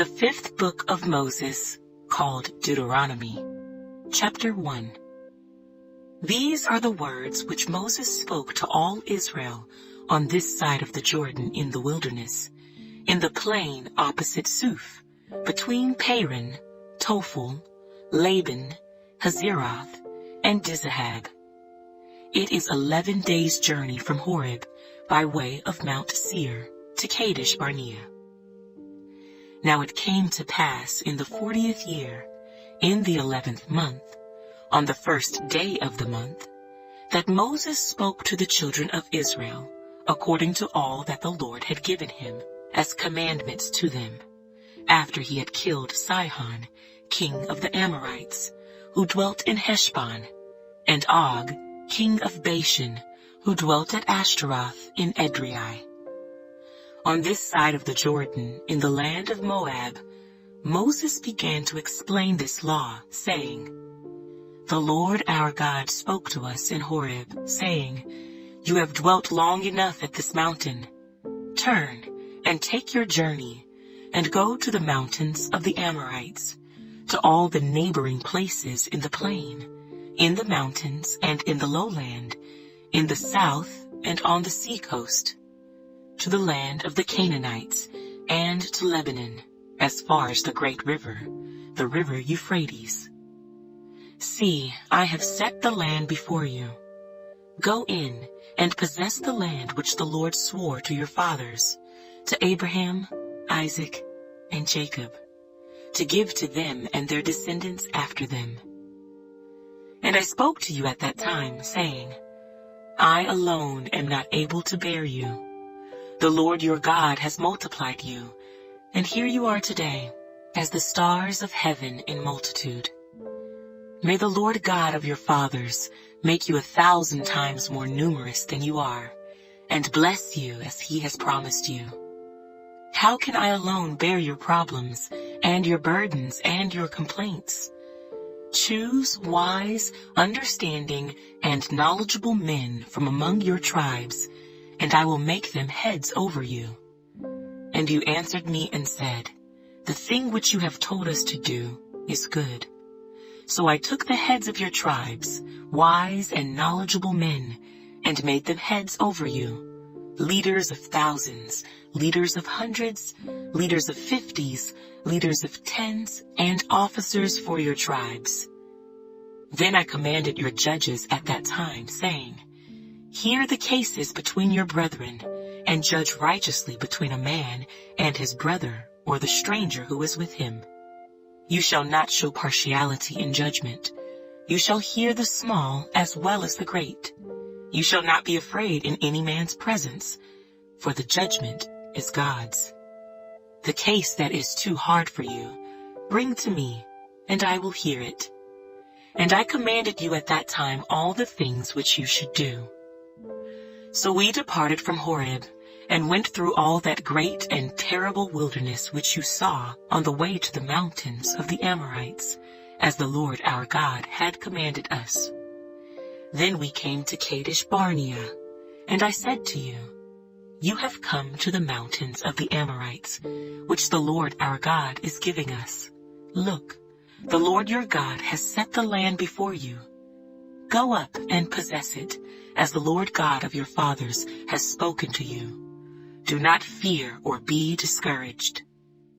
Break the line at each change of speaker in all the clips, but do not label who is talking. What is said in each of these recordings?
The fifth book of Moses, called Deuteronomy, Chapter 1. These are the words which Moses spoke to all Israel on this side of the Jordan in the wilderness, in the plain opposite Suph, between Paran, Tophel, Laban, Hazeroth, and Dizahab. It is 11 days' journey from Horeb by way of Mount Seir to Kadesh Barnea. Now it came to pass in the 40th year, in the 11th month, on the first day of the month, that Moses spoke to the children of Israel, according to all that the Lord had given him, as commandments to them, after he had killed Sihon, king of the Amorites, who dwelt in Heshbon, and Og, king of Bashan, who dwelt at Ashtaroth in Edrei. On this side of the Jordan, in the land of Moab, Moses began to explain this law, saying, The Lord our God spoke to us in Horeb, saying, You have dwelt long enough at this mountain. Turn and take your journey, and go to the mountains of the Amorites, to all the neighboring places in the plain, in the mountains and in the lowland, in the south and on the seacoast, to the land of the Canaanites, and to Lebanon, as far as the great river, the river Euphrates. See, I have set the land before you. Go in and possess the land which the Lord swore to your fathers, to Abraham, Isaac, and Jacob, to give to them and their descendants after them. And I spoke to you at that time, saying, I alone am not able to bear you. The Lord your God has multiplied you, and here you are today, as the stars of heaven in multitude. May the Lord God of your fathers make you 1,000 times more numerous than you are, and bless you as he has promised you. How can I alone bear your problems, and your burdens, and your complaints? Choose wise, understanding, and knowledgeable men from among your tribes, and I will make them heads over you. And you answered me and said, The thing which you have told us to do is good. So I took the heads of your tribes, wise and knowledgeable men, and made them heads over you, leaders of thousands, leaders of hundreds, leaders of 50s, leaders of 10s, and officers for your tribes. Then I commanded your judges at that time, saying, Hear the cases between your brethren, and judge righteously between a man and his brother, or the stranger who is with him. You shall not show partiality in judgment. You shall hear the small as well as the great. You shall not be afraid in any man's presence, for the judgment is God's. The case that is too hard for you, bring to me, and I will hear it. And I commanded you at that time all the things which you should do. So we departed from Horeb, and went through all that great and terrible wilderness which you saw on the way to the mountains of the Amorites, as the Lord our God had commanded us. Then we came to Kadesh Barnea, and I said to you, You have come to the mountains of the Amorites, which the Lord our God is giving us. Look, the Lord your God has set the land before you. Go up and possess it, as the Lord God of your fathers has spoken to you. Do not fear or be discouraged.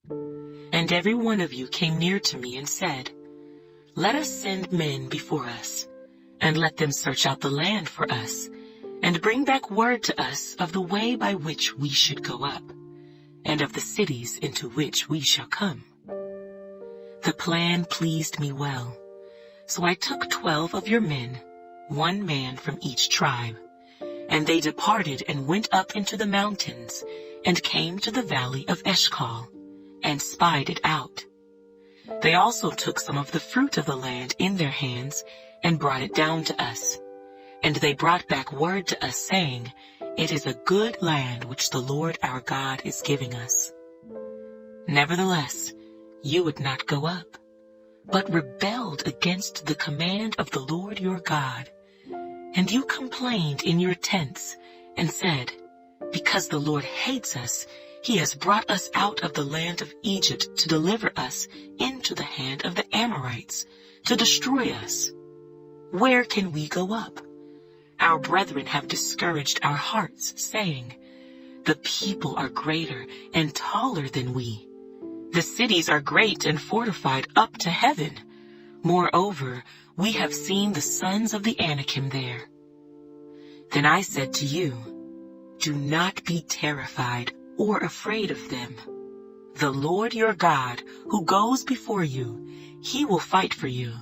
And every one of you came near to me and said, Let us send men before us, and let them search out the land for us, and bring back word to us of the way by which we should go up, and of the cities into which we shall come. The plan pleased me well, so I took 12 of your men, 1 man from each tribe, and they departed and went up into the mountains, and came to the valley of Eshcol, and spied it out. They also took some of the fruit of the land in their hands, and brought it down to us. And they brought back word to us, saying, It is a good land which the Lord our God is giving us. Nevertheless, you would not go up, but rebelled against the command of the Lord your God. And you complained in your tents, and said, Because the Lord hates us, He has brought us out of the land of Egypt to deliver us into the hand of the Amorites, to destroy us. Where can we go up? Our brethren have discouraged our hearts, saying, the people are greater and taller than we. The cities are great and fortified up to heaven. Moreover, we have seen the sons of the Anakim there. Then I said to you, do not be terrified or afraid of them. The Lord your God, who goes before you, he will fight for you,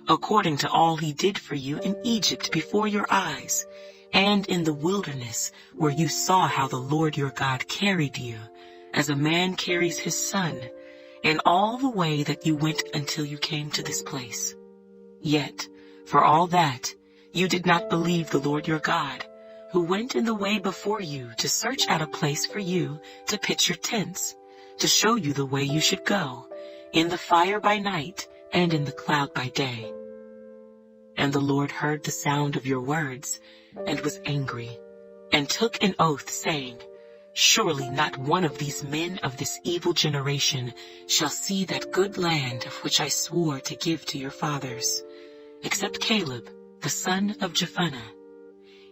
according to all he did for you in Egypt before your eyes, and in the wilderness, where you saw how the Lord your God carried you, as a man carries his son, in all the way that you went until you came to this place. Yet, for all that, you did not believe the Lord your God, who went in the way before you to search out a place for you to pitch your tents, to show you the way you should go, in the fire by night and in the cloud by day. And the Lord heard the sound of your words, and was angry, and took an oath, saying, surely not one of these men of this evil generation shall see that good land of which I swore to give to your fathers, except Caleb, the son of Jephunneh.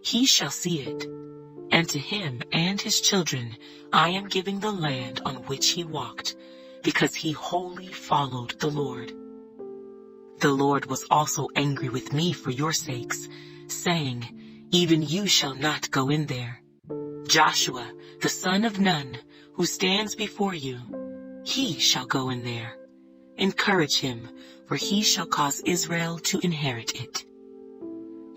He shall see it, and to him and his children I am giving the land on which he walked, because he wholly followed the Lord. The Lord was also angry with me for your sakes, saying, even you shall not go in there. Joshua, the son of Nun, who stands before you, he shall go in there. Encourage him, for he shall cause Israel to inherit it.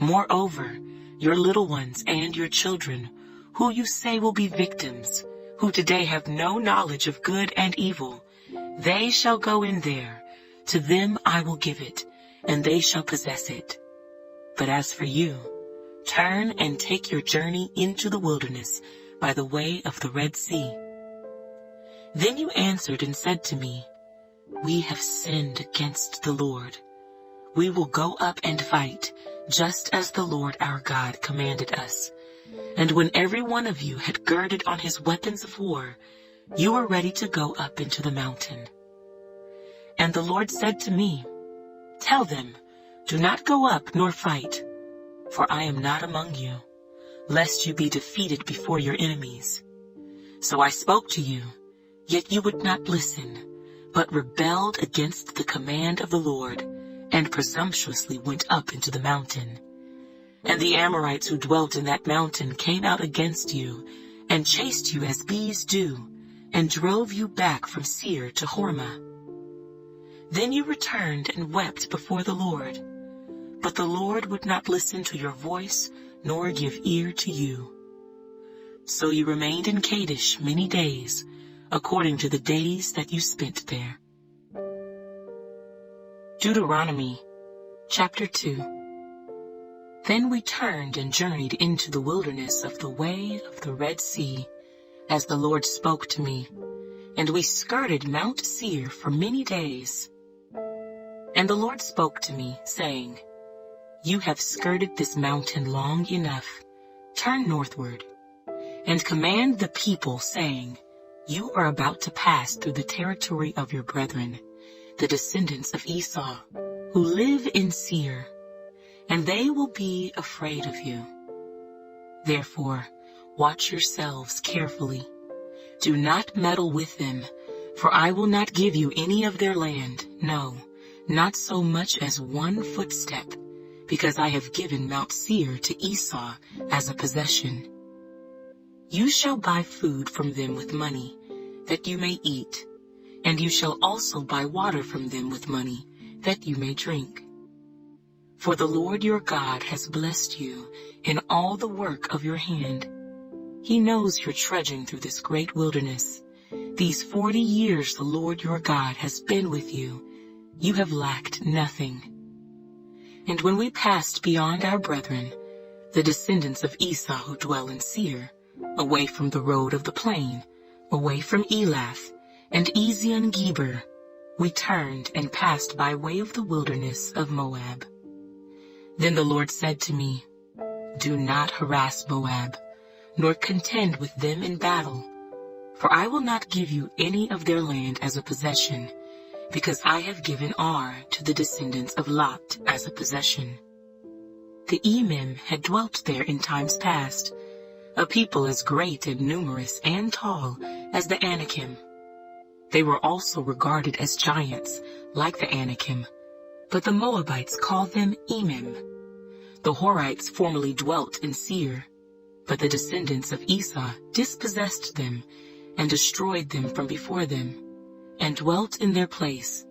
Moreover, your little ones and your children, who you say will be victims, who today have no knowledge of good and evil, they shall go in there. To them I will give it, and they shall possess it. But as for you, turn and take your journey into the wilderness by the way of the Red Sea. Then you answered and said to me, we have sinned against the Lord. We will go up and fight, just as the Lord our God commanded us. And when every one of you had girded on his weapons of war, you were ready to go up into the mountain. And the Lord said to me, tell them, do not go up nor fight, for I am not among you, lest you be defeated before your enemies. So I spoke to you, yet you would not listen, but rebelled against the command of the Lord, and presumptuously went up into the mountain. And the Amorites who dwelt in that mountain came out against you, and chased you as bees do, and drove you back from Seir to Hormah. Then you returned and wept before the Lord. But the Lord would not listen to your voice, nor give ear to you. So you remained in Kadesh many days, according to the days that you spent there. Deuteronomy, chapter 2. Then we turned and journeyed into the wilderness of the way of the Red Sea, as the Lord spoke to me, and we skirted Mount Seir for many days. And the Lord spoke to me, saying, you have skirted this mountain long enough. Turn northward, and command the people, saying, you are about to pass through the territory of your brethren, the descendants of Esau, who live in Seir, and they will be afraid of you. Therefore, watch yourselves carefully. Do not meddle with them, for I will not give you any of their land, no, not so much as one footstep, because I have given Mount Seir to Esau as a possession. You shall buy food from them with money, that you may eat, and you shall also buy water from them with money, that you may drink. For the Lord your God has blessed you in all the work of your hand. He knows your trudging through this great wilderness. These 40 years the Lord your God has been with you. You have lacked nothing. And when we passed beyond our brethren, the descendants of Esau who dwell in Seir, away from the road of the plain, away from Elath and Ezion-Geber, we turned and passed by way of the wilderness of Moab. Then the Lord said to me, do not harass Moab, nor contend with them in battle, For I will not give you any of their land as a possession, because I have given Ar to the descendants of Lot as a possession. The Emim had dwelt there in times past, a people as great and numerous and tall as the Anakim. They were also regarded as giants, like the Anakim, but the Moabites called them Emim. The Horites formerly dwelt in Seir, but the descendants of Esau dispossessed them and destroyed them from before them, and dwelt in their place,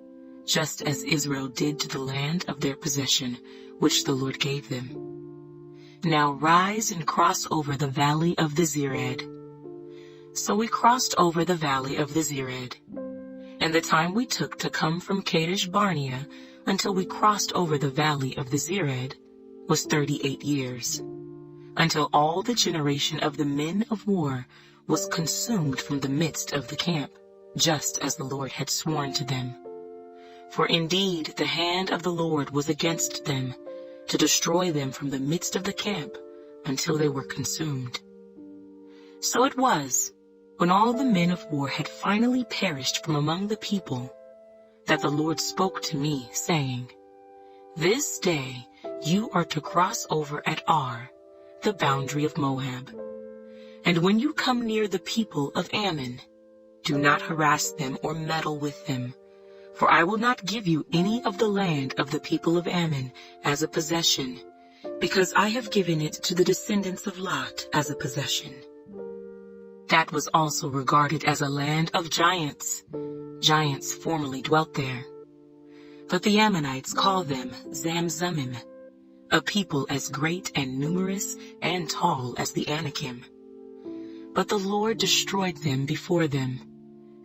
just as Israel did to the land of their possession, which the Lord gave them. Now rise and cross over the valley of the Zered. So we crossed over the valley of the Zered, and the time we took to come from Kadesh Barnea until we crossed over the valley of the Zered was 38 years, until all the generation of the men of war was consumed from the midst of the camp, just as the Lord had sworn to them. For indeed the hand of the Lord was against them, to destroy them from the midst of the camp until they were consumed. So it was, when all the men of war had finally perished from among the people, that the Lord spoke to me, saying, This day you are to cross over at Ar, the boundary of Moab. And when you come near the people of Ammon, do not harass them or meddle with them, for I will not give you any of the land of the people of Ammon as a possession, because I have given it to the descendants of Lot as a possession. That was also regarded as a land of giants. Giants formerly dwelt there. But the Ammonites call them Zamzummim, a people as great and numerous and tall as the Anakim. But the Lord destroyed them before them,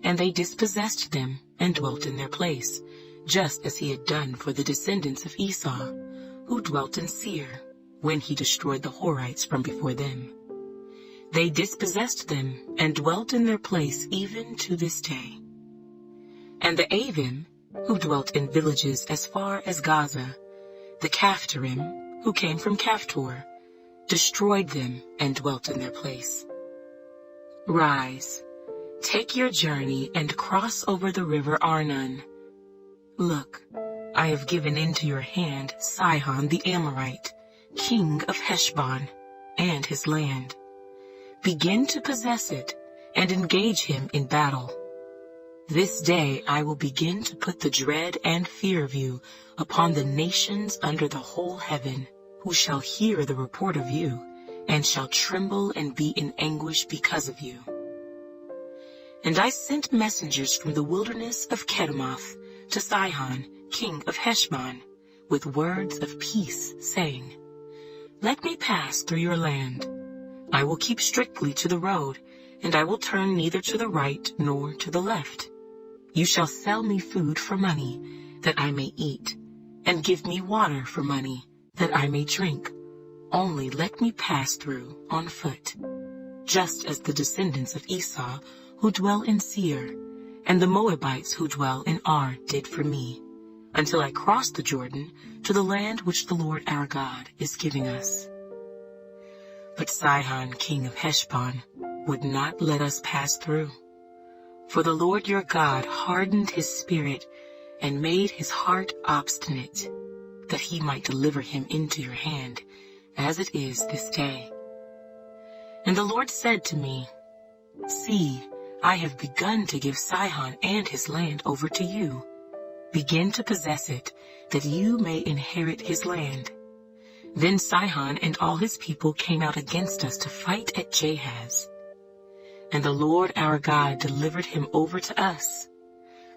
and they dispossessed them and dwelt in their place, just as he had done for the descendants of Esau, who dwelt in Seir, when he destroyed the Horites from before them. They dispossessed them and dwelt in their place even to this day. And the Avim, who dwelt in villages as far as Gaza, the Caphtorim, who came from Caphtor, destroyed them and dwelt in their place. Rise, take your journey and cross over the river Arnon. Look, I have given into your hand Sihon the Amorite, king of Heshbon, and his land. Begin to possess it and engage him in battle. This day I will begin to put the dread and fear of you upon the nations under the whole heaven, who shall hear the report of you, and shall tremble and be in anguish because of you. And I sent messengers from the wilderness of Kedemoth to Sihon, king of Heshbon, with words of peace, saying, Let me pass through your land. I will keep strictly to the road, and I will turn neither to the right nor to the left. You shall sell me food for money, that I may eat, and give me water for money, that I may drink. Only let me pass through on foot, just as the descendants of Esau, who dwell in Seir, and the Moabites who dwell in Ar did for me, until I cross the Jordan to the land which the Lord our God is giving us. But Sihon, king of Heshbon, would not let us pass through. For the Lord your God hardened his spirit and made his heart obstinate, that he might deliver him into your hand, as it is this day. And the Lord said to me, See, I have begun to give Sihon and his land over to you. Begin to possess it, that you may inherit his land. Then Sihon and all his people came out against us to fight at Jahaz. And the Lord our God delivered him over to us.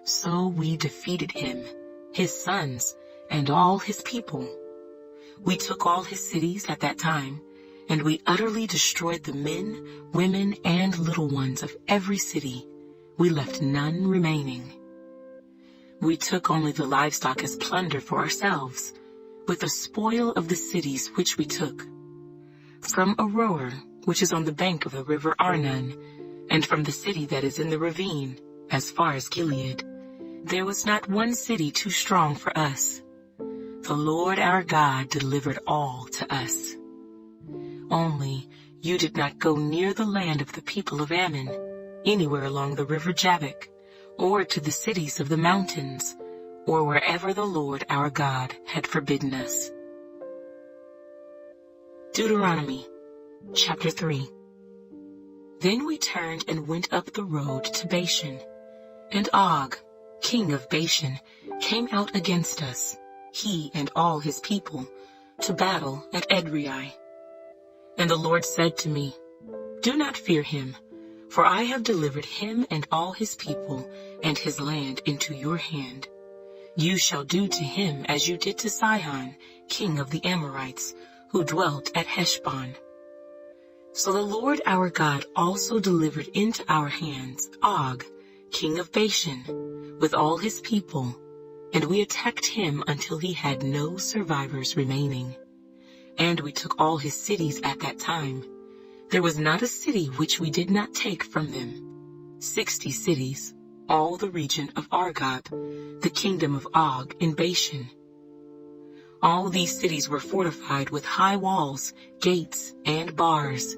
So we defeated him, his sons, and all his people. We took all his cities at that time, and we utterly destroyed the men, women, and little ones of every city. We left none remaining. We took only the livestock as plunder for ourselves, with the spoil of the cities which we took. From Aroer, which is on the bank of the river Arnon, and from the city that is in the ravine, as far as Gilead, there was not one city too strong for us. The Lord our God delivered all to us. Only you did not go near the land of the people of Ammon, anywhere along the river Jabbok, or to the cities of the mountains, or wherever the Lord our God had forbidden us. Deuteronomy, chapter 3. Then we turned and went up the road to Bashan, and Og, king of Bashan, came out against us, he and all his people, to battle at Edrei. And the Lord said to me, Do not fear him, for I have delivered him and all his people and his land into your hand. You shall do to him as you did to Sihon, king of the Amorites, who dwelt at Heshbon. So the Lord our God also delivered into our hands Og, king of Bashan, with all his people, and we attacked him until he had no survivors remaining. And we took all his cities at that time. There was not a city which we did not take from them. 60 cities, all the region of Argob, the kingdom of Og in Bashan. All these cities were fortified with high walls, gates, and bars,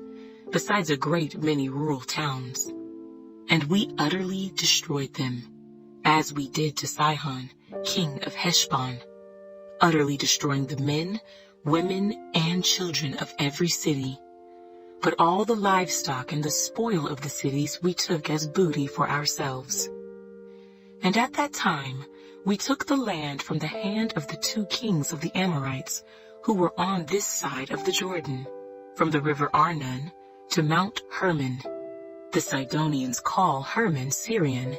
besides a great many rural towns. And we utterly destroyed them, as we did to Sihon, king of Heshbon, utterly destroying the men, women, and children of every city. But all the livestock and the spoil of the cities we took as booty for ourselves. And at that time we took the land from the hand of the 2 kings of the Amorites, who were on this side of the Jordan, from the river Arnon to Mount Hermon. The Sidonians call Hermon Syrian,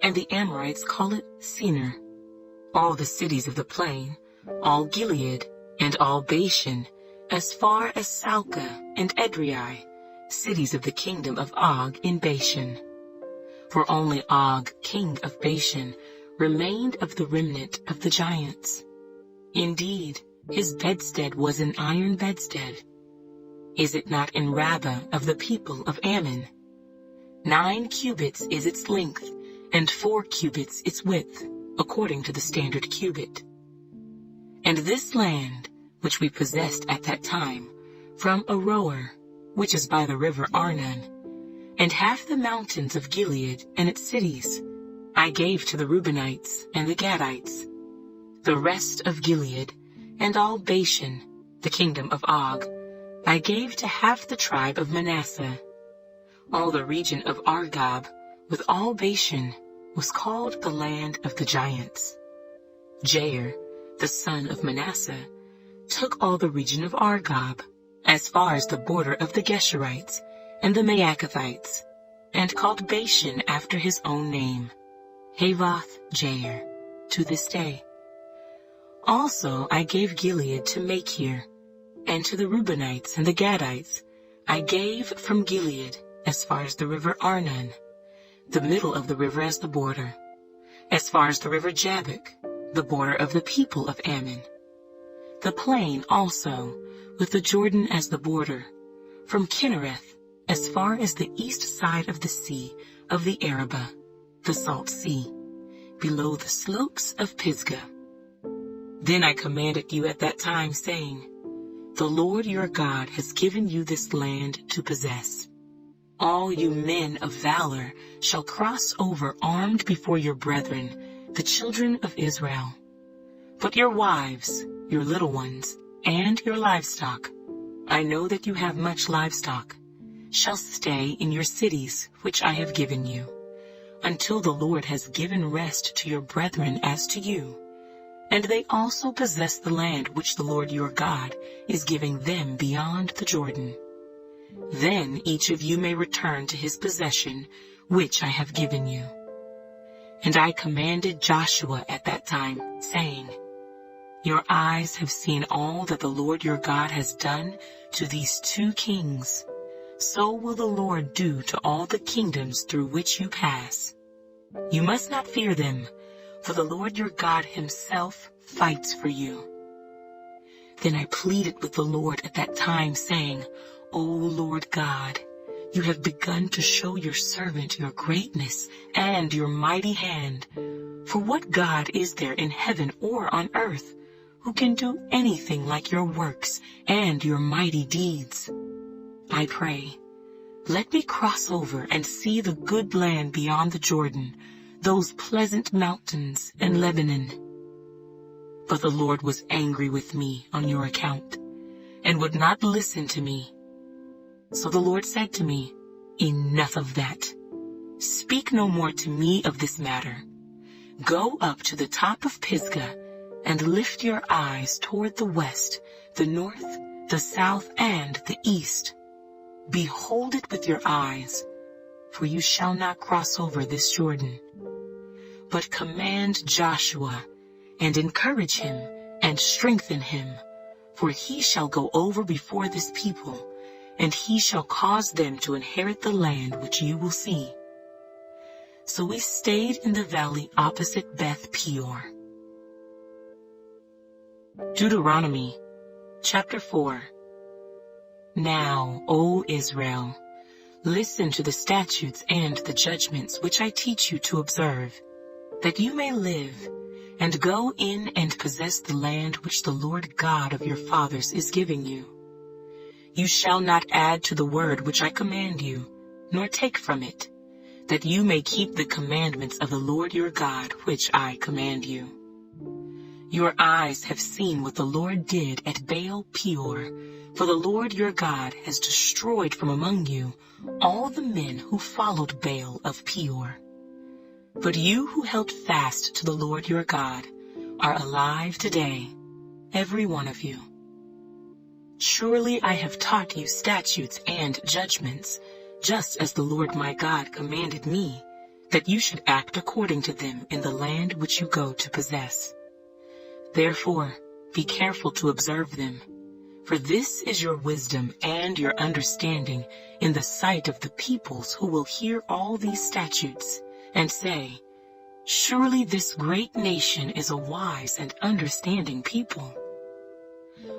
and the Amorites call it Senir. All the cities of the plain, all Gilead, and all Bashan, as far as Salcah and Edrei, cities of the kingdom of Og in Bashan. For only Og, king of Bashan, remained of the remnant of the giants. Indeed, his bedstead was an iron bedstead. Is it not in Rabbah of the people of Ammon? 9 cubits is its length, and 4 cubits its width, according to the standard cubit. And this land, which we possessed at that time, from Aroer, which is by the river Arnon, and half the mountains of Gilead and its cities, I gave to the Reubenites and the Gadites. The rest of Gilead, and all Bashan, the kingdom of Og, I gave to half the tribe of Manasseh. All the region of Argob, with all Bashan, was called the land of the giants. Jair, the son of Manasseh, took all the region of Argob, as far as the border of the Geshurites and the Maacathites, and called Bashan after his own name, Havoth Jair, to this day. Also I gave Gilead to Machir, and to the Reubenites and the Gadites I gave from Gilead as far as the river Arnon, the middle of the river as the border, as far as the river Jabbok, the border of the people of Ammon. The plain also, with the Jordan as the border, from Kinnereth as far as the east side of the sea of the Arabah, the salt sea, below the slopes of Pisgah. Then I commanded you at that time, saying, The Lord your God has given you this land to possess. All you men of valor shall cross over armed before your brethren, the children of Israel. But your wives, your little ones, and your livestock, I know that you have much livestock, shall stay in your cities which I have given you, until the Lord has given rest to your brethren as to you. And they also possess the land which the Lord your God is giving them beyond the Jordan. Then each of you may return to his possession, which I have given you. And I commanded Joshua at that time, saying, Your eyes have seen all that the Lord your God has done to these 2 kings. So will the Lord do to all the kingdoms through which you pass. You must not fear them, for the Lord your God himself fights for you. Then I pleaded with the Lord at that time, saying, O Lord God, you have begun to show your servant your greatness and your mighty hand. For what God is there in heaven or on earth who can do anything like your works and your mighty deeds? I pray, Let me cross over and see the good land beyond the Jordan, those pleasant mountains and Lebanon." But the Lord was angry with me on your account, and would not listen to me. So the Lord said to me, "Enough of that. Speak no more to me of this matter. Go up to the top of Pisgah, and lift your eyes toward the west, the north, the south, and the east. Behold it with your eyes, for you shall not cross over this Jordan. But command Joshua, and encourage him, and strengthen him, for he shall go over before this people, and he shall cause them to inherit the land which you will see." So we stayed in the valley opposite Beth Peor. Deuteronomy, chapter 4. Now, O Israel, listen to the statutes and the judgments which I teach you to observe, that you may live, and go in and possess the land which the Lord God of your fathers is giving you. You shall not add to the word which I command you, nor take from it, that you may keep the commandments of the Lord your God which I command you. Your eyes have seen what the Lord did at Baal Peor, for the Lord your God has destroyed from among you all the men who followed Baal of Peor. But you who held fast to the Lord your God are alive today, every one of you. Surely I have taught you statutes and judgments, just as the Lord my God commanded me, that you should act according to them in the land which you go to possess. Therefore, be careful to observe them, for this is your wisdom and your understanding in the sight of the peoples who will hear all these statutes, and say, "Surely this great nation is a wise and understanding people."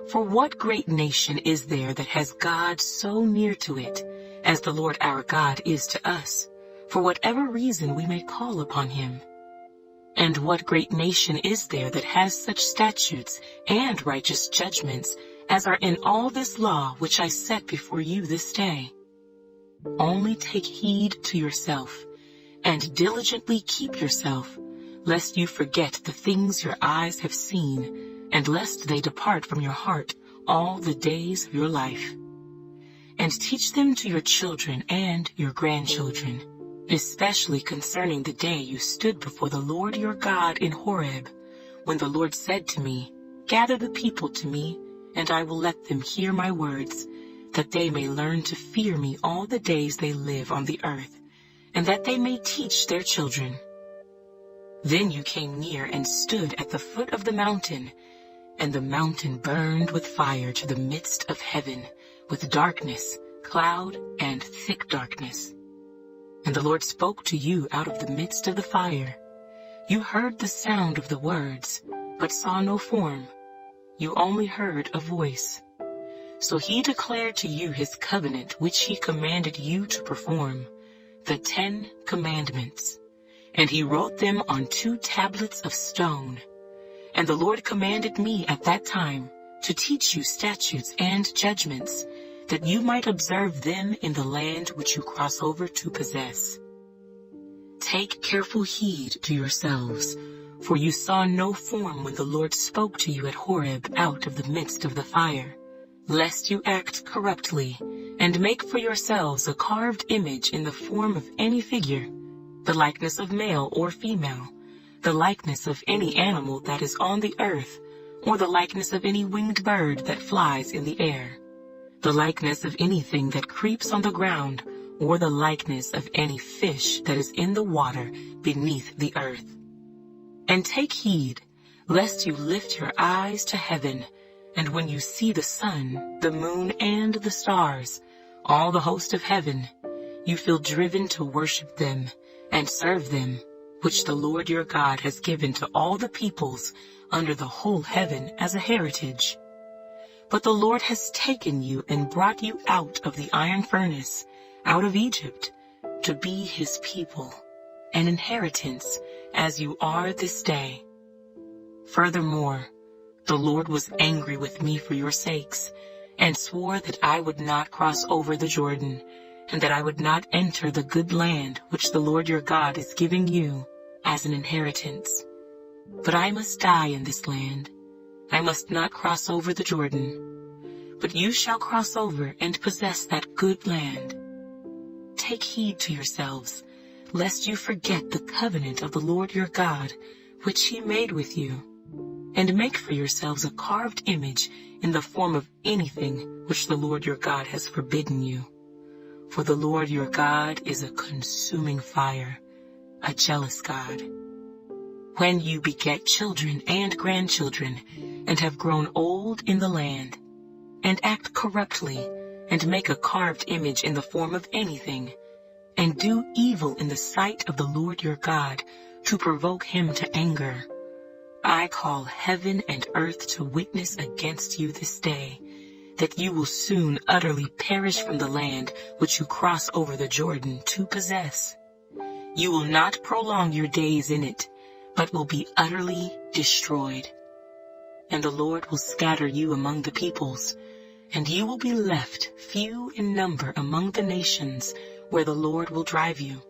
For what great nation is there that has God so near to it, as the Lord our God is to us, for whatever reason we may call upon him? And what great nation is there that has such statutes and righteous judgments as are in all this law which I set before you this day? Only take heed to yourself, and diligently keep yourself, lest you forget the things your eyes have seen, and lest they depart from your heart all the days of your life. And teach them to your children and your grandchildren, especially concerning the day you stood before the Lord your God in Horeb, when the Lord said to me, "Gather the people to me, and I will let them hear my words, that they may learn to fear me all the days they live on the earth, and that they may teach their children." Then you came near and stood at the foot of the mountain, and the mountain burned with fire to the midst of heaven, with darkness, cloud, and thick darkness. And the Lord spoke to you out of the midst of the fire. You heard the sound of the words, but saw no form. You only heard a voice. So he declared to you his covenant which he commanded you to perform, the 10 Commandments. And he wrote them on 2 tablets of stone. And the Lord commanded me at that time to teach you statutes and judgments, that you might observe them in the land which you cross over to possess. Take careful heed to yourselves, for you saw no form when the Lord spoke to you at Horeb out of the midst of the fire, lest you act corruptly, and make for yourselves a carved image in the form of any figure, the likeness of male or female, the likeness of any animal that is on the earth, or the likeness of any winged bird that flies in the air, the likeness of anything that creeps on the ground, or the likeness of any fish that is in the water beneath the earth. And take heed, lest you lift your eyes to heaven, and when you see the sun, the moon, and the stars, all the host of heaven, you feel driven to worship them and serve them, which the Lord your God has given to all the peoples under the whole heaven as a heritage. But the Lord has taken you and brought you out of the iron furnace, out of Egypt, to be his people, an inheritance, as you are this day. Furthermore, the Lord was angry with me for your sakes, and swore that I would not cross over the Jordan, and that I would not enter the good land which the Lord your God is giving you as an inheritance. But I must die in this land. I must not cross over the Jordan. But you shall cross over and possess that good land. Take heed to yourselves, lest you forget the covenant of the Lord your God, which he made with you, and make for yourselves a carved image in the form of anything which the Lord your God has forbidden you. For the Lord your God is a consuming fire, a jealous God. When you beget children and grandchildren, and have grown old in the land, and act corruptly, and make a carved image in the form of anything, and do evil in the sight of the Lord your God, to provoke him to anger, I call heaven and earth to witness against you this day, that you will soon utterly perish from the land which you cross over the Jordan to possess. You will not prolong your days in it, but will be utterly destroyed. And the Lord will scatter you among the peoples, and you will be left few in number among the nations where the Lord will drive you.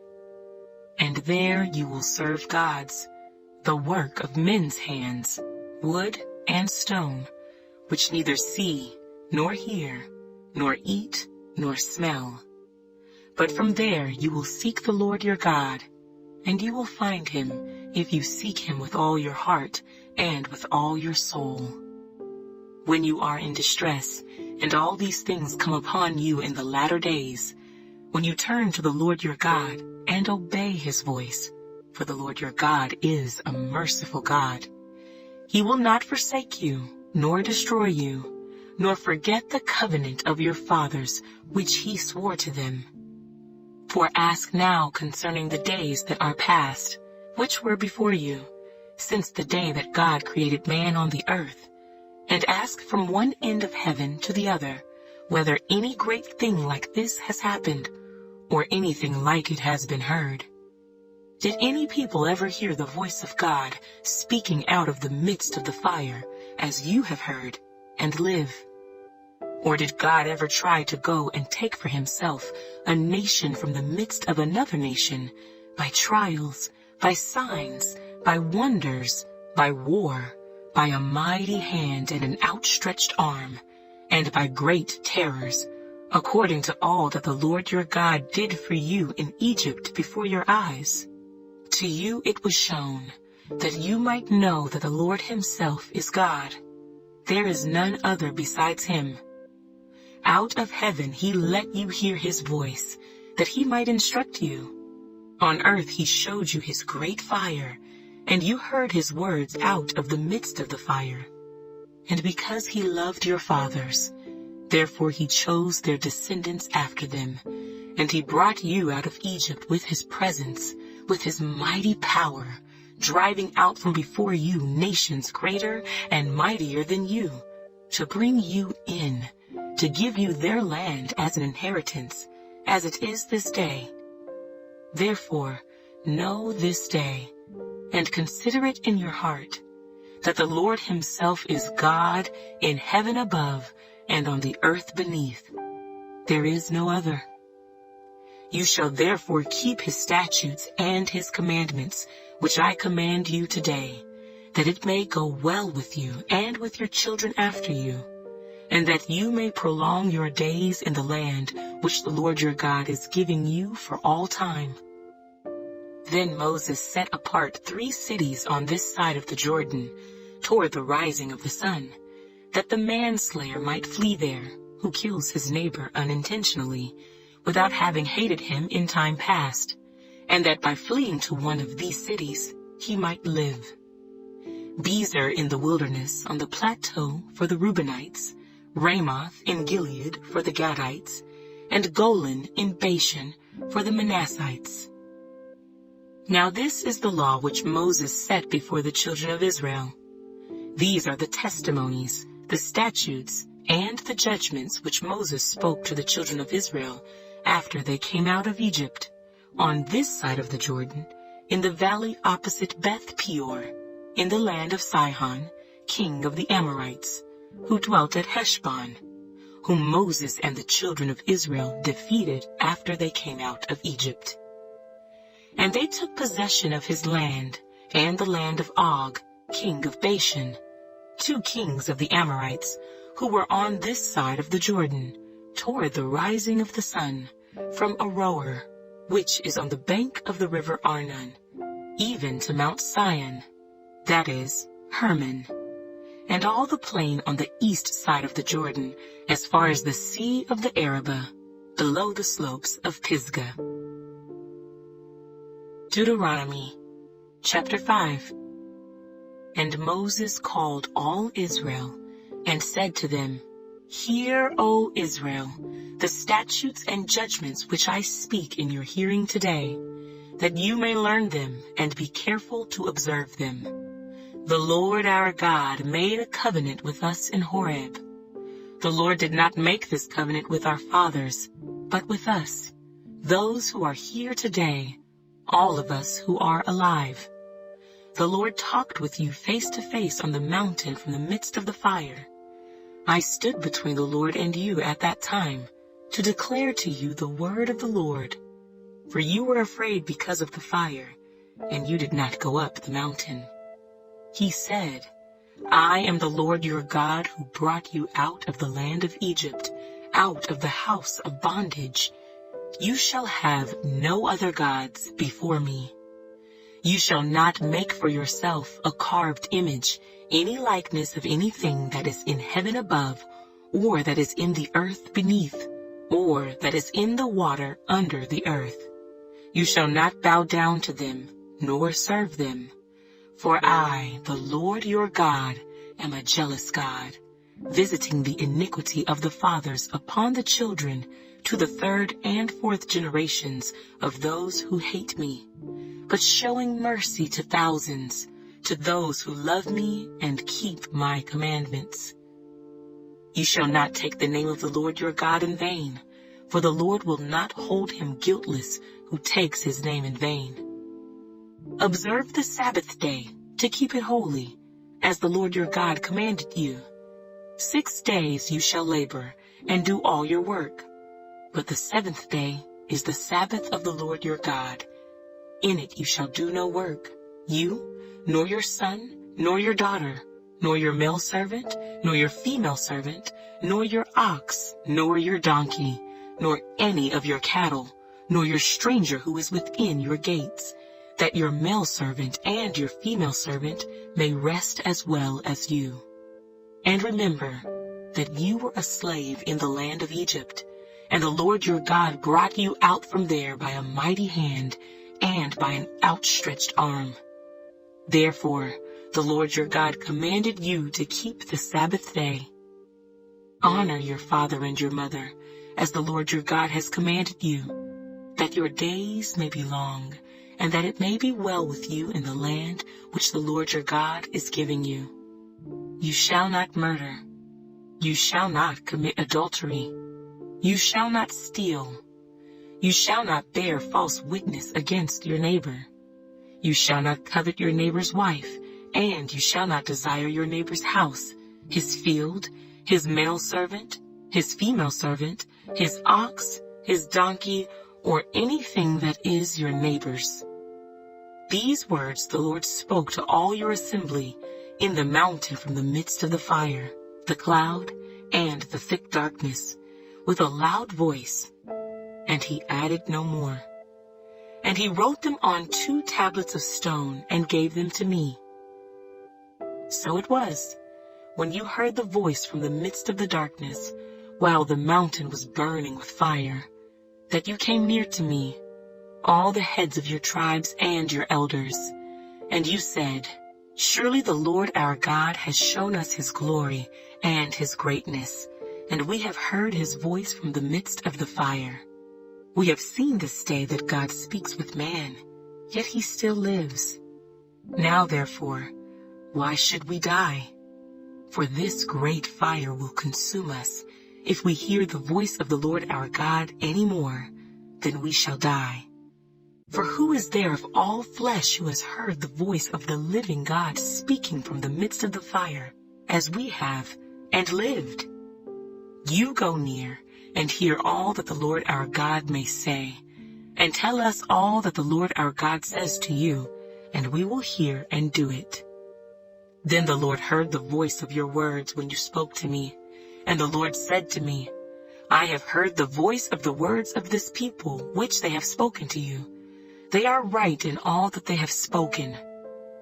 And there you will serve gods, the work of men's hands, wood and stone, which neither see, nor hear, nor eat, nor smell. But from there you will seek the Lord your God, and you will find him if you seek him with all your heart and with all your soul. When you are in distress, and all these things come upon you in the latter days, when you turn to the Lord your God and obey his voice, for the Lord your God is a merciful God. He will not forsake you, nor destroy you, nor forget the covenant of your fathers, which he swore to them. For ask now concerning the days that are past, which were before you, since the day that God created man on the earth, and ask from one end of heaven to the other, whether any great thing like this has happened, or anything like it has been heard. Did any people ever hear the voice of God speaking out of the midst of the fire, as you have heard, and live? Or did God ever try to go and take for himself a nation from the midst of another nation, by trials, by signs, by wonders, by war, by a mighty hand and an outstretched arm, and by great terrors, according to all that the Lord your God did for you in Egypt before your eyes? To you it was shown, that you might know that the Lord himself is God. There is none other besides him. Out of heaven he let you hear his voice, that he might instruct you. On earth he showed you his great fire, and you heard his words out of the midst of the fire. And because he loved your fathers, therefore he chose their descendants after them, and he brought you out of Egypt with his presence, with his mighty power, driving out from before you nations greater and mightier than you, to bring you in, to give you their land as an inheritance, as it is this day. Therefore, know this day, and consider it in your heart, that the Lord himself is God in heaven above and on the earth beneath. There is no other. You shall therefore keep his statutes and his commandments, which I command you today, that it may go well with you and with your children after you, and that you may prolong your days in the land which the Lord your God is giving you for all time. Then Moses set apart 3 cities on this side of the Jordan, toward the rising of the sun, that the manslayer might flee there, who kills his neighbor unintentionally, without having hated him in time past, and that by fleeing to one of these cities he might live. Bezer in the wilderness on the plateau for the Reubenites, Ramoth in Gilead for the Gadites, and Golan in Bashan for the Manassites. Now this is the law which Moses set before the children of Israel. These are the testimonies, the statutes, and the judgments which Moses spoke to the children of Israel after they came out of Egypt, on this side of the Jordan, in the valley opposite Beth Peor, in the land of Sihon, king of the Amorites, who dwelt at Heshbon, whom Moses and the children of Israel defeated after they came out of Egypt. And they took possession of his land, and the land of Og, king of Bashan, 2 kings of the Amorites, who were on this side of the Jordan, toward the rising of the sun, from Aroer, which is on the bank of the river Arnon, even to Mount Sion, that is, Hermon, and all the plain on the east side of the Jordan, as far as the sea of the Arabah, below the slopes of Pisgah. Deuteronomy, chapter 5. And Moses called all Israel, and said to them, Hear, O Israel, the statutes and judgments which I speak in your hearing today, that you may learn them and be careful to observe them. The Lord our God made a covenant with us in Horeb. The Lord did not make this covenant with our fathers, but with us, those who are here today, all of us who are alive. The Lord talked with you face to face on the mountain from the midst of the fire. I stood between the Lord and you at that time, to declare to you the word of the Lord. For you were afraid because of the fire, and you did not go up the mountain. He said, I am the Lord your God who brought you out of the land of Egypt, out of the house of bondage. You shall have no other gods before me. You shall not make for yourself a carved image, any likeness of anything that is in heaven above, or that is in the earth beneath, or that is in the water under the earth. You shall not bow down to them, nor serve them. For I, the Lord your God, am a jealous God, visiting the iniquity of the fathers upon the children to the 3rd and 4th generations of those who hate me, but showing mercy to thousands, to those who love me and keep my commandments. You shall not take the name of the Lord your God in vain, for the Lord will not hold him guiltless who takes his name in vain. Observe the Sabbath day to keep it holy, as the Lord your God commanded you. 6 days you shall labor and do all your work, but the 7th day is the Sabbath of the Lord your God. In it you shall do no work, you, nor your son, nor your daughter, nor your male servant, nor your female servant, nor your ox, nor your donkey, nor any of your cattle, nor your stranger who is within your gates, that your male servant and your female servant may rest as well as you. And remember that you were a slave in the land of Egypt, and the Lord your God brought you out from there by a mighty hand and by an outstretched arm. Therefore, the Lord your God commanded you to keep the Sabbath day. Honor your father and your mother, as the Lord your God has commanded you, that your days may be long, and that it may be well with you in the land which the Lord your God is giving you. You shall not murder. You shall not commit adultery. You shall not steal. You shall not bear false witness against your neighbor. You shall not covet your neighbor's wife, and you shall not desire your neighbor's house, his field, his male servant, his female servant, his ox, his donkey, or anything that is your neighbor's. These words the Lord spoke to all your assembly in the mountain from the midst of the fire, the cloud, and the thick darkness, with a loud voice. And he added no more. And he wrote them on 2 tablets of stone and gave them to me. So it was, when you heard the voice from the midst of the darkness, while the mountain was burning with fire, that you came near to me, all the heads of your tribes and your elders. And you said, Surely the Lord our God has shown us his glory and his greatness, and we have heard his voice from the midst of the fire. We have seen this day that God speaks with man, yet he still lives. Now therefore, why should we die? For this great fire will consume us. If we hear the voice of the Lord our God any more, then we shall die. For who is there of all flesh who has heard the voice of the living God speaking from the midst of the fire, as we have, and lived? You go near and hear all that the Lord our God may say, and tell us all that the Lord our God says to you, and we will hear and do it. Then the Lord heard the voice of your words when you spoke to me, and the Lord said to me, I have heard the voice of the words of this people, which they have spoken to you. They are right in all that they have spoken.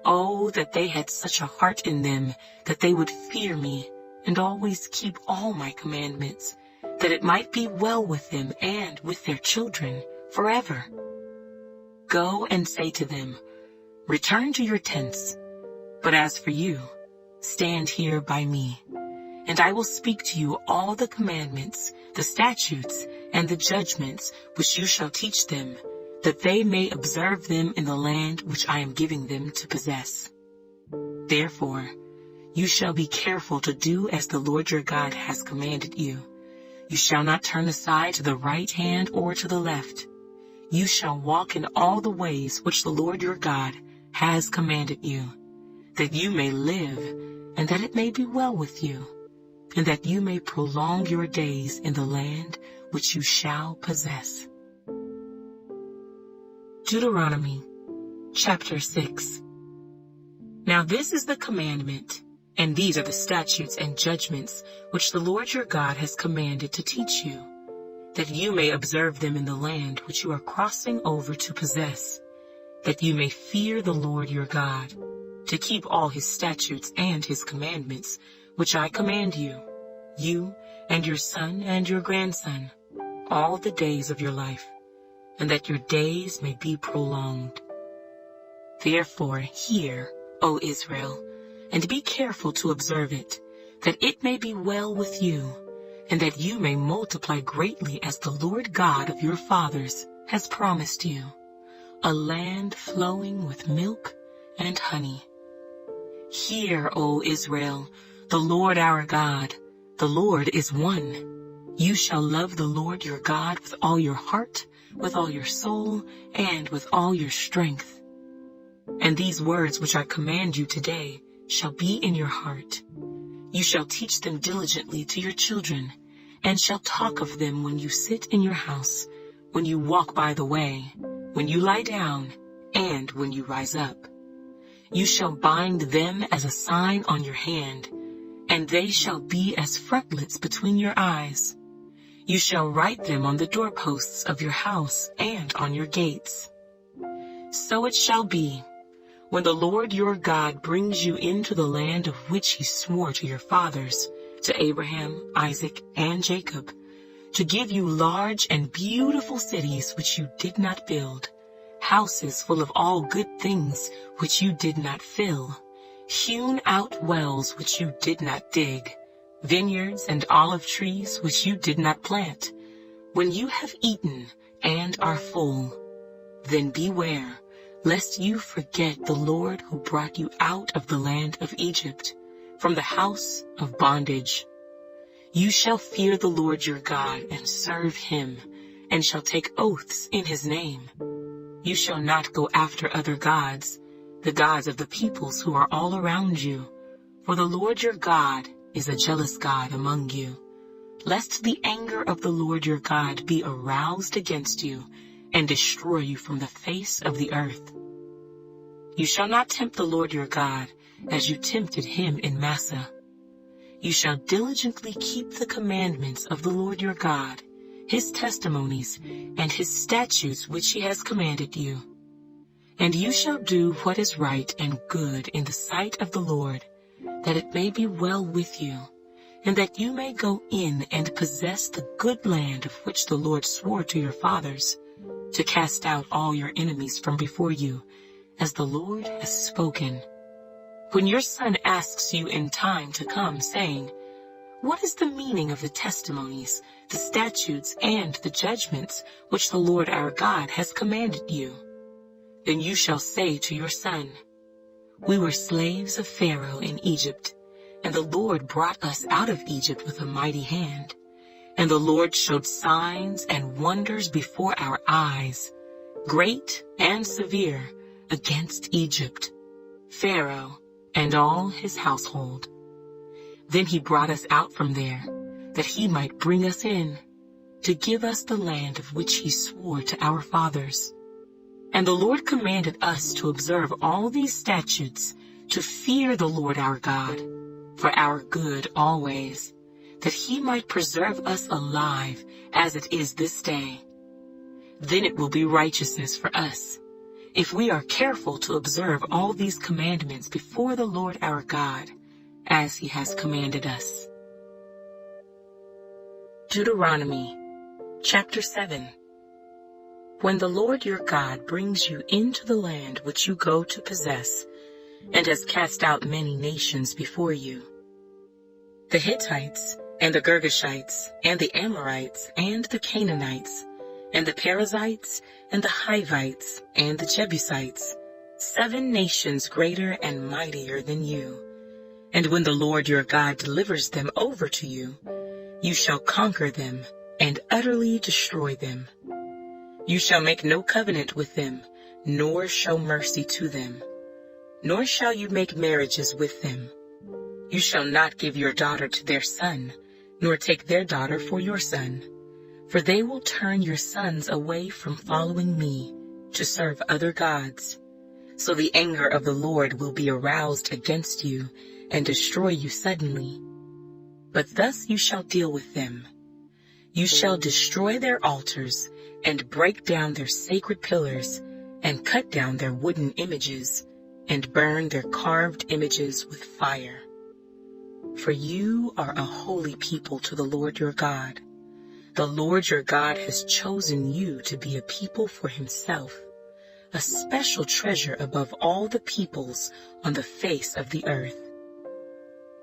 Oh, that they had such a heart in them, that they would fear me, and always keep all my commandments, that it might be well with them and with their children forever. Go and say to them, return to your tents. But as for you, stand here by me, and I will speak to you all the commandments, the statutes, and the judgments which you shall teach them, that they may observe them in the land which I am giving them to possess. Therefore, you shall be careful to do as the Lord your God has commanded you. You shall not turn aside to the right hand or to the left. You shall walk in all the ways which the Lord your God has commanded you, that you may live, and that it may be well with you, and that you may prolong your days in the land which you shall possess. Deuteronomy, chapter 6. Now this is the commandment, and these are the statutes and judgments which the Lord your God has commanded to teach you, that you may observe them in the land which you are crossing over to possess, that you may fear the Lord your God, to keep all his statutes and his commandments, which I command you, you and your son and your grandson, all the days of your life, and that your days may be prolonged. Therefore hear, O Israel, and be careful to observe it, that it may be well with you, and that you may multiply greatly as the Lord God of your fathers has promised you, a land flowing with milk and honey. Hear, O Israel, the Lord our God, the Lord is one. You shall love the Lord your God with all your heart, with all your soul, and with all your strength. And these words which I command you today shall be in your heart. You shall teach them diligently to your children, and shall talk of them when you sit in your house, when you walk by the way, when you lie down, and when you rise up. You shall bind them as a sign on your hand, and they shall be as frontlets between your eyes. You shall write them on the doorposts of your house and on your gates. So it shall be, when the Lord your God brings you into the land of which he swore to your fathers, to Abraham, Isaac, and Jacob, to give you large and beautiful cities which you did not build, houses full of all good things which you did not fill, hewn out wells which you did not dig, vineyards and olive trees which you did not plant. When you have eaten and are full, then beware, lest you forget the Lord who brought you out of the land of Egypt, from the house of bondage. You shall fear the Lord your God and serve him, and shall take oaths in his name. You shall not go after other gods, the gods of the peoples who are all around you, for the Lord your God is a jealous God among you, lest the anger of the Lord your God be aroused against you, and destroy you from the face of the earth. You shall not tempt the Lord your God, as you tempted him in Massah. You shall diligently keep the commandments of the Lord your God, his testimonies, and his statutes which he has commanded you. And you shall do what is right and good in the sight of the Lord, that it may be well with you, and that you may go in and possess the good land of which the Lord swore to your fathers, to cast out all your enemies from before you, as the Lord has spoken. When your son asks you in time to come, saying, what is the meaning of the testimonies, the statutes, and the judgments which the Lord our God has commanded you? Then you shall say to your son, we were slaves of Pharaoh in Egypt, and the Lord brought us out of Egypt with a mighty hand. And the Lord showed signs and wonders before our eyes, great and severe, against Egypt, Pharaoh, and all his household. Then he brought us out from there, that he might bring us in, to give us the land of which he swore to our fathers. And the Lord commanded us to observe all these statutes, to fear the Lord our God, for our good always, that he might preserve us alive as it is this day. Then it will be righteousness for us, if we are careful to observe all these commandments before the Lord our God, as he has commanded us. Deuteronomy, chapter 7. When the Lord your God brings you into the land which you go to possess, and has cast out many nations before you, the Hittites, and the Girgashites, and the Amorites, and the Canaanites, and the Perizzites, and the Hivites, and the Jebusites, 7 nations greater and mightier than you. And when the Lord your God delivers them over to you, you shall conquer them, and utterly destroy them. You shall make no covenant with them, nor show mercy to them, nor shall you make marriages with them. You shall not give your daughter to their son, nor take their daughter for your son, for they will turn your sons away from following me, to serve other gods. So the anger of the Lord will be aroused against you, and destroy you suddenly. But thus you shall deal with them. You shall destroy their altars, and break down their sacred pillars, and cut down their wooden images, and burn their carved images with fire. For you are a holy people to the Lord your God. The Lord your God has chosen you to be a people for himself, a special treasure above all the peoples on the face of the earth.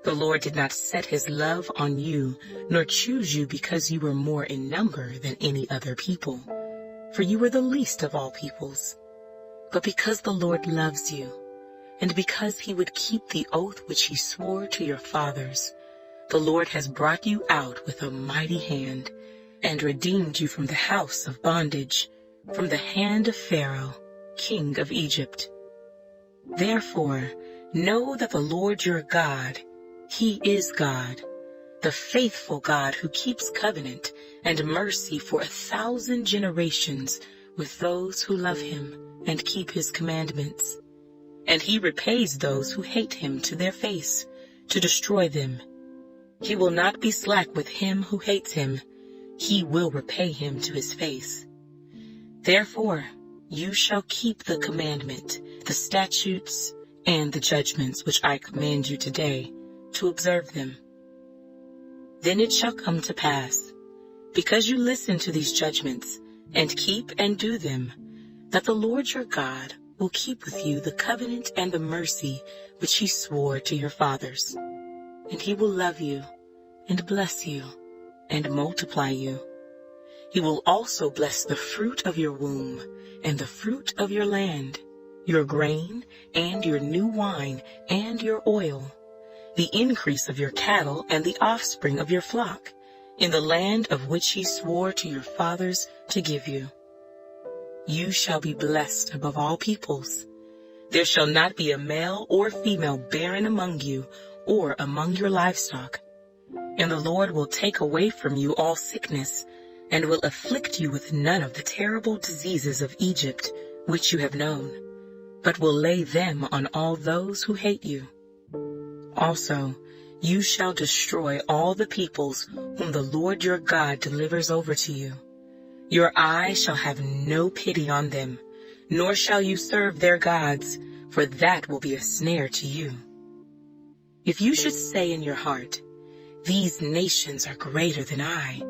The Lord did not set his love on you, nor choose you because you were more in number than any other people, for you were the least of all peoples, but because the Lord loves you, and because he would keep the oath which he swore to your fathers. The Lord has brought you out with a mighty hand, and redeemed you from the house of bondage, from the hand of Pharaoh, king of Egypt. Therefore, know that the Lord your God, he is God, the faithful God who keeps covenant and mercy for 1,000 generations with those who love him and keep his commandments. And he repays those who hate him to their face, to destroy them. He will not be slack with him who hates him. He will repay him to his face. Therefore, you shall keep the commandment, the statutes, and the judgments which I command you today, to observe them. Then it shall come to pass, because you listen to these judgments, and keep and do them, that the Lord your God will keep with you the covenant and the mercy which he swore to your fathers. And he will love you, and bless you, and multiply you. He will also bless the fruit of your womb, and the fruit of your land, your grain, and your new wine, and your oil, the increase of your cattle, and the offspring of your flock, in the land of which he swore to your fathers to give you. You shall be blessed above all peoples. There shall not be a male or female barren among you, or among your livestock. And the Lord will take away from you all sickness, and will afflict you with none of the terrible diseases of Egypt, which you have known, but will lay them on all those who hate you. Also, you shall destroy all the peoples whom the Lord your God delivers over to you. Your eye shall have no pity on them, nor shall you serve their gods, for that will be a snare to you. If you should say in your heart, these nations are greater than I,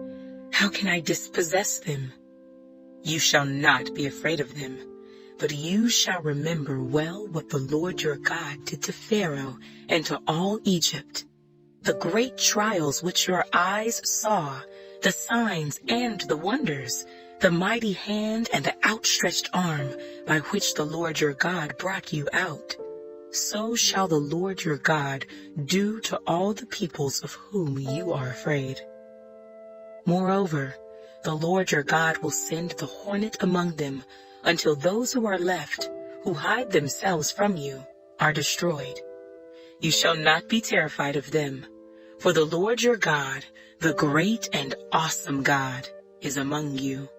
how can I dispossess them? You shall not be afraid of them, but you shall remember well what the Lord your God did to Pharaoh and to all Egypt, the great trials which your eyes saw, the signs and the wonders, the mighty hand and the outstretched arm by which the Lord your God brought you out. So shall the Lord your God do to all the peoples of whom you are afraid. Moreover, the Lord your God will send the hornet among them, until those who are left, who hide themselves from you, are destroyed. You shall not be terrified of them, For the Lord your God, the great and awesome God, is among you.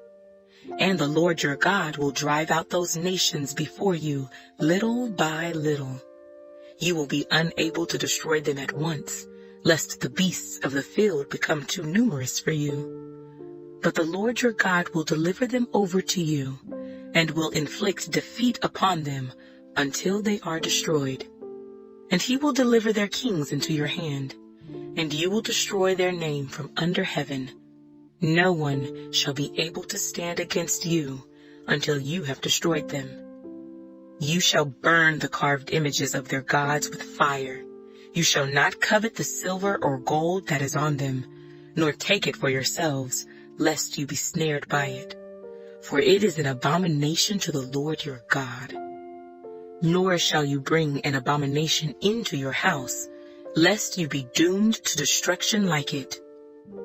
And the Lord your God will drive out those nations before you, little by little. You will be unable to destroy them at once, lest the beasts of the field become too numerous for you. But the Lord your God will deliver them over to you, and will inflict defeat upon them until they are destroyed. And he will deliver their kings into your hand, and you will destroy their name from under heaven. No one shall be able to stand against you until you have destroyed them. You shall burn the carved images of their gods with fire. You shall not covet the silver or gold that is on them, nor take it for yourselves, lest you be snared by it. For it is an abomination to the Lord your God. Nor shall you bring an abomination into your house, lest you be doomed to destruction like it.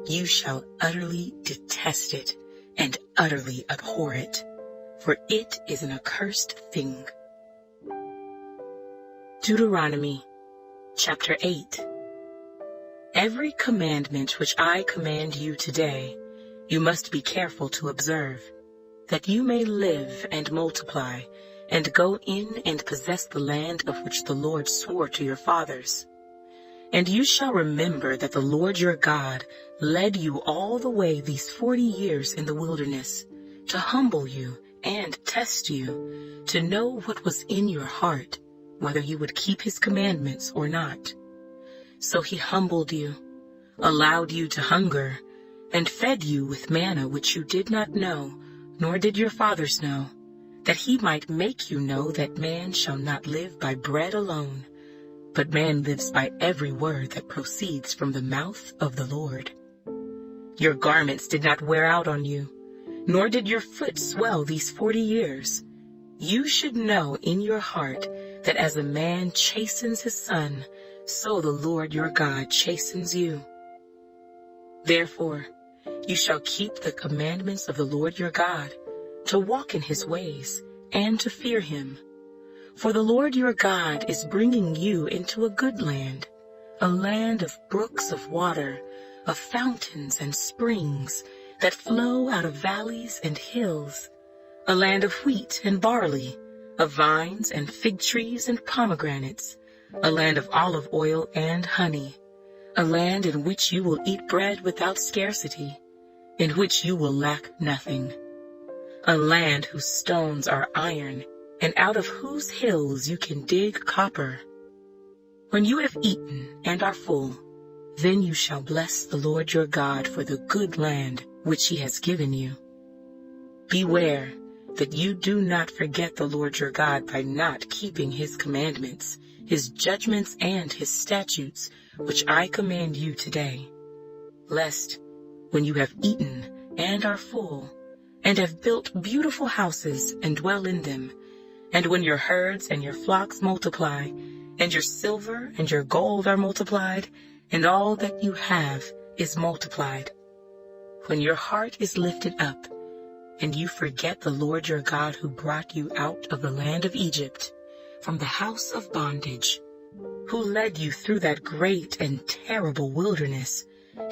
You shall utterly detest it and utterly abhor it, for it is an accursed thing. Deuteronomy chapter 8. Every commandment which I command you today, you must be careful to observe, that you may live and multiply, and go in and possess the land of which the Lord swore to your fathers. And you shall remember that the Lord your God led you all the way these 40 years in the wilderness, to humble you and test you, to know what was in your heart, whether you would keep his commandments or not. So he humbled you, allowed you to hunger, and fed you with manna which you did not know, nor did your fathers know, that he might make you know that man shall not live by bread alone, but man lives by every word that proceeds from the mouth of the Lord. Your garments did not wear out on you, nor did your foot swell these 40 years. You should know in your heart that as a man chastens his son, so the Lord your God chastens you. Therefore, you shall keep the commandments of the Lord your God, to walk in his ways, and to fear him. For the Lord your God is bringing you into a good land, a land of brooks of water, of fountains and springs that flow out of valleys and hills, a land of wheat and barley, of vines and fig trees and pomegranates, a land of olive oil and honey, a land in which you will eat bread without scarcity, in which you will lack nothing, a land whose stones are iron, and out of whose hills you can dig copper. When you have eaten and are full, then you shall bless the Lord your God for the good land which he has given you. Beware that you do not forget the Lord your God by not keeping his commandments, his judgments, and his statutes, which I command you today, lest, when you have eaten and are full, and have built beautiful houses and dwell in them, and when your herds and your flocks multiply, and your silver and your gold are multiplied, and all that you have is multiplied, when your heart is lifted up, and you forget the Lord your God who brought you out of the land of Egypt, from the house of bondage, who led you through that great and terrible wilderness,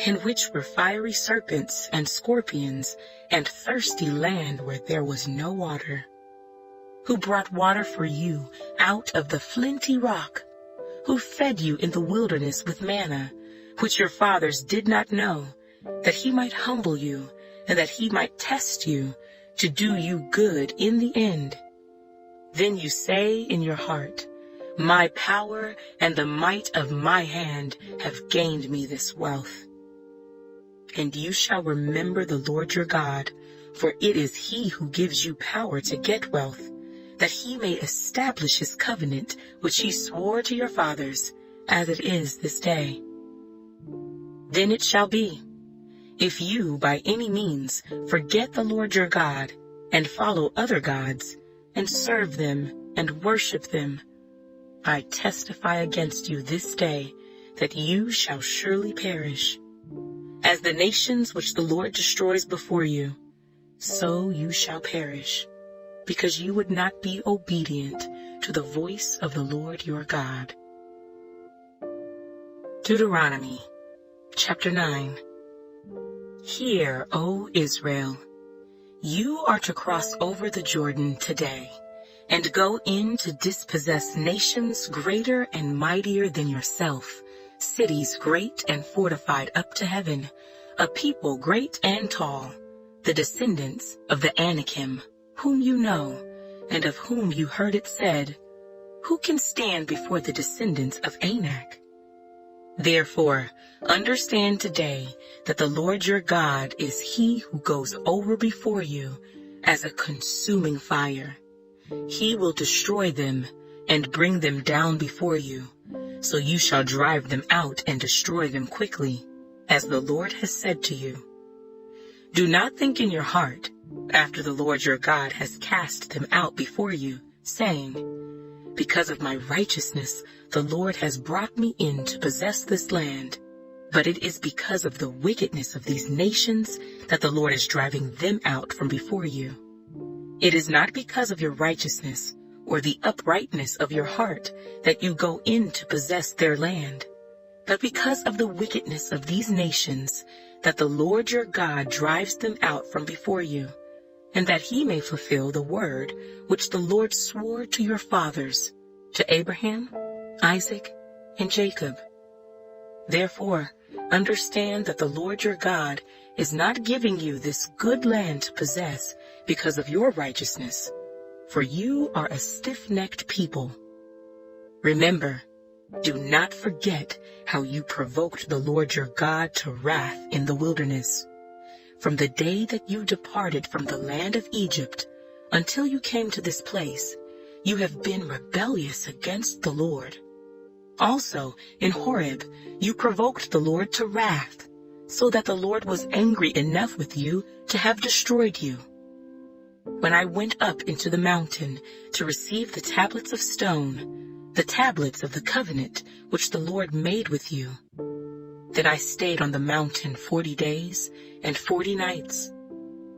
in which were fiery serpents and scorpions, and thirsty land where there was no water, who brought water for you out of the flinty rock, who fed you in the wilderness with manna, which your fathers did not know, that he might humble you, and that he might test you, to do you good in the end. Then you say in your heart, my power and the might of my hand have gained me this wealth. And you shall remember the Lord your God, for it is he who gives you power to get wealth, that he may establish his covenant which he swore to your fathers, as it is this day. Then it shall be, if you by any means forget the Lord your God, and follow other gods, and serve them and worship them, I testify against you this day that you shall surely perish. As the nations which the Lord destroys before you, so you shall perish, because you would not be obedient to the voice of the Lord your God. Deuteronomy Chapter 9. Hear, O Israel, you are to cross over the Jordan today, and go in to dispossess nations greater and mightier than yourself, cities great and fortified up to heaven, a people great and tall, the descendants of the Anakim, whom you know, and of whom you heard it said, who can stand before the descendants of Anak? Therefore, understand today that the Lord your God is he who goes over before you as a consuming fire. He will destroy them and bring them down before you, so you shall drive them out and destroy them quickly, as the Lord has said to you. Do not think in your heart, after the Lord your God has cast them out before you, saying, because of my righteousness, the Lord has brought me in to possess this land. But it is because of the wickedness of these nations that the Lord is driving them out from before you. It is not because of your righteousness or the uprightness of your heart that you go in to possess their land, but because of the wickedness of these nations that the Lord your God drives them out from before you, and that he may fulfill the word which the Lord swore to your fathers, to Abraham, Isaac, and Jacob. Therefore, understand that the Lord your God is not giving you this good land to possess because of your righteousness, for you are a stiff-necked people. Remember, do not forget how you provoked the Lord your God to wrath in the wilderness. From the day that you departed from the land of Egypt until you came to this place, you have been rebellious against the Lord. Also, in Horeb, you provoked the Lord to wrath, so that the Lord was angry enough with you to have destroyed you. When I went up into the mountain to receive the tablets of stone, the tablets of the covenant which the Lord made with you, then I stayed on the mountain 40 days and 40 nights.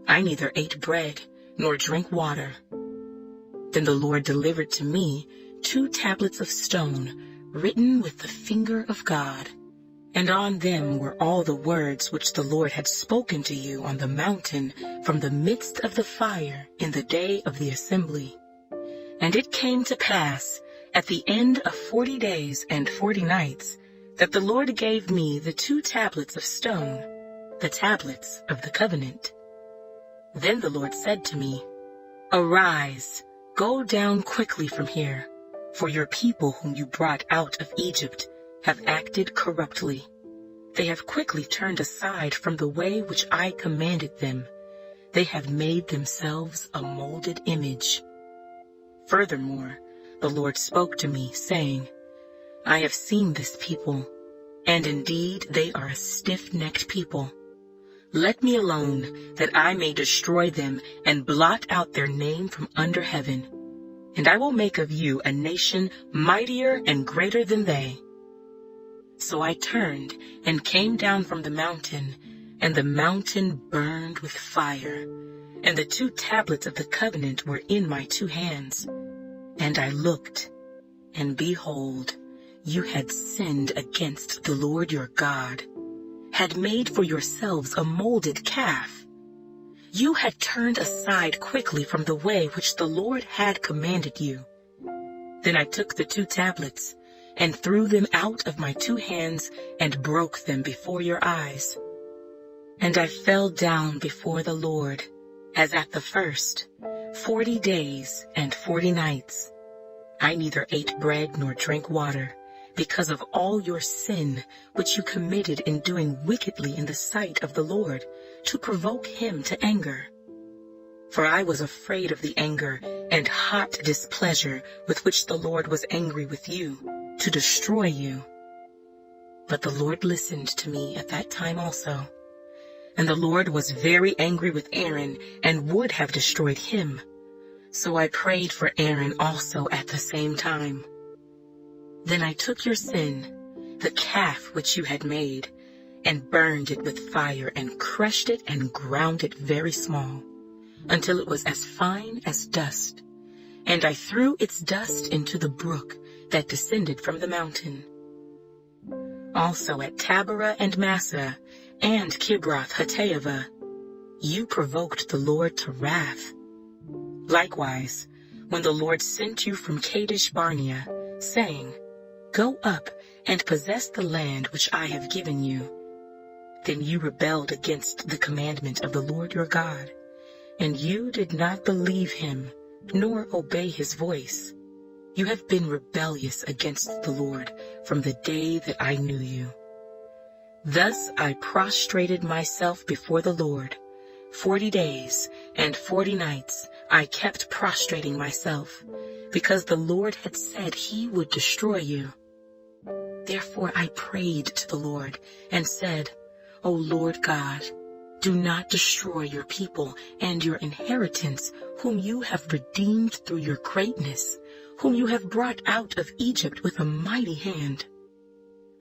I neither ate bread nor drank water. Then the Lord delivered to me 2 tablets of stone written with the finger of God, and on them were all the words which the Lord had spoken to you on the mountain from the midst of the fire in the day of the assembly. And it came to pass, at the end of 40 days and 40 nights, that the Lord gave me the 2 tablets of stone, the tablets of the covenant. Then the Lord said to me, Arise, go down quickly from here, for your people whom you brought out of Egypt have acted corruptly. They have quickly turned aside from the way which I commanded them. They have made themselves a molded image. Furthermore, the Lord spoke to me, saying, I have seen this people, and indeed they are a stiff-necked people. Let me alone, that I may destroy them and blot out their name from under heaven. And I will make of you a nation mightier and greater than they. So I turned and came down from the mountain, and the mountain burned with fire, and the 2 tablets of the covenant were in my 2 hands. And I looked, and behold, you had sinned against the Lord your God, had made for yourselves a molded calf. You had turned aside quickly from the way which the Lord had commanded you. Then I took the 2 tablets, and threw them out of my 2 hands, and broke them before your eyes. And I fell down before the Lord, as at the first, 40 days and 40 nights. I neither ate bread nor drank water, because of all your sin which you committed in doing wickedly in the sight of the Lord, to provoke him to anger. For I was afraid of the anger and hot displeasure with which the Lord was angry with you, to destroy you. But the Lord listened to me at that time also. And the Lord was very angry with Aaron, and would have destroyed him. So I prayed for Aaron also at the same time. Then I took your sin, the calf which you had made, and burned it with fire, and crushed it and ground it very small, until it was as fine as dust. And I threw its dust into the brook that descended from the mountain. also at Taberah and Massah, and Kibroth Hattaavah. You provoked the Lord to wrath. Likewise, when the Lord sent you from Kadesh Barnea, saying, Go up and possess the land which I have given you, then you rebelled against the commandment of the Lord your God, and you did not believe him, nor obey his voice. You have been rebellious against the Lord from the day that I knew you. Thus I prostrated myself before the Lord. 40 days and 40 nights I kept prostrating myself, because the Lord had said he would destroy you. Therefore I prayed to the Lord and said, O Lord God, do not destroy your people and your inheritance, whom you have redeemed through your greatness, whom you have brought out of Egypt with a mighty hand.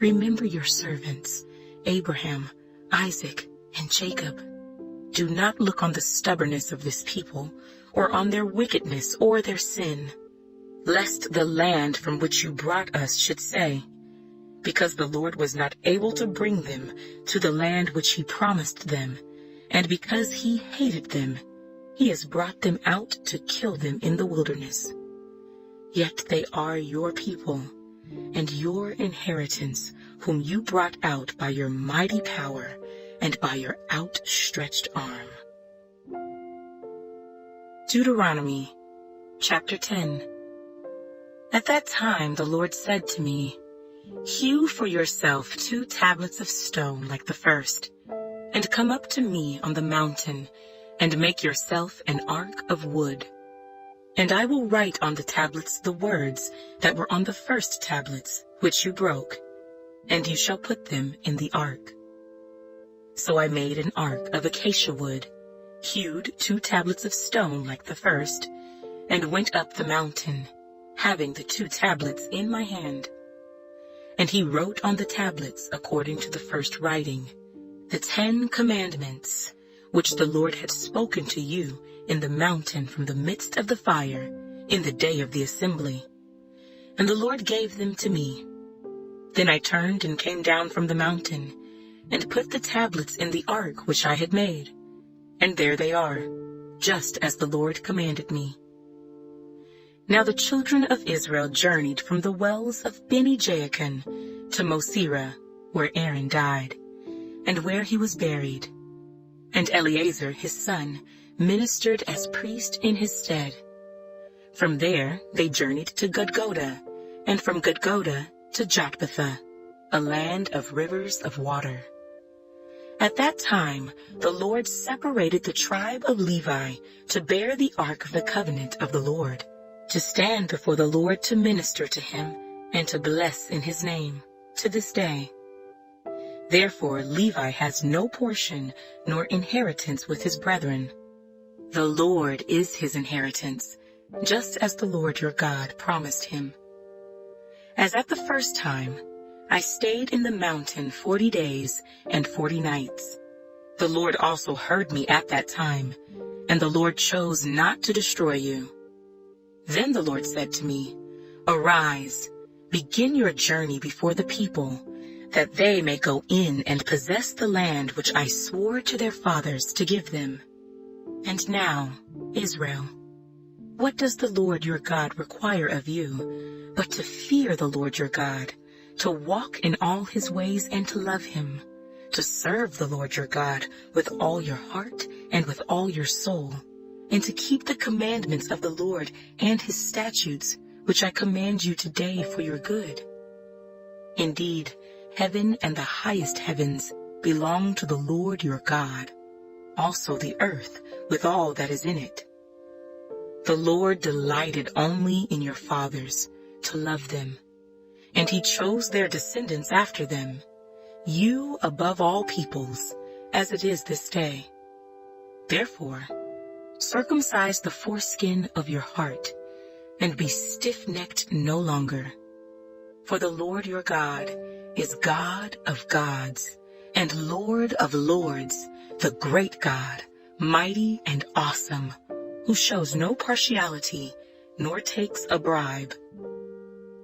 Remember your servants, Abraham, Isaac, and Jacob. Do not look on the stubbornness of this people, or on their wickedness or their sin, lest the land from which you brought us should say, because the Lord was not able to bring them to the land which he promised them, and because he hated them, he has brought them out to kill them in the wilderness. Yet they are your people, and your inheritance, whom you brought out by your mighty power and by your outstretched arm. Deuteronomy, chapter 10. At that time the Lord said to me, Hew for yourself 2 tablets of stone like the first, and come up to me on the mountain, and make yourself an ark of wood. And I will write on the tablets the words that were on the first tablets, which you broke, and you shall put them in the ark. So I made an ark of acacia wood, hewed 2 tablets of stone like the first, and went up the mountain, having the 2 tablets in my hand. And he wrote on the tablets, according to the first writing, the 10 commandments, which the Lord had spoken to you in the mountain from the midst of the fire, in the day of the assembly. And the Lord gave them to me. Then I turned and came down from the mountain, and put the tablets in the ark which I had made. And there they are, just as the Lord commanded me. Now the children of Israel journeyed from the wells of Beni-Jaakan to Mosera, where Aaron died, and where he was buried. And Eleazar his son ministered as priest in his stead. From there they journeyed to Gudgoda, and from Gudgoda to Jotbatha, a land of rivers of water. At that time the Lord separated the tribe of Levi to bear the ark of the covenant of the Lord, to stand before the Lord to minister to him, and to bless in his name, to this day. Therefore Levi has no portion nor inheritance with his brethren. The Lord is his inheritance, just as the Lord your God promised him. As at the first time, I stayed in the mountain 40 days and 40 nights. The Lord also heard me at that time, and the Lord chose not to destroy you. Then the Lord said to me, Arise, begin your journey before the people, that they may go in and possess the land which I swore to their fathers to give them. And now, Israel, what does the Lord your God require of you, but to fear the Lord your God, to walk in all his ways and to love him, to serve the Lord your God with all your heart and with all your soul, and to keep the commandments of the Lord and his statutes, which I command you today for your good? Indeed, heaven and the highest heavens belong to the Lord your God, also the earth with all that is in it. The Lord delighted only in your fathers, to love them, and he chose their descendants after them, you above all peoples, as it is this day. Therefore, circumcise the foreskin of your heart, and be stiff-necked no longer. For the Lord your God is God of gods, and Lord of lords, the great God, mighty and awesome, who shows no partiality, nor takes a bribe.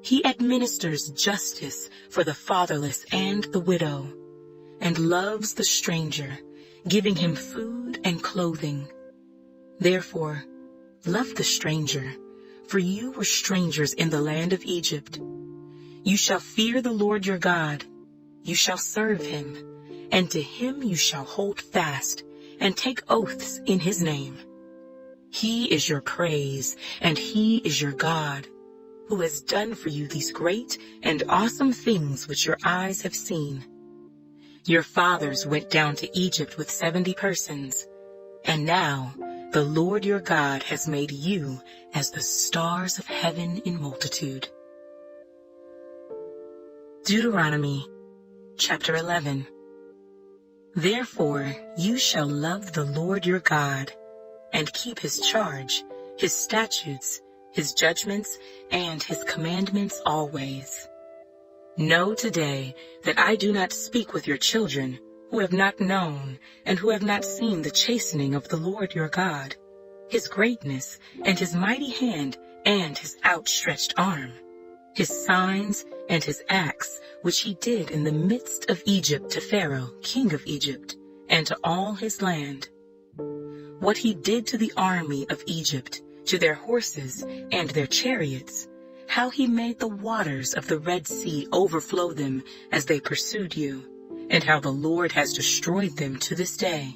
He administers justice for the fatherless and the widow, and loves the stranger, giving him food and clothing. Therefore, love the stranger, for you were strangers in the land of Egypt. You shall fear the Lord your God. You shall serve him, and to him you shall hold fast, and take oaths in his name. He is your praise, and he is your God, who has done for you these great and awesome things which your eyes have seen. Your fathers went down to Egypt with 70 persons, and now the Lord your God has made you as the stars of heaven in multitude. Deuteronomy chapter 11. Therefore you shall love the Lord your God, and keep his charge, his statutes, his judgments, and his commandments always. Know today that I do not speak with your children, who have not known and who have not seen the chastening of the Lord your God, his greatness and his mighty hand and his outstretched arm, his signs and his acts, which he did in the midst of Egypt to Pharaoh, king of Egypt, and to all his land. What he did to the army of Egypt, to their horses and their chariots, how he made the waters of the Red Sea overflow them as they pursued you, and how the Lord has destroyed them to this day.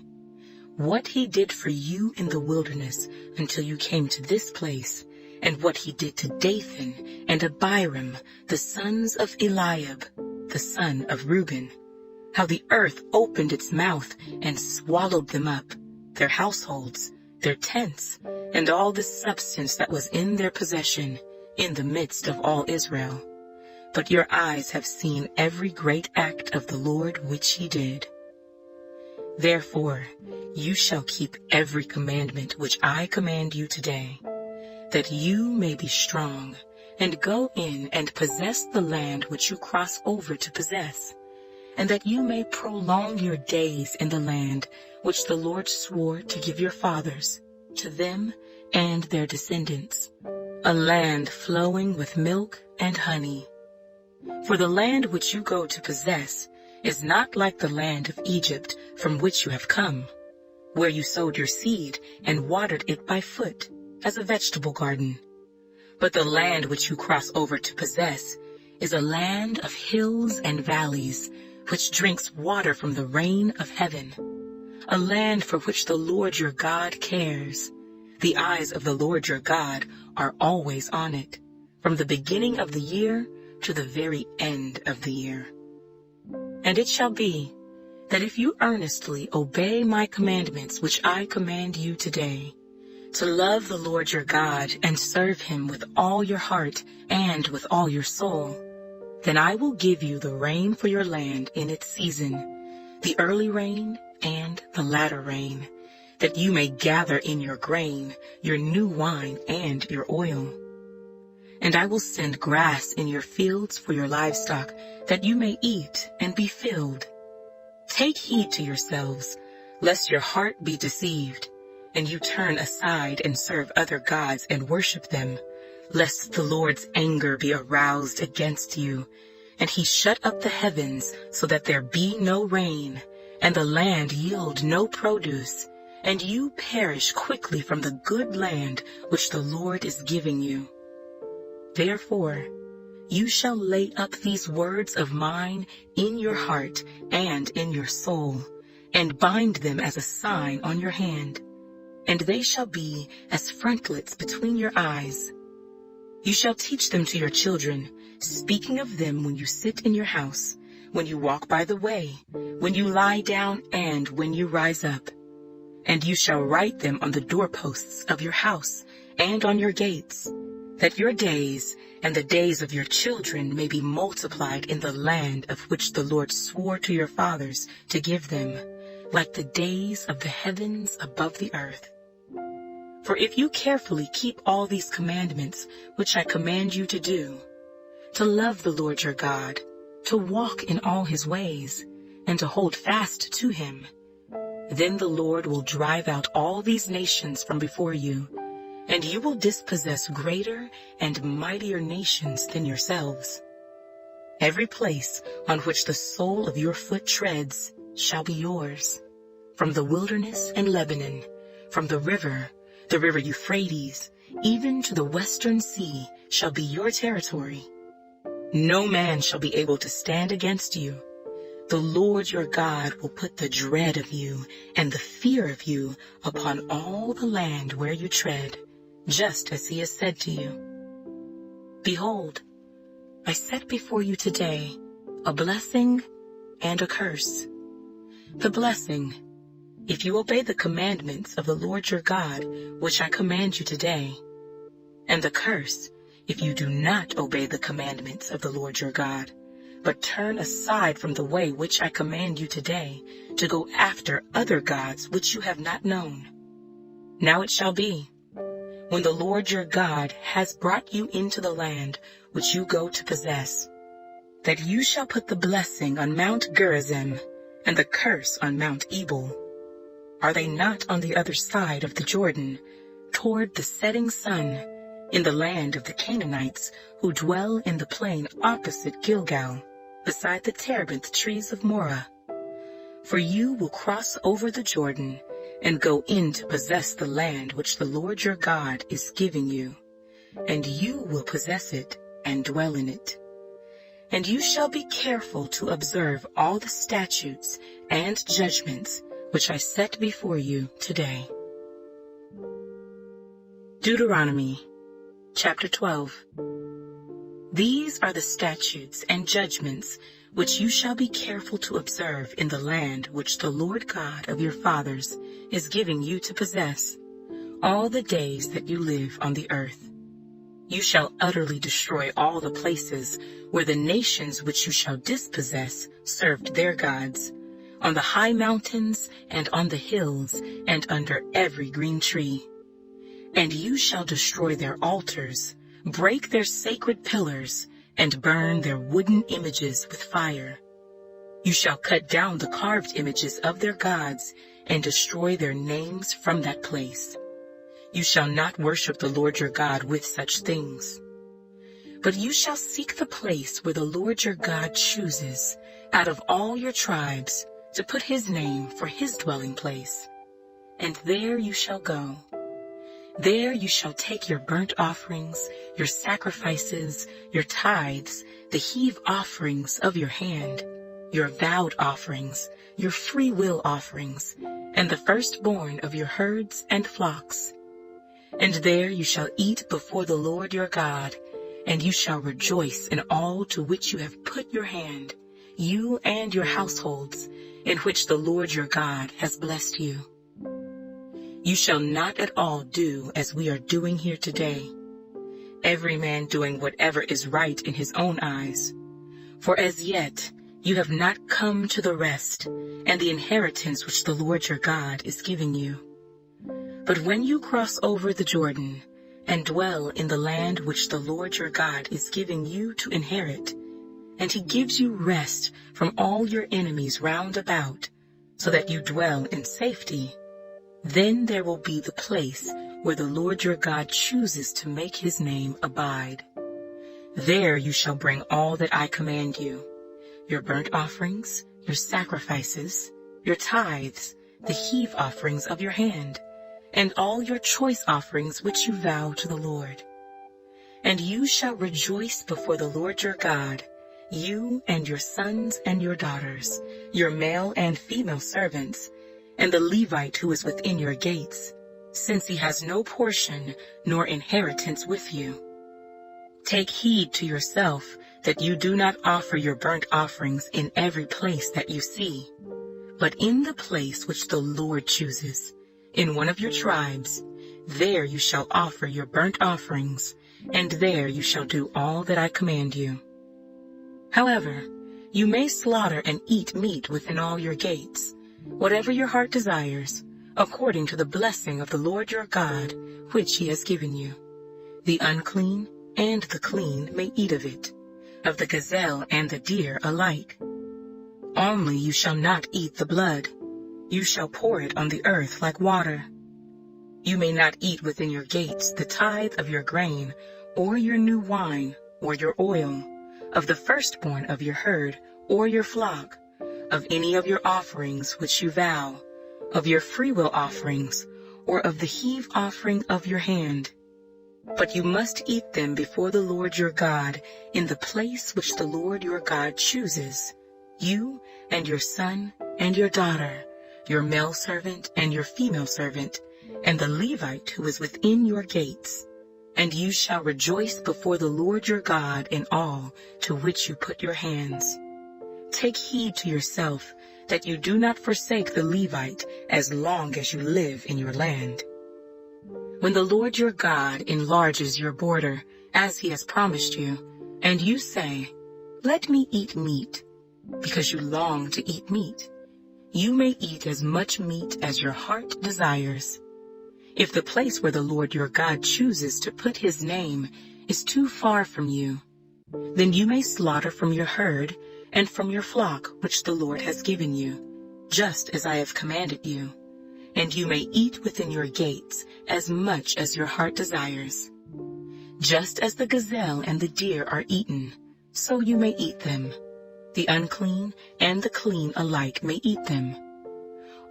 What he did for you in the wilderness until you came to this place, and what he did to Dathan and Abiram, the sons of Eliab, the son of Reuben, how the earth opened its mouth and swallowed them up, their households, their tents, and all the substance that was in their possession, in the midst of all Israel. But your eyes have seen every great act of the Lord which he did. Therefore you shall keep every commandment which I command you today, that you may be strong, and go in and possess the land which you cross over to possess, and that you may prolong your days in the land which the Lord swore to give your fathers, to them and their descendants, a land flowing with milk and honey. For the land which you go to possess is not like the land of Egypt from which you have come, where you sowed your seed and watered it by foot, as a vegetable garden. But the land which you cross over to possess is a land of hills and valleys, which drinks water from the rain of heaven, a land for which the Lord your God cares. The eyes of the Lord your God are always on it, from the beginning of the year to the very end of the year. And it shall be that if you earnestly obey my commandments which I command you today, to love the Lord your God and serve him with all your heart and with all your soul, then I will give you the rain for your land in its season, the early rain and the latter rain, that you may gather in your grain, your new wine, and your oil. And I will send grass in your fields for your livestock, that you may eat and be filled. Take heed to yourselves, lest your heart be deceived, and you turn aside and serve other gods and worship them, lest the Lord's anger be aroused against you, and he shut up the heavens so that there be no rain, and the land yield no produce, and you perish quickly from the good land which the Lord is giving you. Therefore, you shall lay up these words of mine in your heart and in your soul, and bind them as a sign on your hand, and they shall be as frontlets between your eyes. You shall teach them to your children, speaking of them when you sit in your house, when you walk by the way, when you lie down, and when you rise up. And you shall write them on the doorposts of your house and on your gates, that your days and the days of your children may be multiplied in the land of which the Lord swore to your fathers to give them, like the days of the heavens above the earth. For if you carefully keep all these commandments which I command you to do, to love the Lord your God, to walk in all his ways, and to hold fast to him, then the Lord will drive out all these nations from before you, and you will dispossess greater and mightier nations than yourselves. Every place on which the sole of your foot treads shall be yours, from the wilderness and Lebanon, from the river Euphrates, even to the western sea shall be your territory. No man shall be able to stand against you. The Lord your God will put the dread of you and the fear of you upon all the land where you tread, just as he has said to you. Behold, I set before you today a blessing and a curse. The blessing, if you obey the commandments of the Lord your God, which I command you today, and the curse, if you do not obey the commandments of the Lord your God, but turn aside from the way which I command you today, to go after other gods which you have not known. Now it shall be, when the Lord your God has brought you into the land which you go to possess, that you shall put the blessing on Mount Gerizim and the curse on Mount Ebal. Are they not on the other side of the Jordan, toward the setting sun, in the land of the Canaanites who dwell in the plain opposite Gilgal, beside the terebinth trees of Morah? For you will cross over the Jordan and go in to possess the land which the Lord your God is giving you, and you will possess it and dwell in it. And you shall be careful to observe all the statutes and judgments which I set before you today. Deuteronomy Chapter 12. These are the statutes and judgments which you shall be careful to observe in the land which the Lord God of your fathers is giving you to possess, all the days that you live on the earth. You shall utterly destroy all the places where the nations which you shall dispossess served their gods, on the high mountains and on the hills and under every green tree. And you shall destroy their altars, break their sacred pillars, and burn their wooden images with fire. You shall cut down the carved images of their gods and destroy their names from that place. You shall not worship the Lord your God with such things. But you shall seek the place where the Lord your God chooses, out of all your tribes, to put his name for his dwelling place. And there you shall go. There you shall take your burnt offerings, your sacrifices, your tithes, the heave offerings of your hand, your vowed offerings, your free will offerings, and the firstborn of your herds and flocks. And there you shall eat before the Lord your God, and you shall rejoice in all to which you have put your hand, you and your households, in which the Lord your God has blessed you. You shall not at all do as we are doing here today, every man doing whatever is right in his own eyes. For as yet you have not come to the rest and the inheritance which the Lord your God is giving you. But when you cross over the Jordan and dwell in the land which the Lord your God is giving you to inherit, and he gives you rest from all your enemies round about, so that you dwell in safety, then there will be the place where the Lord your God chooses to make his name abide. There you shall bring all that I command you, your burnt offerings, your sacrifices, your tithes, the heave offerings of your hand, and all your choice offerings which you vow to the Lord. And you shall rejoice before the Lord your God, you and your sons and your daughters, your male and female servants, and the Levite who is within your gates, since he has no portion nor inheritance with you. Take heed to yourself that you do not offer your burnt offerings in every place that you see, but in the place which the Lord chooses, in one of your tribes, there you shall offer your burnt offerings, and there you shall do all that I command you. However, you may slaughter and eat meat within all your gates, whatever your heart desires, according to the blessing of the Lord your God, which he has given you. The unclean and the clean may eat of it, of the gazelle and the deer alike. Only you shall not eat the blood. You shall pour it on the earth like water. You may not eat within your gates the tithe of your grain, or your new wine, or your oil, of the firstborn of your herd, or your flock, of any of your offerings which you vow, of your freewill offerings, or of the heave offering of your hand. But you must eat them before the Lord your God in the place which the Lord your God chooses, you and your son and your daughter, your male servant and your female servant, and the Levite who is within your gates. And you shall rejoice before the Lord your God in all to which you put your hands. Take heed to yourself that you do not forsake the Levite as long as you live in your land. When the Lord your God enlarges your border, as he has promised you, and you say, "Let me eat meat," because you long to eat meat, you may eat as much meat as your heart desires. If the place where the Lord your God chooses to put his name is too far from you, then you may slaughter from your herd and from your flock which the Lord has given you, just as I have commanded you, and you may eat within your gates as much as your heart desires. Just as the gazelle and the deer are eaten, so you may eat them. The unclean and the clean alike may eat them.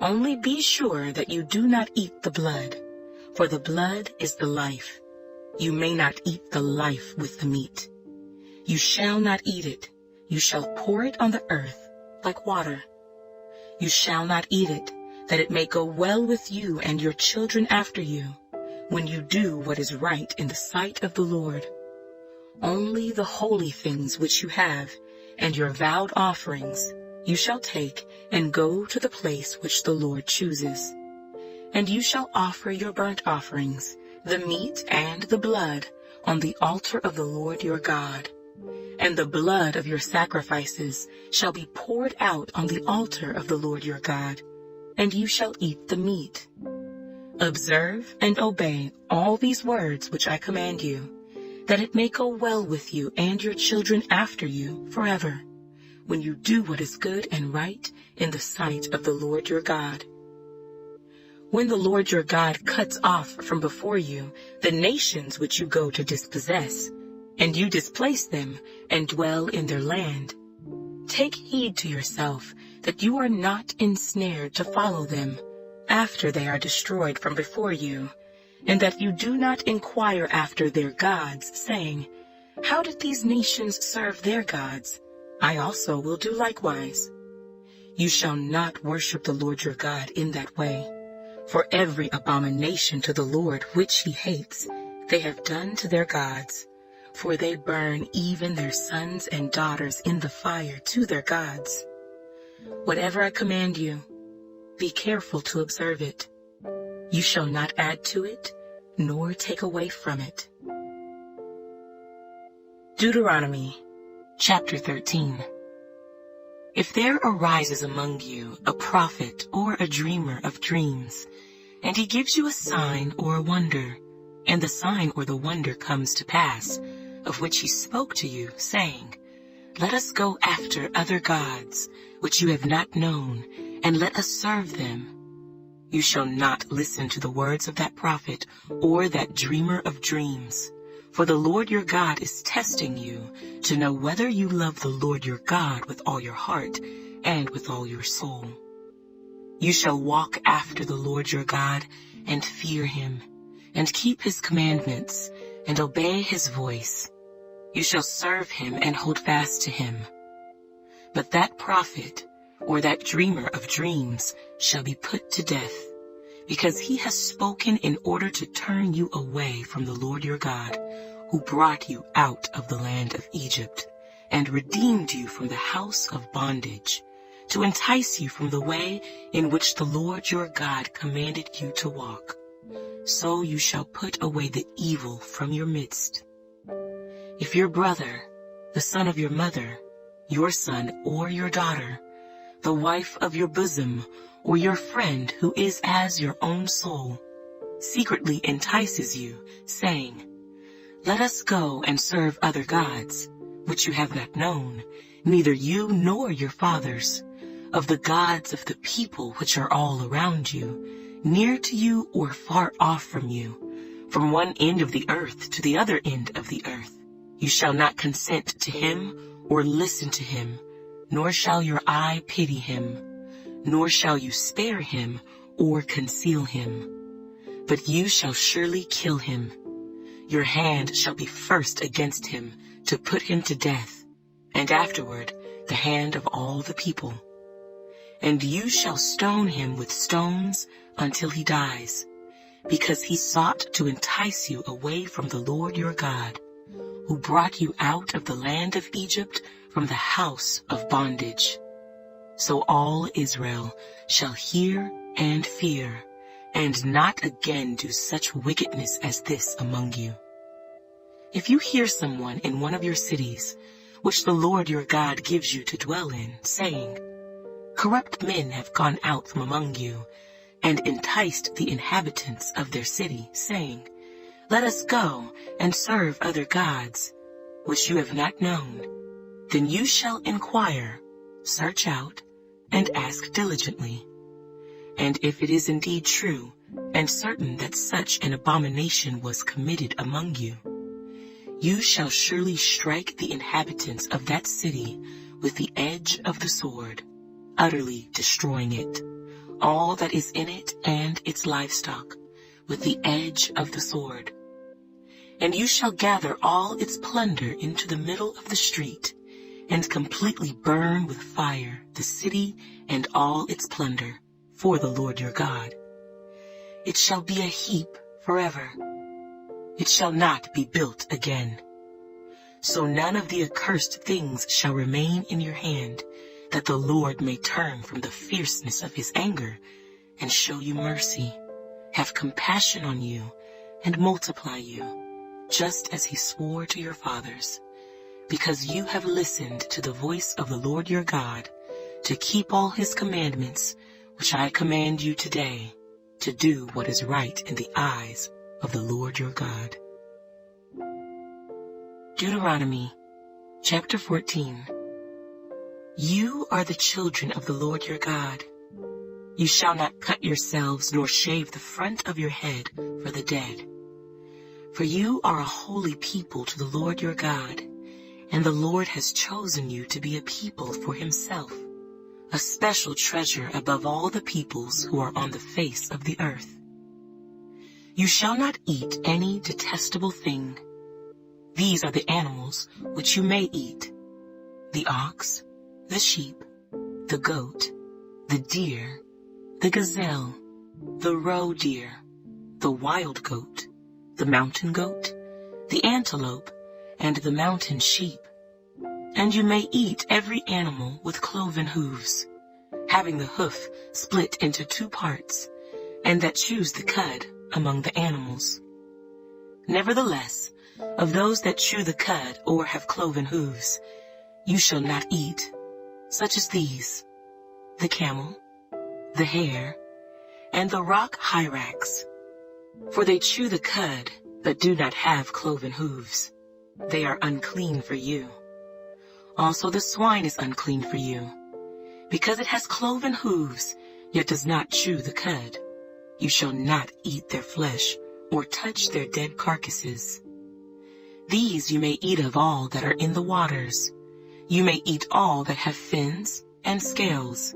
Only be sure that you do not eat the blood, for the blood is the life. You may not eat the life with the meat. You shall not eat it. You shall pour it on the earth like water. You shall not eat it, that it may go well with you and your children after you, when you do what is right in the sight of the Lord. Only the holy things which you have, and your vowed offerings, you shall take and go to the place which the Lord chooses. And you shall offer your burnt offerings, the meat and the blood, on the altar of the Lord your God. And the blood of your sacrifices shall be poured out on the altar of the Lord your God, and you shall eat the meat. Observe and obey all these words which I command you, that it may go well with you and your children after you forever, when you do what is good and right in the sight of the Lord your God. When the Lord your God cuts off from before you the nations which you go to dispossess, and you displace them and dwell in their land, take heed to yourself that you are not ensnared to follow them after they are destroyed from before you, and that you do not inquire after their gods, saying, "How did these nations serve their gods? I also will do likewise." You shall not worship the Lord your God in that way, for every abomination to the Lord which he hates they have done to their gods, for they burn even their sons and daughters in the fire to their gods. Whatever I command you, be careful to observe it. You shall not add to it, nor take away from it. Deuteronomy, chapter 13. If there arises among you a prophet or a dreamer of dreams, and he gives you a sign or a wonder, and the sign or the wonder comes to pass, of which he spoke to you, saying, "Let us go after other gods, which you have not known, and let us serve them," you shall not listen to the words of that prophet or that dreamer of dreams, for the Lord your God is testing you to know whether you love the Lord your God with all your heart and with all your soul. You shall walk after the Lord your God and fear him, and keep his commandments, and obey his voice. You shall serve him and hold fast to him. But that prophet or that dreamer of dreams shall be put to death, because he has spoken in order to turn you away from the Lord your God, who brought you out of the land of Egypt, and redeemed you from the house of bondage, to entice you from the way in which the Lord your God commanded you to walk. So you shall put away the evil from your midst. If your brother, the son of your mother, your son or your daughter, the wife of your bosom, or your friend who is as your own soul, secretly entices you, saying, "Let us go and serve other gods," which you have not known, neither you nor your fathers, of the gods of the people which are all around you, near to you or far off from you, from one end of the earth to the other end of the earth. You shall not consent to him or listen to him, nor shall your eye pity him, nor shall you spare him or conceal him. But you shall surely kill him. Your hand shall be first against him to put him to death, and afterward the hand of all the people. And you shall stone him with stones until he dies, because he sought to entice you away from the Lord your God, who brought you out of the land of Egypt from the house of bondage. So all Israel shall hear and fear, and not again do such wickedness as this among you. If you hear someone in one of your cities, which the Lord your God gives you to dwell in, saying, corrupt men have gone out from among you, and enticed the inhabitants of their city, saying, let us go and serve other gods, which you have not known, then you shall inquire, search out, and ask diligently. And if it is indeed true and certain that such an abomination was committed among you, you shall surely strike the inhabitants of that city with the edge of the sword, utterly destroying it, all that is in it and its livestock, with the edge of the sword. And you shall gather all its plunder into the middle of the street, and completely burn with fire the city and all its plunder, for the Lord your God. It shall be a heap forever. It shall not be built again. So none of the accursed things shall remain in your hand, that the Lord may turn from the fierceness of his anger, and show you mercy, have compassion on you, and multiply you, just as he swore to your fathers, because you have listened to the voice of the Lord your God, to keep all his commandments, which I command you today, to do what is right in the eyes of the Lord your God. Deuteronomy, chapter 14. You are the children of the Lord your God. You shall not cut yourselves nor shave the front of your head for the dead. For you are a holy people to the Lord your God, and the Lord has chosen you to be a people for himself, a special treasure above all the peoples who are on the face of the earth. You shall not eat any detestable thing. These are the animals which you may eat: the ox, the sheep, the goat, the deer, the gazelle, the roe deer, the wild goat, the mountain goat, the antelope, and the mountain sheep. And you may eat every animal with cloven hooves, having the hoof split into 2 parts, and that chews the cud among the animals. Nevertheless, of those that chew the cud or have cloven hooves, you shall not eat, such as these: the camel, the hare, and the rock hyrax. For they chew the cud, but do not have cloven hooves. They are unclean for you. Also the swine is unclean for you, because it has cloven hooves, yet does not chew the cud. You shall not eat their flesh, or touch their dead carcasses. These you may eat of all that are in the waters. You may eat all that have fins and scales,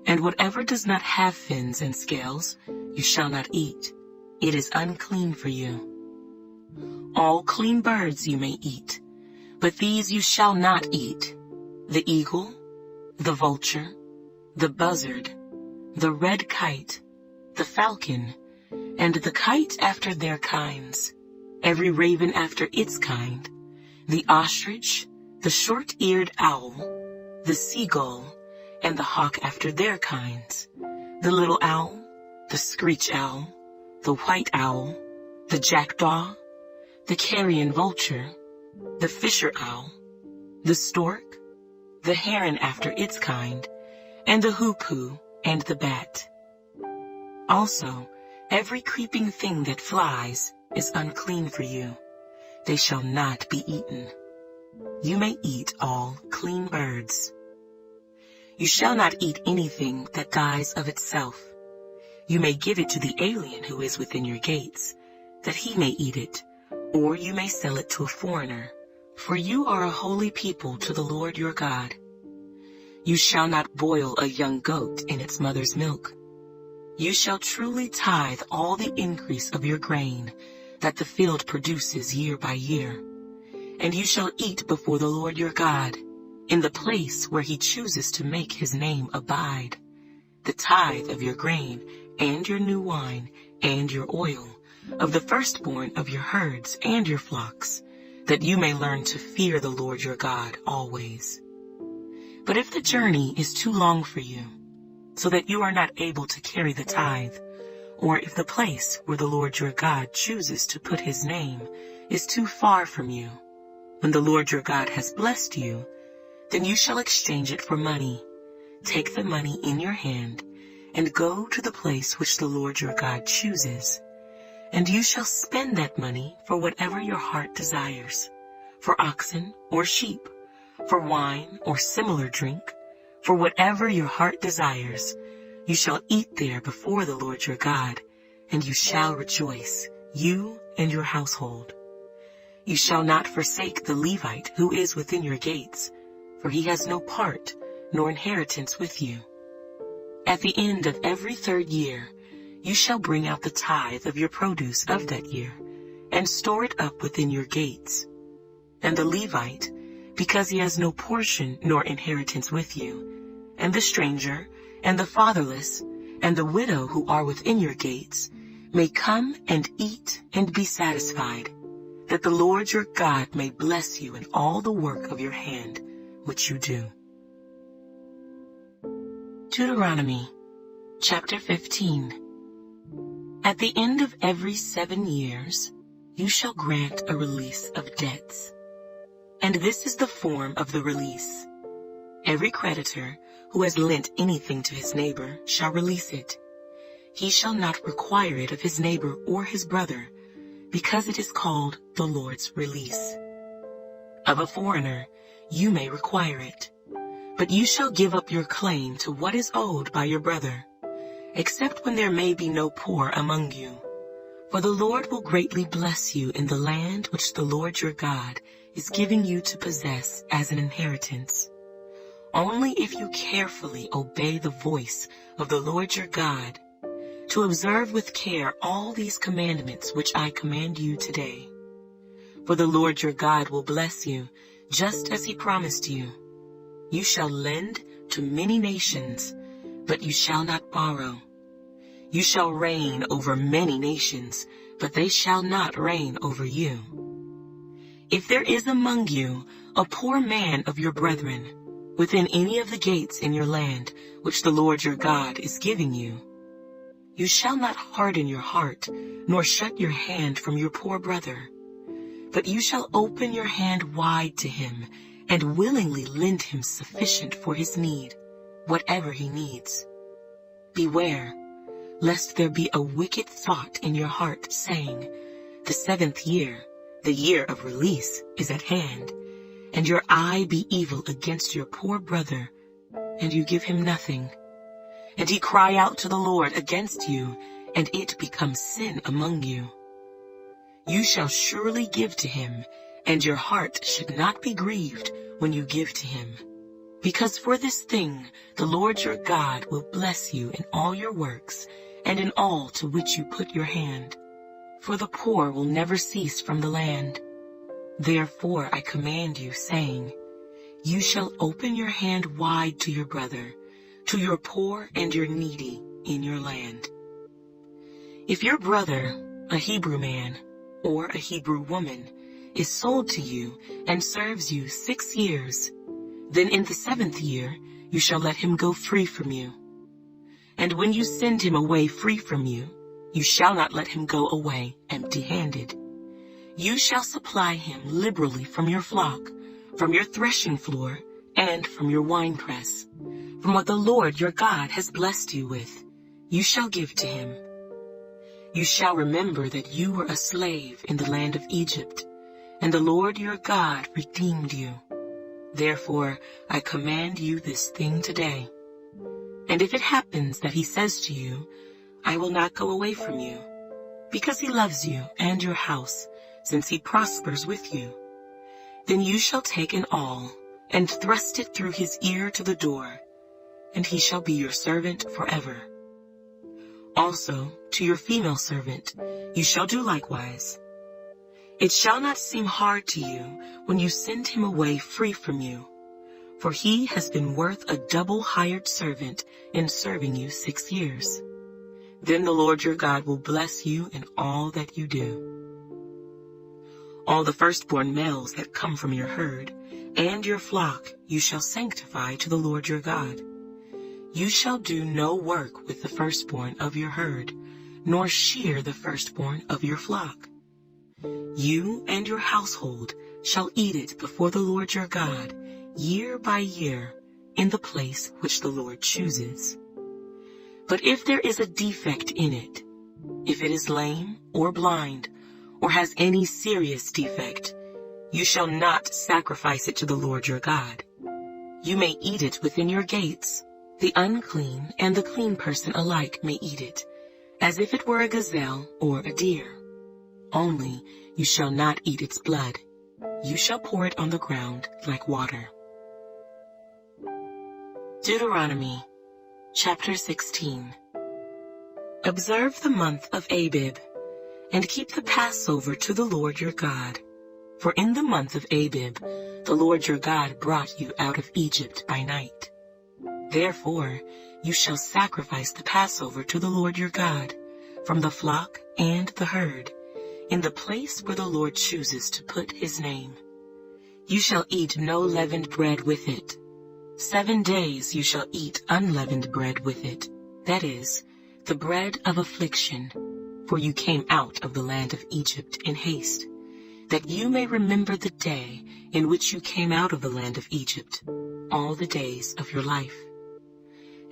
and whatever does not have fins and scales, you shall not eat. It is unclean for you. All clean birds you may eat, but these you shall not eat: the eagle, the vulture, the buzzard, the red kite, the falcon, and the kite after their kinds, every raven after its kind, the ostrich, the short-eared owl, the seagull, and the hawk after their kinds, the little owl, the screech owl, the white owl, the jackdaw, the carrion vulture, the fisher owl, the stork, the heron after its kind, and the hoopoe and the bat. Also, every creeping thing that flies is unclean for you. They shall not be eaten. You may eat all clean birds. You shall not eat anything that dies of itself. You may give it to the alien who is within your gates, that he may eat it, or you may sell it to a foreigner, for you are a holy people to the Lord your God. You shall not boil a young goat in its mother's milk. You shall truly tithe all the increase of your grain that the field produces year by year. And you shall eat before the Lord your God, in the place where he chooses to make his name abide, the tithe of your grain, and your new wine, and your oil, of the firstborn of your herds and your flocks, that you may learn to fear the Lord your God always. But if the journey is too long for you, so that you are not able to carry the tithe, or if the place where the Lord your God chooses to put his name is too far from you, when the Lord your God has blessed you, then you shall exchange it for money. Take the money in your hand, and go to the place which the Lord your God chooses. And you shall spend that money for whatever your heart desires, for oxen or sheep, for wine or similar drink, for whatever your heart desires. You shall eat there before the Lord your God, and you shall rejoice, you and your household. You shall not forsake the Levite who is within your gates, for he has no part nor inheritance with you. At the end of every 3rd year, you shall bring out the tithe of your produce of that year, and store it up within your gates. And the Levite, because he has no portion nor inheritance with you, and the stranger, and the fatherless, and the widow who are within your gates, may come and eat and be satisfied, that the Lord your God may bless you in all the work of your hand which you do. Deuteronomy, chapter 15. At the end of every 7 years, you shall grant a release of debts. And this is the form of the release. Every creditor who has lent anything to his neighbor shall release it. He shall not require it of his neighbor or his brother, because it is called the Lord's release. Of a foreigner you may require it, but you shall give up your claim to what is owed by your brother, except when there may be no poor among you. For the Lord will greatly bless you in the land which the Lord your God is giving you to possess as an inheritance. Only if you carefully obey the voice of the Lord your God, to observe with care all these commandments which I command you today. For the Lord your God will bless you, just as he promised you. You shall lend to many nations, but you shall not borrow. You shall reign over many nations, but they shall not reign over you. If there is among you a poor man of your brethren, within any of the gates in your land, which the Lord your God is giving you, you shall not harden your heart, nor shut your hand from your poor brother, but you shall open your hand wide to him, and willingly lend him sufficient for his need, whatever he needs. Beware, lest there be a wicked thought in your heart, saying, the 7th year, the year of release, is at hand, and your eye be evil against your poor brother, and you give him nothing. And he cry out to the Lord against you, and it becomes sin among you. You shall surely give to him, and your heart should not be grieved when you give to him. Because for this thing the Lord your God will bless you in all your works, and in all to which you put your hand. For the poor will never cease from the land. Therefore I command you, saying, you shall open your hand wide to your brother, to your poor and your needy in your land. If your brother, a Hebrew man, or a Hebrew woman, is sold to you and serves you 6 years, then in the 7th year you shall let him go free from you. And when you send him away free from you, you shall not let him go away empty-handed. You shall supply him liberally from your flock, from your threshing floor, and from your winepress. From what the Lord your God has blessed you with, you shall give to him. You shall remember that you were a slave in the land of Egypt, and the Lord your God redeemed you. Therefore I command you this thing today. And if it happens that he says to you, I will not go away from you, because he loves you and your house, since he prospers with you. Then you shall take an awl, and thrust it through his ear to the door, and he shall be your servant forever. Also, to your female servant you shall do likewise. It shall not seem hard to you when you send him away free from you, for he has been worth a double hired servant in serving you 6 years. Then the Lord your God will bless you in all that you do. All the firstborn males that come from your herd and your flock you shall sanctify to the Lord your God. You shall do no work with the firstborn of your herd, nor shear the firstborn of your flock. You and your household shall eat it before the Lord your God, year by year, in the place which the Lord chooses. But if there is a defect in it, if it is lame or blind, or has any serious defect, you shall not sacrifice it to the Lord your God. You may eat it within your gates. The unclean and the clean person alike may eat it, as if it were a gazelle or a deer. Only you shall not eat its blood. You shall pour it on the ground like water. Deuteronomy, chapter 16. Observe the month of Abib, and keep the Passover to the Lord your God. For in the month of Abib, the Lord your God brought you out of Egypt by night. Therefore, you shall sacrifice the Passover to the Lord your God, from the flock and the herd, in the place where the Lord chooses to put his name. You shall eat no leavened bread with it. 7 days you shall eat unleavened bread with it, that is, the bread of affliction, for you came out of the land of Egypt in haste, that you may remember the day in which you came out of the land of Egypt, all the days of your life.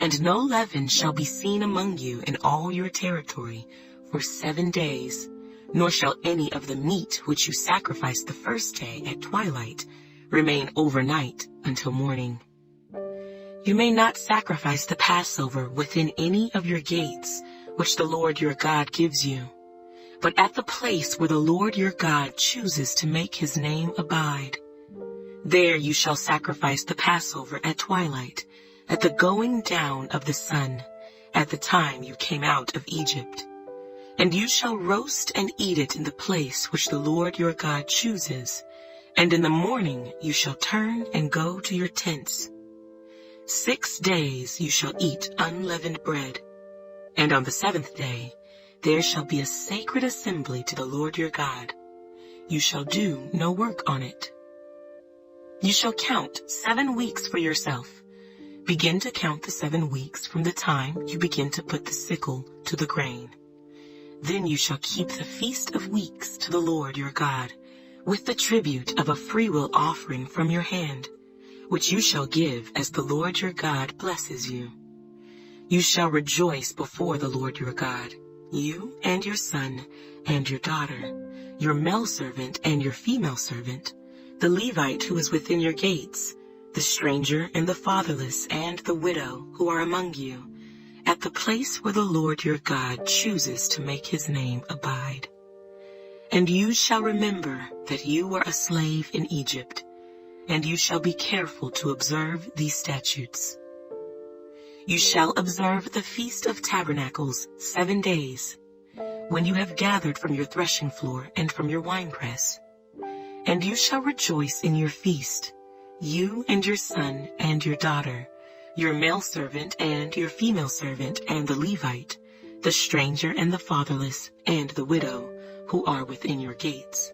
And no leaven shall be seen among you in all your territory for 7 days, nor shall any of the meat which you sacrifice the first day at twilight remain overnight until morning. You may not sacrifice the Passover within any of your gates, which the Lord your God gives you, but at the place where the Lord your God chooses to make his name abide. There you shall sacrifice the Passover at twilight, at the going down of the sun, at the time you came out of Egypt. And you shall roast and eat it in the place which the Lord your God chooses, and in the morning you shall turn and go to your tents. 6 days you shall eat unleavened bread, and on the 7th day there shall be a sacred assembly to the Lord your God. You shall do no work on it. You shall count 7 weeks for yourself. Begin to count the 7 weeks from the time you begin to put the sickle to the grain. Then you shall keep the Feast of Weeks to the Lord your God, with the tribute of a freewill offering from your hand, which you shall give as the Lord your God blesses you. You shall rejoice before the Lord your God, you and your son and your daughter, your male servant and your female servant, the Levite who is within your gates, the stranger and the fatherless and the widow who are among you, at the place where the Lord your God chooses to make his name abide. And you shall remember that you were a slave in Egypt, and you shall be careful to observe these statutes. You shall observe the Feast of Tabernacles 7 days, when you have gathered from your threshing floor and from your winepress. And you shall rejoice in your feast, you and your son and your daughter, your male servant and your female servant and the Levite, the stranger and the fatherless and the widow, who are within your gates.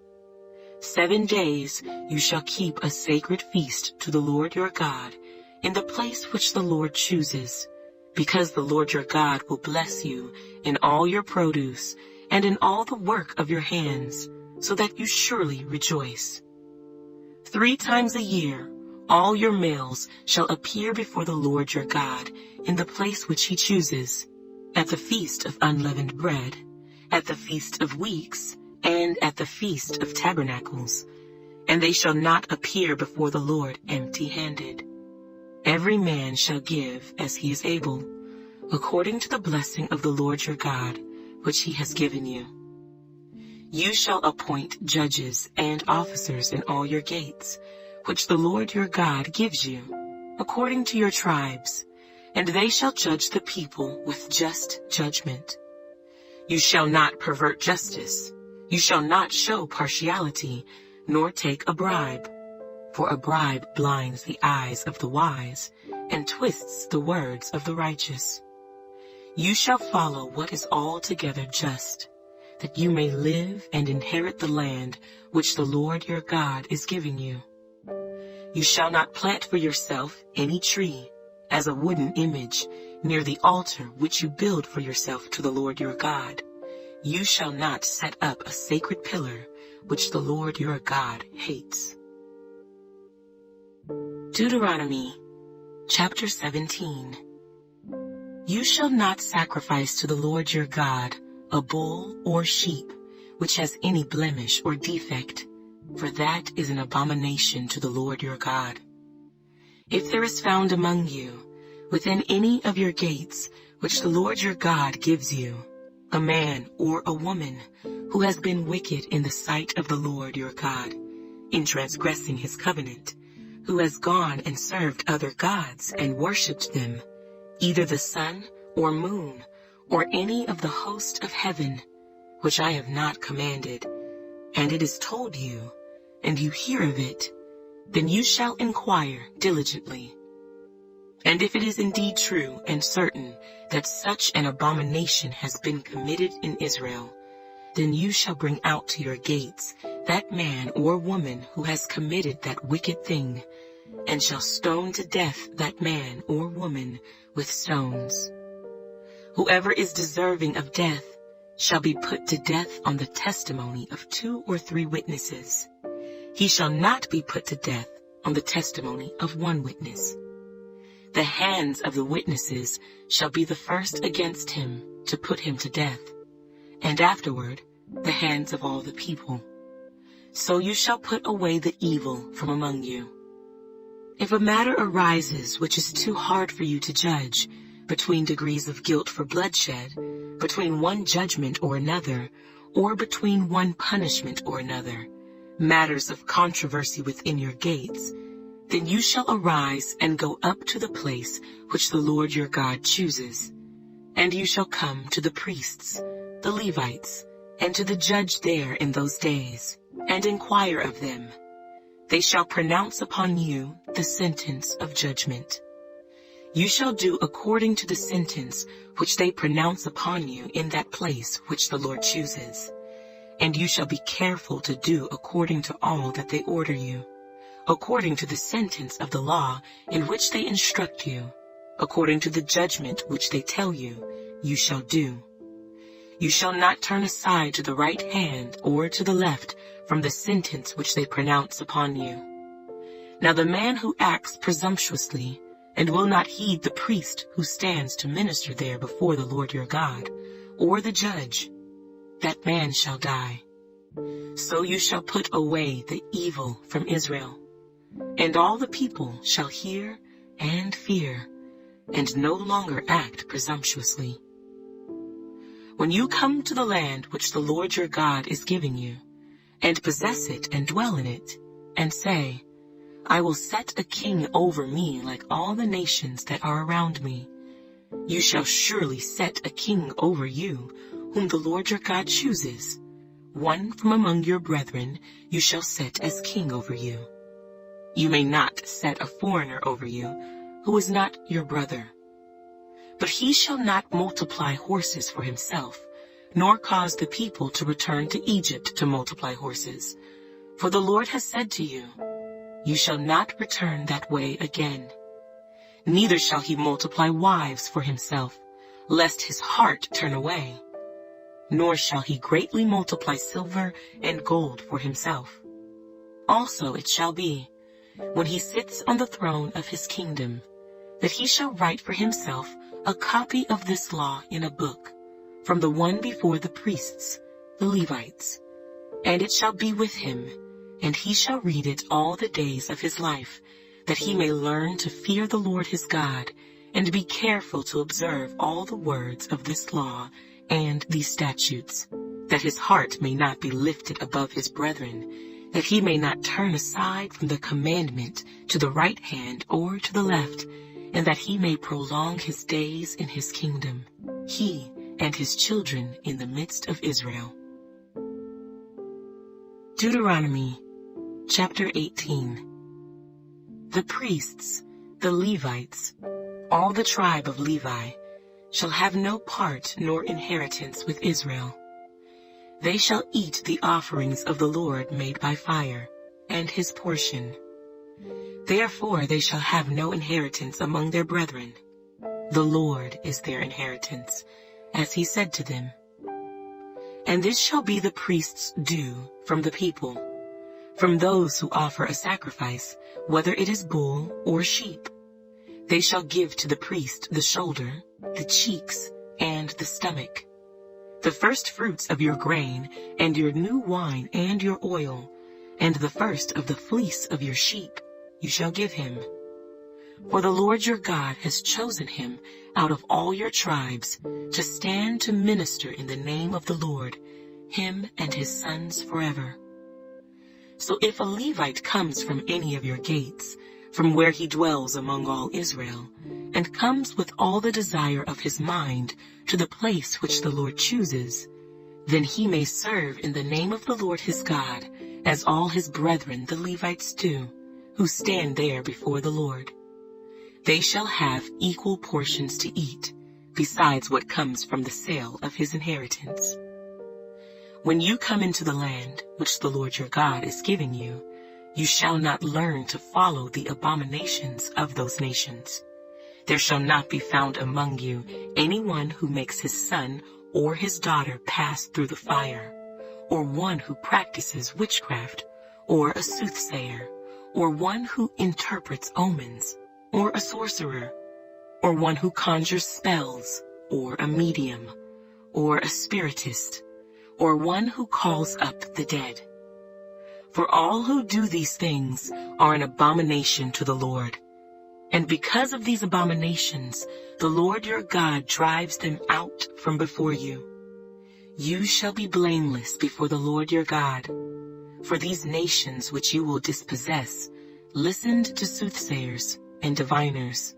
7 days you shall keep a sacred feast to the Lord your God in the place which the Lord chooses, because the Lord your God will bless you in all your produce and in all the work of your hands, so that you surely rejoice. 3 times a year all your males shall appear before the Lord your God in the place which he chooses, at the Feast of Unleavened Bread, at the Feast of Weeks, and at the Feast of Tabernacles, and they shall not appear before the Lord empty-handed. Every man shall give as he is able, according to the blessing of the Lord your God, which he has given you. You shall appoint judges and officers in all your gates, which the Lord your God gives you, according to your tribes, and they shall judge the people with just judgment. You shall not pervert justice. You shall not show partiality, nor take a bribe. For a bribe blinds the eyes of the wise and twists the words of the righteous. You shall follow what is altogether just, that you may live and inherit the land which the Lord your God is giving you. You shall not plant for yourself any tree as a wooden image near the altar which you build for yourself to the Lord your God. You shall not set up a sacred pillar which the Lord your God hates. Deuteronomy chapter 17. You shall not sacrifice to the Lord your God a bull or sheep which has any blemish or defect, for that is an abomination to the Lord your God. If there is found among you, within any of your gates which the Lord your God gives you, a man or a woman who has been wicked in the sight of the Lord your God, in transgressing his covenant, who has gone and served other gods and worshipped them, either the sun or moon, or any of the host of heaven, which I have not commanded, and it is told you, and you hear of it, then you shall inquire diligently. And if it is indeed true and certain that such an abomination has been committed in Israel, then you shall bring out to your gates that man or woman who has committed that wicked thing, and shall stone to death that man or woman with stones. Whoever is deserving of death shall be put to death on the testimony of 2 or 3 witnesses. He shall not be put to death on the testimony of 1 witness. The hands of the witnesses shall be the first against him to put him to death, and afterward the hands of all the people. So you shall put away the evil from among you. If a matter arises which is too hard for you to judge, between degrees of guilt for bloodshed, between one judgment or another, or between one punishment or another, matters of controversy within your gates, then you shall arise and go up to the place which the Lord your God chooses. And you shall come to the priests, the Levites, and to the judge there in those days, and inquire of them. They shall pronounce upon you the sentence of judgment. You shall do according to the sentence which they pronounce upon you in that place which the Lord chooses. And you shall be careful to do according to all that they order you, according to the sentence of the law in which they instruct you, according to the judgment which they tell you, you shall do. You shall not turn aside to the right hand or to the left from the sentence which they pronounce upon you. Now the man who acts presumptuously and will not heed the priest who stands to minister there before the Lord your God, or the judge, that man shall die. So you shall put away the evil from Israel, and all the people shall hear and fear, and no longer act presumptuously. When you come to the land which the Lord your God is giving you, and possess it and dwell in it, and say, I will set a king over me like all the nations that are around me, you shall surely set a king over you, whom the Lord your God chooses. One from among your brethren you shall set as king over you. You may not set a foreigner over you, who is not your brother. But he shall not multiply horses for himself, nor cause the people to return to Egypt to multiply horses. For the Lord has said to you, you shall not return that way again. Neither shall he multiply wives for himself, lest his heart turn away. Nor shall he greatly multiply silver and gold for himself. Also it shall be, when he sits on the throne of his kingdom, that he shall write for himself a copy of this law in a book, from the one before the priests, the Levites. And it shall be with him, and he shall read it all the days of his life, that he may learn to fear the Lord his God, and be careful to observe all the words of this law and these statutes, that his heart may not be lifted above his brethren, that he may not turn aside from the commandment to the right hand or to the left, and that he may prolong his days in his kingdom, he and his children in the midst of Israel. Deuteronomy chapter 18. The priests, the Levites, all the tribe of Levi, shall have no part nor inheritance with Israel. They shall eat the offerings of the Lord made by fire, and his portion. Therefore they shall have no inheritance among their brethren. The Lord is their inheritance, as he said to them. And this shall be the priest's due from the people, from those who offer a sacrifice, whether it is bull or sheep. They shall give to the priest the shoulder, the cheeks, and the stomach. The first fruits of your grain, and your new wine, and your oil, and the first of the fleece of your sheep, you shall give him. For the Lord your God has chosen him out of all your tribes to stand to minister in the name of the Lord, him and his sons forever. So if a Levite comes from any of your gates, from where he dwells among all Israel, and comes with all the desire of his mind to the place which the Lord chooses, then he may serve in the name of the Lord his God, as all his brethren the Levites do, who stand there before the Lord. They shall have equal portions to eat, besides what comes from the sale of his inheritance. When you come into the land which the Lord your God is giving you, you shall not learn to follow the abominations of those nations. There shall not be found among you anyone who makes his son or his daughter pass through the fire, or one who practices witchcraft, or a soothsayer, or one who interprets omens, or a sorcerer, or one who conjures spells, or a medium, or a spiritist, or one who calls up the dead. For all who do these things are an abomination to the Lord. And because of these abominations, the Lord your God drives them out from before you. You shall be blameless before the Lord your God. For these nations which you will dispossess listened to soothsayers and diviners.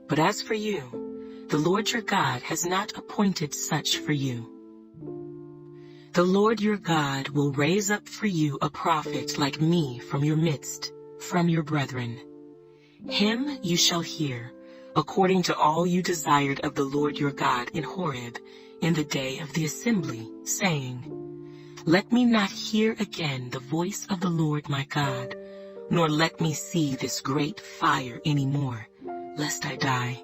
But as for you, the Lord your God has not appointed such for you. The Lord your God will raise up for you a prophet like me from your midst, from your brethren. Him you shall hear, according to all you desired of the Lord your God in Horeb, in the day of the assembly, saying, Let me not hear again the voice of the Lord my God, nor let me see this great fire any more, lest I die.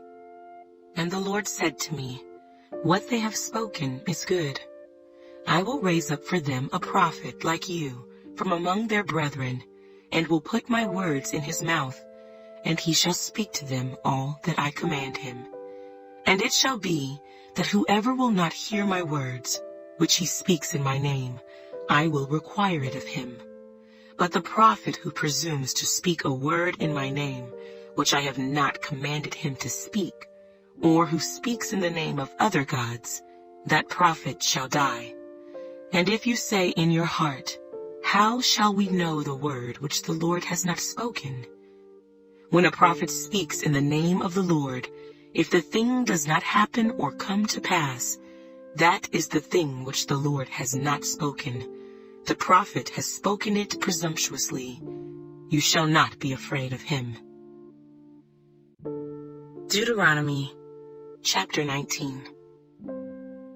And the Lord said to me, What they have spoken is good. I will raise up for them a prophet like you from among their brethren, and will put my words in his mouth, and he shall speak to them all that I command him. And it shall be that whoever will not hear my words, which he speaks in my name, I will require it of him. But the prophet who presumes to speak a word in my name, which I have not commanded him to speak, or who speaks in the name of other gods, that prophet shall die. And if you say in your heart, How shall we know the word which the Lord has not spoken? When a prophet speaks in the name of the Lord, if the thing does not happen or come to pass, that is the thing which the Lord has not spoken. The prophet has spoken it presumptuously. You shall not be afraid of him. Deuteronomy chapter 19.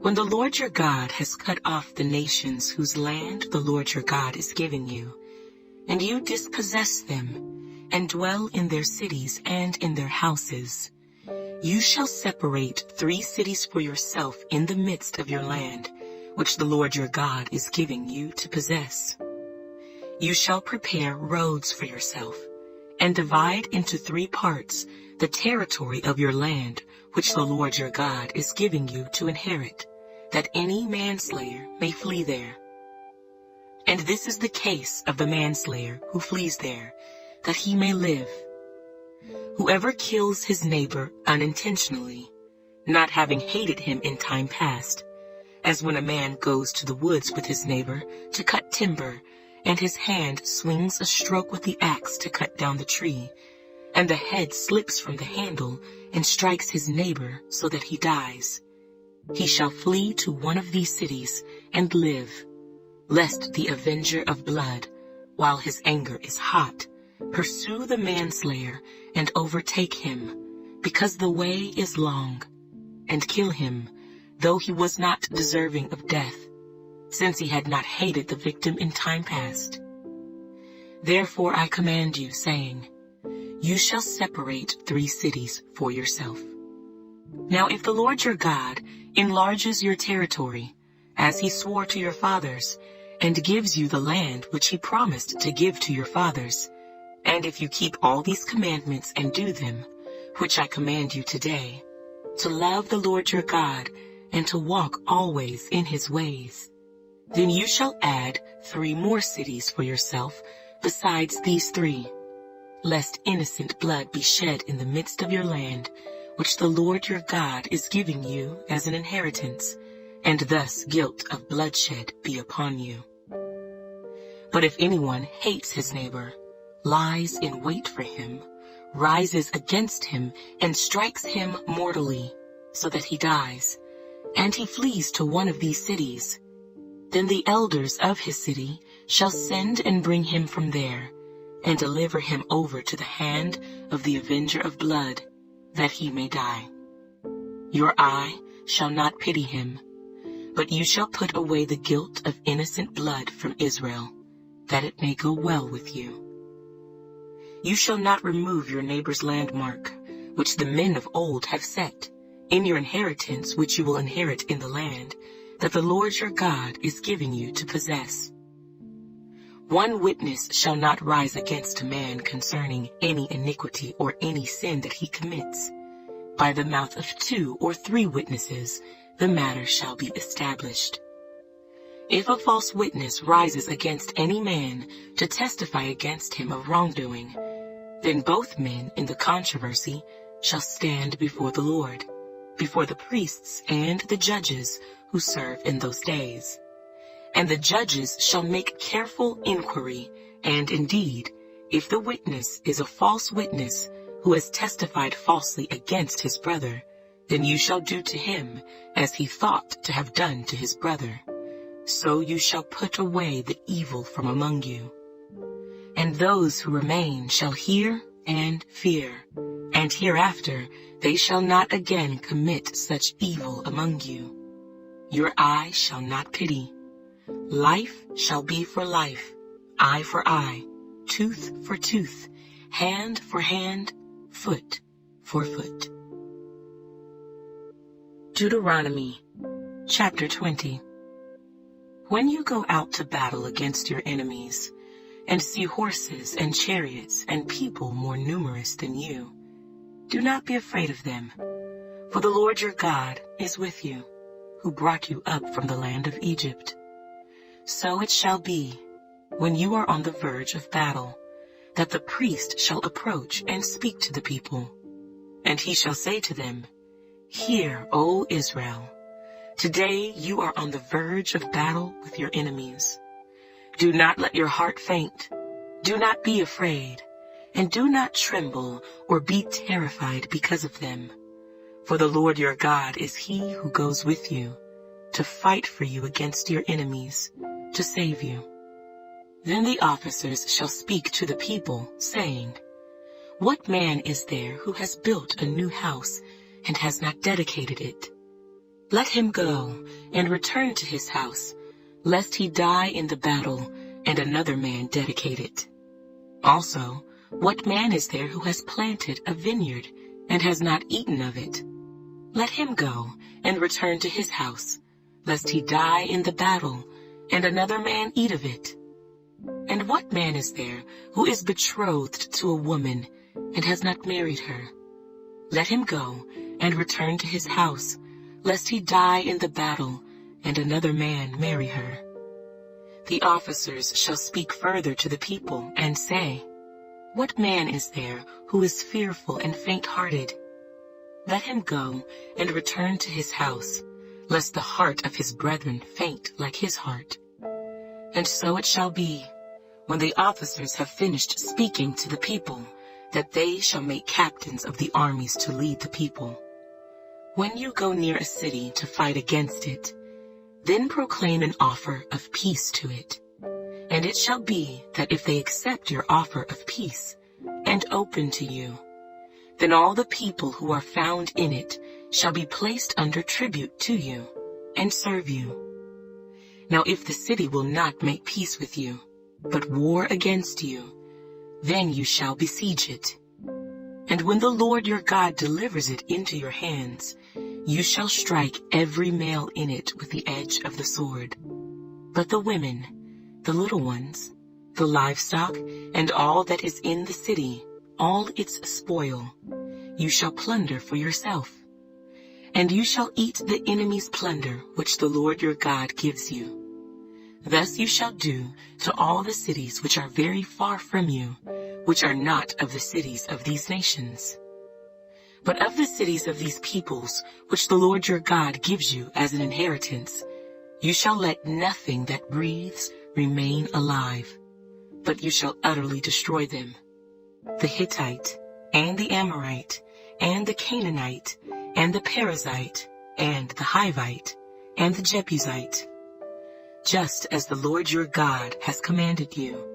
When the Lord your God has cut off the nations whose land the Lord your God is giving you, and you dispossess them, and dwell in their cities and in their houses, you shall separate 3 cities for yourself in the midst of your land, which the Lord your God is giving you to possess. You shall prepare roads for yourself, and divide into 3 parts the territory of your land, which the Lord your God is giving you to inherit, that any manslayer may flee there. And this is the case of the manslayer who flees there, that he may live. Whoever kills his neighbor unintentionally, not having hated him in time past, as when a man goes to the woods with his neighbor to cut timber, and his hand swings a stroke with the axe to cut down the tree, and the head slips from the handle and strikes his neighbor so that he dies. He shall flee to one of these cities and live, lest the avenger of blood, while his anger is hot, pursue the manslayer and overtake him, because the way is long, and kill him, though he was not deserving of death, since he had not hated the victim in time past. Therefore I command you, saying, you shall separate 3 cities for yourself. Now if the Lord your God enlarges your territory, as he swore to your fathers, and gives you the land which he promised to give to your fathers, and if you keep all these commandments and do them, which I command you today, to love the Lord your God, and to walk always in his ways, then you shall add 3 more cities for yourself besides these 3, lest innocent blood be shed in the midst of your land, which the Lord your God is giving you as an inheritance, and thus guilt of bloodshed be upon you. But if anyone hates his neighbor, lies in wait for him, rises against him, and strikes him mortally, so that he dies, and he flees to one of these cities, then the elders of his city shall send and bring him from there, and deliver him over to the hand of the avenger of blood, that he may die. Your eye shall not pity him, but you shall put away the guilt of innocent blood from Israel, that it may go well with you. You shall not remove your neighbor's landmark, which the men of old have set, in your inheritance which you will inherit in the land, that the Lord your God is giving you to possess. One witness shall not rise against a man concerning any iniquity or any sin that he commits. By the mouth of 2 or 3 witnesses the matter shall be established. If a false witness rises against any man to testify against him of wrongdoing, then both men in the controversy shall stand before the Lord, before the priests and the judges who serve in those days. And the judges shall make careful inquiry, and indeed, if the witness is a false witness who has testified falsely against his brother, then you shall do to him as he thought to have done to his brother. So you shall put away the evil from among you. And those who remain shall hear and fear, and hereafter they shall not again commit such evil among you. Your eye shall not pity. Life shall be for life, eye for eye, tooth for tooth, hand for hand, foot for foot. Deuteronomy, chapter 20. When you go out to battle against your enemies, and see horses and chariots and people more numerous than you, do not be afraid of them, for the Lord your God is with you, who brought you up from the land of Egypt. So it shall be, when you are on the verge of battle, that the priest shall approach and speak to the people, and he shall say to them, Hear, O Israel, today you are on the verge of battle with your enemies. Do not let your heart faint, do not be afraid, and do not tremble or be terrified because of them. For the Lord your God is he who goes with you, to fight for you against your enemies, to save you. Then the officers shall speak to the people, saying, What man is there who has built a new house and has not dedicated it? Let him go and return to his house, lest he die in the battle and another man dedicate it. Also, what man is there who has planted a vineyard and has not eaten of it? Let him go and return to his house, lest he die in the battle and another man eat of it. And what man is there who is betrothed to a woman and has not married her? Let him go and return to his house, lest he die in the battle and another man marry her. The officers shall speak further to the people and say, What man is there who is fearful and faint-hearted? Let him go and return to his house, lest the heart of his brethren faint like his heart. And so it shall be, when the officers have finished speaking to the people, that they shall make captains of the armies to lead the people. When you go near a city to fight against it, then proclaim an offer of peace to it. And it shall be that if they accept your offer of peace and open to you, then all the people who are found in it shall be placed under tribute to you and serve you. Now if the city will not make peace with you, but war against you, then you shall besiege it. And when the Lord your God delivers it into your hands, you shall strike every male in it with the edge of the sword. But the women, the little ones, the livestock, and all that is in the city, all its spoil, you shall plunder for yourself. And you shall eat the enemy's plunder which the Lord your God gives you. Thus you shall do to all the cities which are very far from you, which are not of the cities of these nations. But of the cities of these peoples, which the Lord your God gives you as an inheritance, you shall let nothing that breathes remain alive, but you shall utterly destroy them. The Hittite, and the Amorite, and the Canaanite, and the Perizzite, and the Hivite, and the Jebusite, just as the Lord your God has commanded you,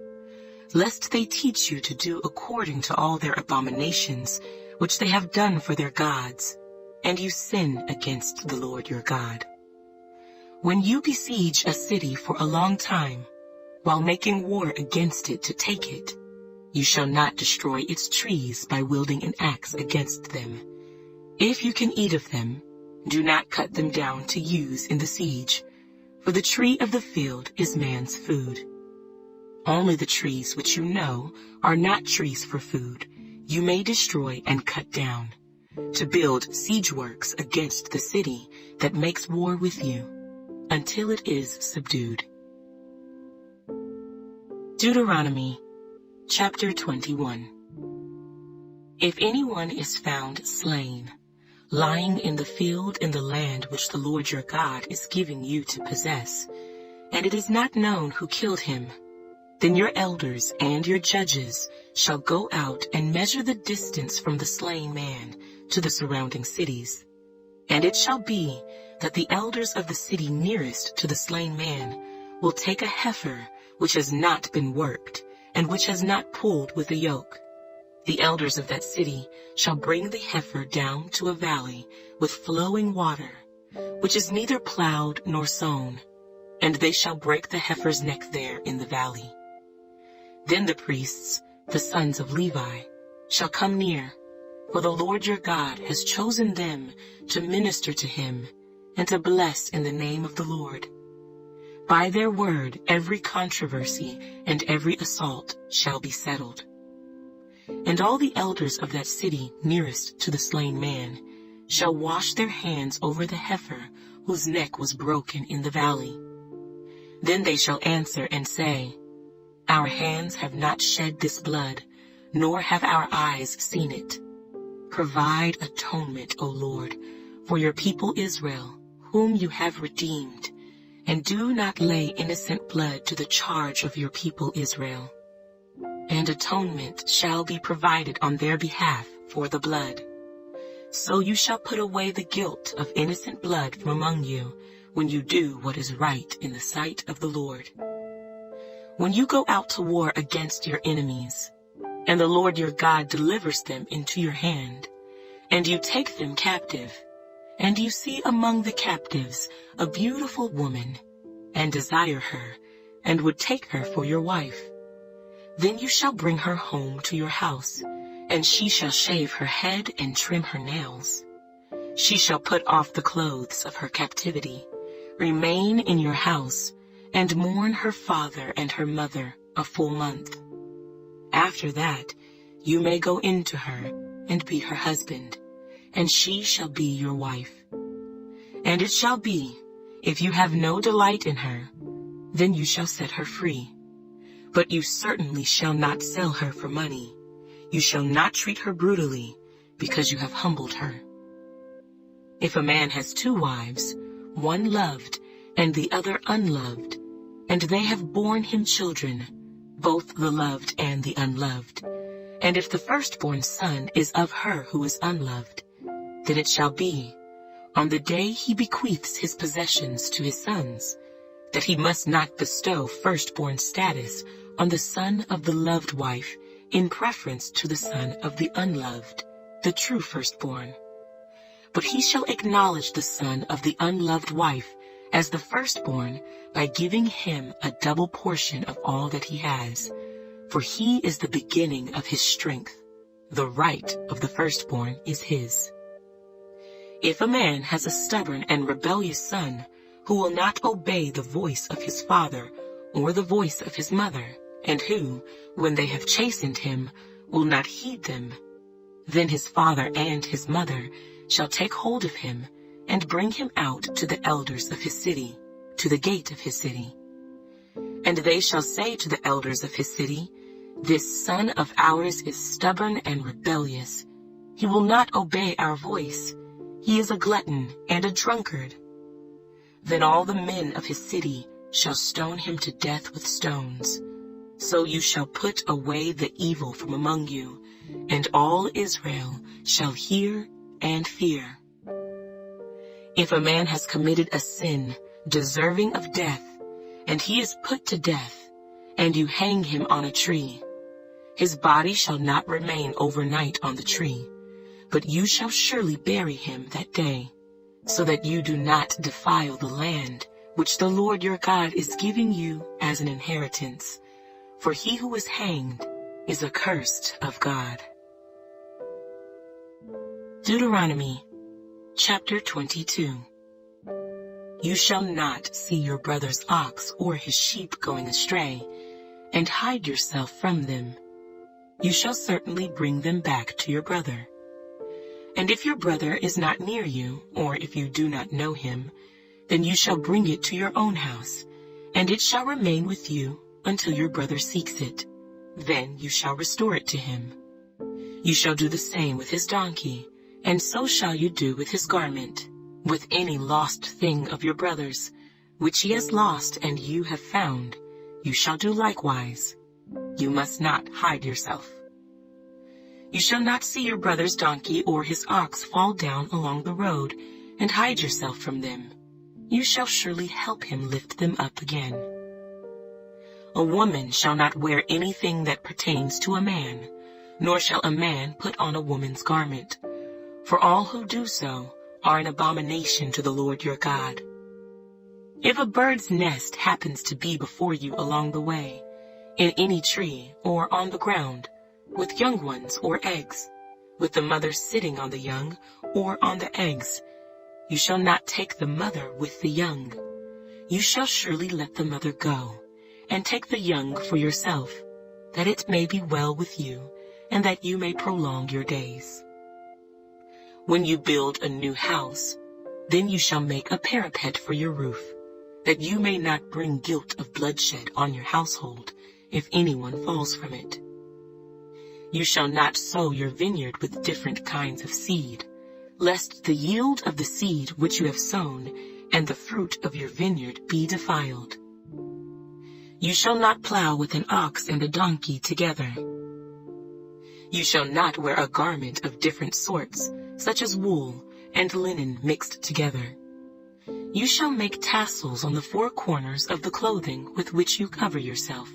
lest they teach you to do according to all their abominations which they have done for their gods, and you sin against the Lord your God. When you besiege a city for a long time, while making war against it to take it, you shall not destroy its trees by wielding an axe against them. If you can eat of them, do not cut them down to use in the siege, for the tree of the field is man's food. Only the trees which you know are not trees for food, you may destroy and cut down, to build siege works against the city that makes war with you, until it is subdued. Deuteronomy chapter 21. If anyone is found slain, lying in the field in the land which the Lord your God is giving you to possess, and it is not known who killed him, then your elders and your judges shall go out and measure the distance from the slain man to the surrounding cities. And it shall be that the elders of the city nearest to the slain man will take a heifer which has not been worked, and which has not pulled with a yoke. The elders of that city shall bring the heifer down to a valley with flowing water, which is neither plowed nor sown, and they shall break the heifer's neck there in the valley. Then the priests, the sons of Levi, shall come near, for the Lord your God has chosen them to minister to him and to bless in the name of the Lord. By their word every controversy and every assault shall be settled. And all the elders of that city nearest to the slain man shall wash their hands over the heifer whose neck was broken in the valley. Then they shall answer and say, Our hands have not shed this blood, nor have our eyes seen it. Provide atonement, O Lord, for your people Israel, whom you have redeemed, and do not lay innocent blood to the charge of your people Israel. And atonement shall be provided on their behalf for the blood. So you shall put away the guilt of innocent blood from among you when you do what is right in the sight of the Lord. When you go out to war against your enemies, and the Lord your God delivers them into your hand, and you take them captive, and you see among the captives a beautiful woman, and desire her, and would take her for your wife, then you shall bring her home to your house, and she shall shave her head and trim her nails. She shall put off the clothes of her captivity, remain in your house, and mourn her father and her mother a full month. After that, you may go in to her and be her husband, and she shall be your wife. And it shall be, if you have no delight in her, then you shall set her free. But you certainly shall not sell her for money, You shall not treat her brutally, because you have humbled her. If a man has 2 wives, one loved and the other unloved, and they have borne him children, both the loved and the unloved, and if the firstborn son is of her who is unloved, then it shall be, on the day he bequeaths his possessions to his sons, that he must not bestow firstborn status on the son of the loved wife in preference to the son of the unloved, the true firstborn. But he shall acknowledge the son of the unloved wife as the firstborn by giving him a double portion of all that he has, for he is the beginning of his strength. The right of the firstborn is his. If a man has a stubborn and rebellious son who will not obey the voice of his father or the voice of his mother, and who, when they have chastened him, will not heed them, then his father and his mother shall take hold of him and bring him out to the elders of his city, to the gate of his city. And they shall say to the elders of his city, This son of ours is stubborn and rebellious. He will not obey our voice. He is a glutton and a drunkard. Then all the men of his city shall stone him to death with stones. So you shall put away the evil from among you, and all Israel shall hear and fear. If a man has committed a sin deserving of death, and he is put to death, and you hang him on a tree, his body shall not remain overnight on the tree, but you shall surely bury him that day, so that you do not defile the land which the Lord your God is giving you as an inheritance. For he who is hanged is accursed of God. Deuteronomy chapter 22. You shall not see your brother's ox or his sheep going astray, and hide yourself from them. You shall certainly bring them back to your brother. And if your brother is not near you, or if you do not know him, then you shall bring it to your own house, and it shall remain with you until your brother seeks it. Then you shall restore it to him. You shall do the same with his donkey, and so shall you do with his garment, with any lost thing of your brother's, which he has lost and you have found. You shall do likewise. You must not hide yourself. You shall not see your brother's donkey or his ox fall down along the road, and hide yourself from them. You shall surely help him lift them up again. A woman shall not wear anything that pertains to a man, nor shall a man put on a woman's garment, for all who do so are an abomination to the Lord your God. If a bird's nest happens to be before you along the way, in any tree or on the ground, with young ones or eggs, with the mother sitting on the young or on the eggs, you shall not take the mother with the young. You shall surely let the mother go, and take the young for yourself, that it may be well with you, and that you may prolong your days. When you build a new house, then you shall make a parapet for your roof, that you may not bring guilt of bloodshed on your household, if anyone falls from it. You shall not sow your vineyard with different kinds of seed, lest the yield of the seed which you have sown and the fruit of your vineyard be defiled. You shall not plow with an ox and a donkey together. You shall not wear a garment of different sorts, such as wool and linen mixed together. You shall make tassels on the 4 corners of the clothing with which you cover yourself.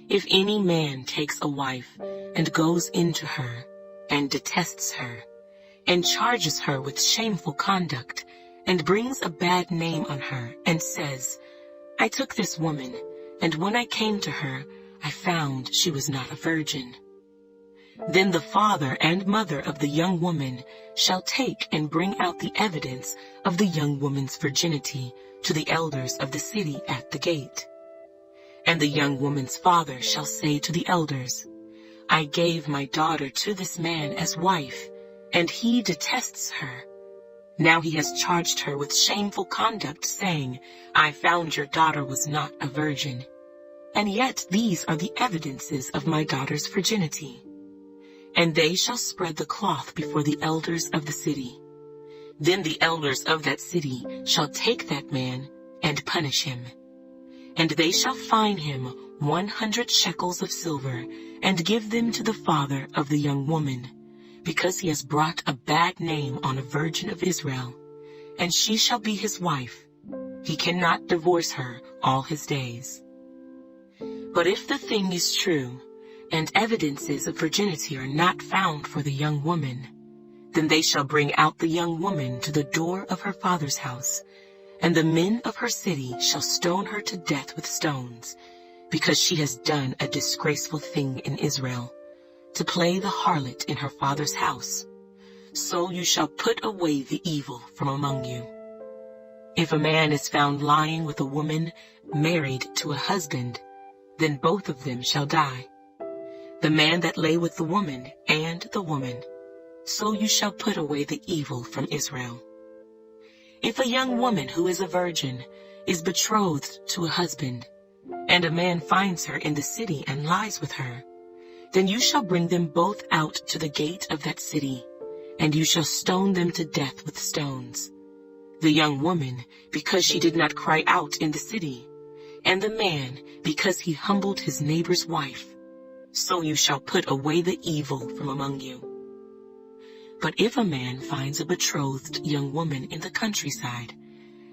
If any man takes a wife and goes into her, and detests her, and charges her with shameful conduct, and brings a bad name on her, and says, I took this woman, and when I came to her, I found she was not a virgin. Then the father and mother of the young woman shall take and bring out the evidence of the young woman's virginity to the elders of the city at the gate. And the young woman's father shall say to the elders, I gave my daughter to this man as wife, and he detests her. Now he has charged her with shameful conduct, saying, I found your daughter was not a virgin. And yet these are the evidences of my daughter's virginity. and they shall spread the cloth before the elders of the city. Then the elders of that city shall take that man and punish him. And they shall fine him 100 shekels of silver, and give them to the father of the young woman, because he has brought a bad name on a virgin of Israel, and she shall be his wife. He cannot divorce her all his days. But if the thing is true, and evidences of virginity are not found for the young woman, then they shall bring out the young woman to the door of her father's house, and the men of her city shall stone her to death with stones, because she has done a disgraceful thing in Israel, to play the harlot in her father's house. So you shall put away the evil from among you. If a man is found lying with a woman married to a husband, then both of them shall die, the man that lay with the woman and the woman. So you shall put away the evil from Israel. If a young woman who is a virgin is betrothed to a husband, and a man finds her in the city and lies with her, then you shall bring them both out to the gate of that city, and you shall stone them to death with stones, the young woman because she did not cry out in the city, and the man because he humbled his neighbor's wife. So you shall put away the evil from among you. But if a man finds a betrothed young woman in the countryside,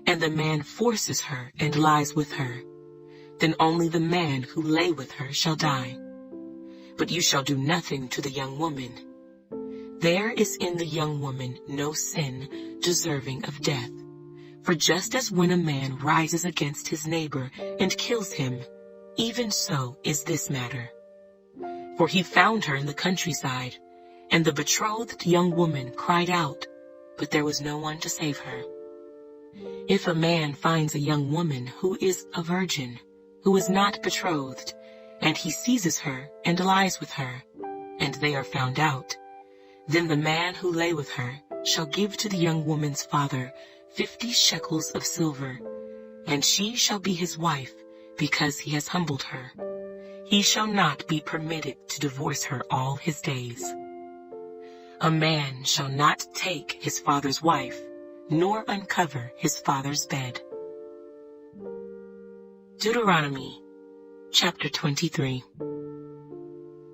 and the man forces her and lies with her, then only the man who lay with her shall die. But you shall do nothing to the young woman. There is in the young woman no sin deserving of death. For just as when a man rises against his neighbor and kills him, even so is this matter. For he found her in the countryside, and the betrothed young woman cried out, but there was no one to save her. If a man finds a young woman who is a virgin, who is not betrothed, and he seizes her and lies with her, and they are found out, then the man who lay with her shall give to the young woman's father 50 shekels of silver, and she shall be his wife, because he has humbled her. He shall not be permitted to divorce her all his days. A man shall not take his father's wife, nor uncover his father's bed. Deuteronomy, chapter 23.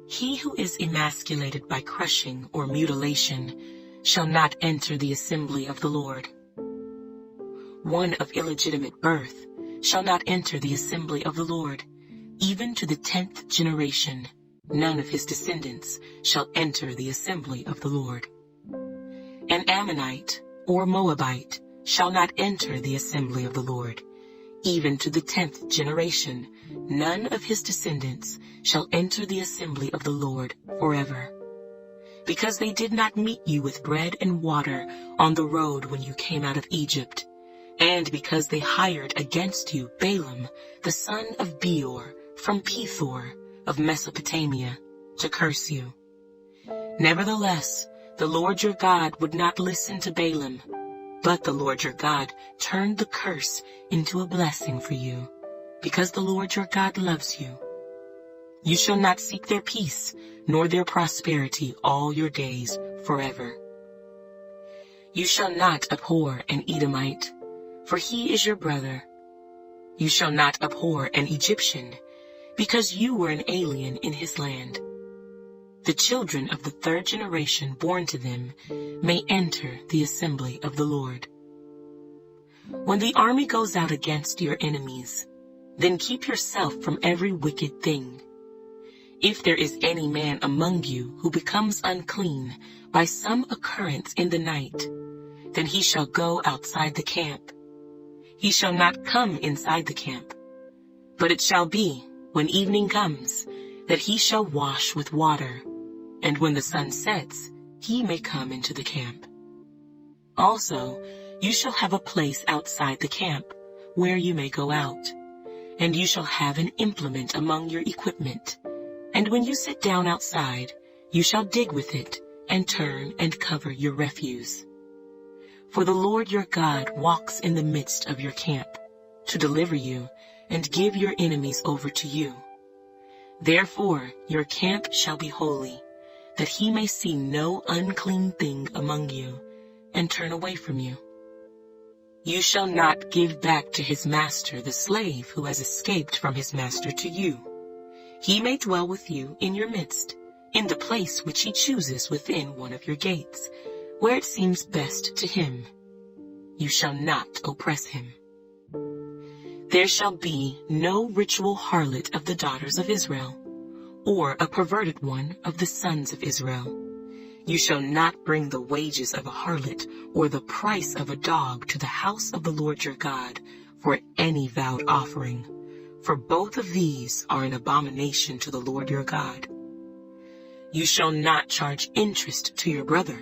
He who is emasculated by crushing or mutilation shall not enter the assembly of the Lord. One of illegitimate birth shall not enter the assembly of the Lord, even to the 10th generation. None of his descendants shall enter the assembly of the Lord. An Ammonite or Moabite shall not enter the assembly of the Lord, even to the 10th generation. None of his descendants shall enter the assembly of the Lord forever. Because they did not meet you with bread and water on the road when you came out of Egypt, and because they hired against you Balaam, the son of Beor, from Pethor of Mesopotamia, to curse you. Nevertheless, the Lord your God would not listen to Balaam, but the Lord your God turned the curse into a blessing for you, because the Lord your God loves you. You shall not seek their peace, nor their prosperity all your days forever. You shall not abhor an Edomite, for he is your brother. You shall not abhor an Egyptian, because you were an alien in his land. The children of the 3rd generation born to them may enter the assembly of the Lord. When the army goes out against your enemies, then keep yourself from every wicked thing. If there is any man among you who becomes unclean by some occurrence in the night, then he shall go outside the camp. He shall not come inside the camp, but it shall be, when evening comes, that he shall wash with water, and when the sun sets, he may come into the camp. Also, you shall have a place outside the camp, where you may go out, and you shall have an implement among your equipment, and when you sit down outside, you shall dig with it, and turn and cover your refuse. For the Lord your God walks in the midst of your camp, to deliver you, and give your enemies over to you. Therefore your camp shall be holy, that he may see no unclean thing among you, and turn away from you. You shall not give back to his master the slave who has escaped from his master to you. He may dwell with you in your midst, in the place which he chooses within one of your gates, where it seems best to him. You shall not oppress him. There shall be no ritual harlot of the daughters of Israel, or a perverted one of the sons of Israel. You shall not bring the wages of a harlot or the price of a dog to the house of the Lord your God for any vowed offering, for both of these are an abomination to the Lord your God. You shall not charge interest to your brother,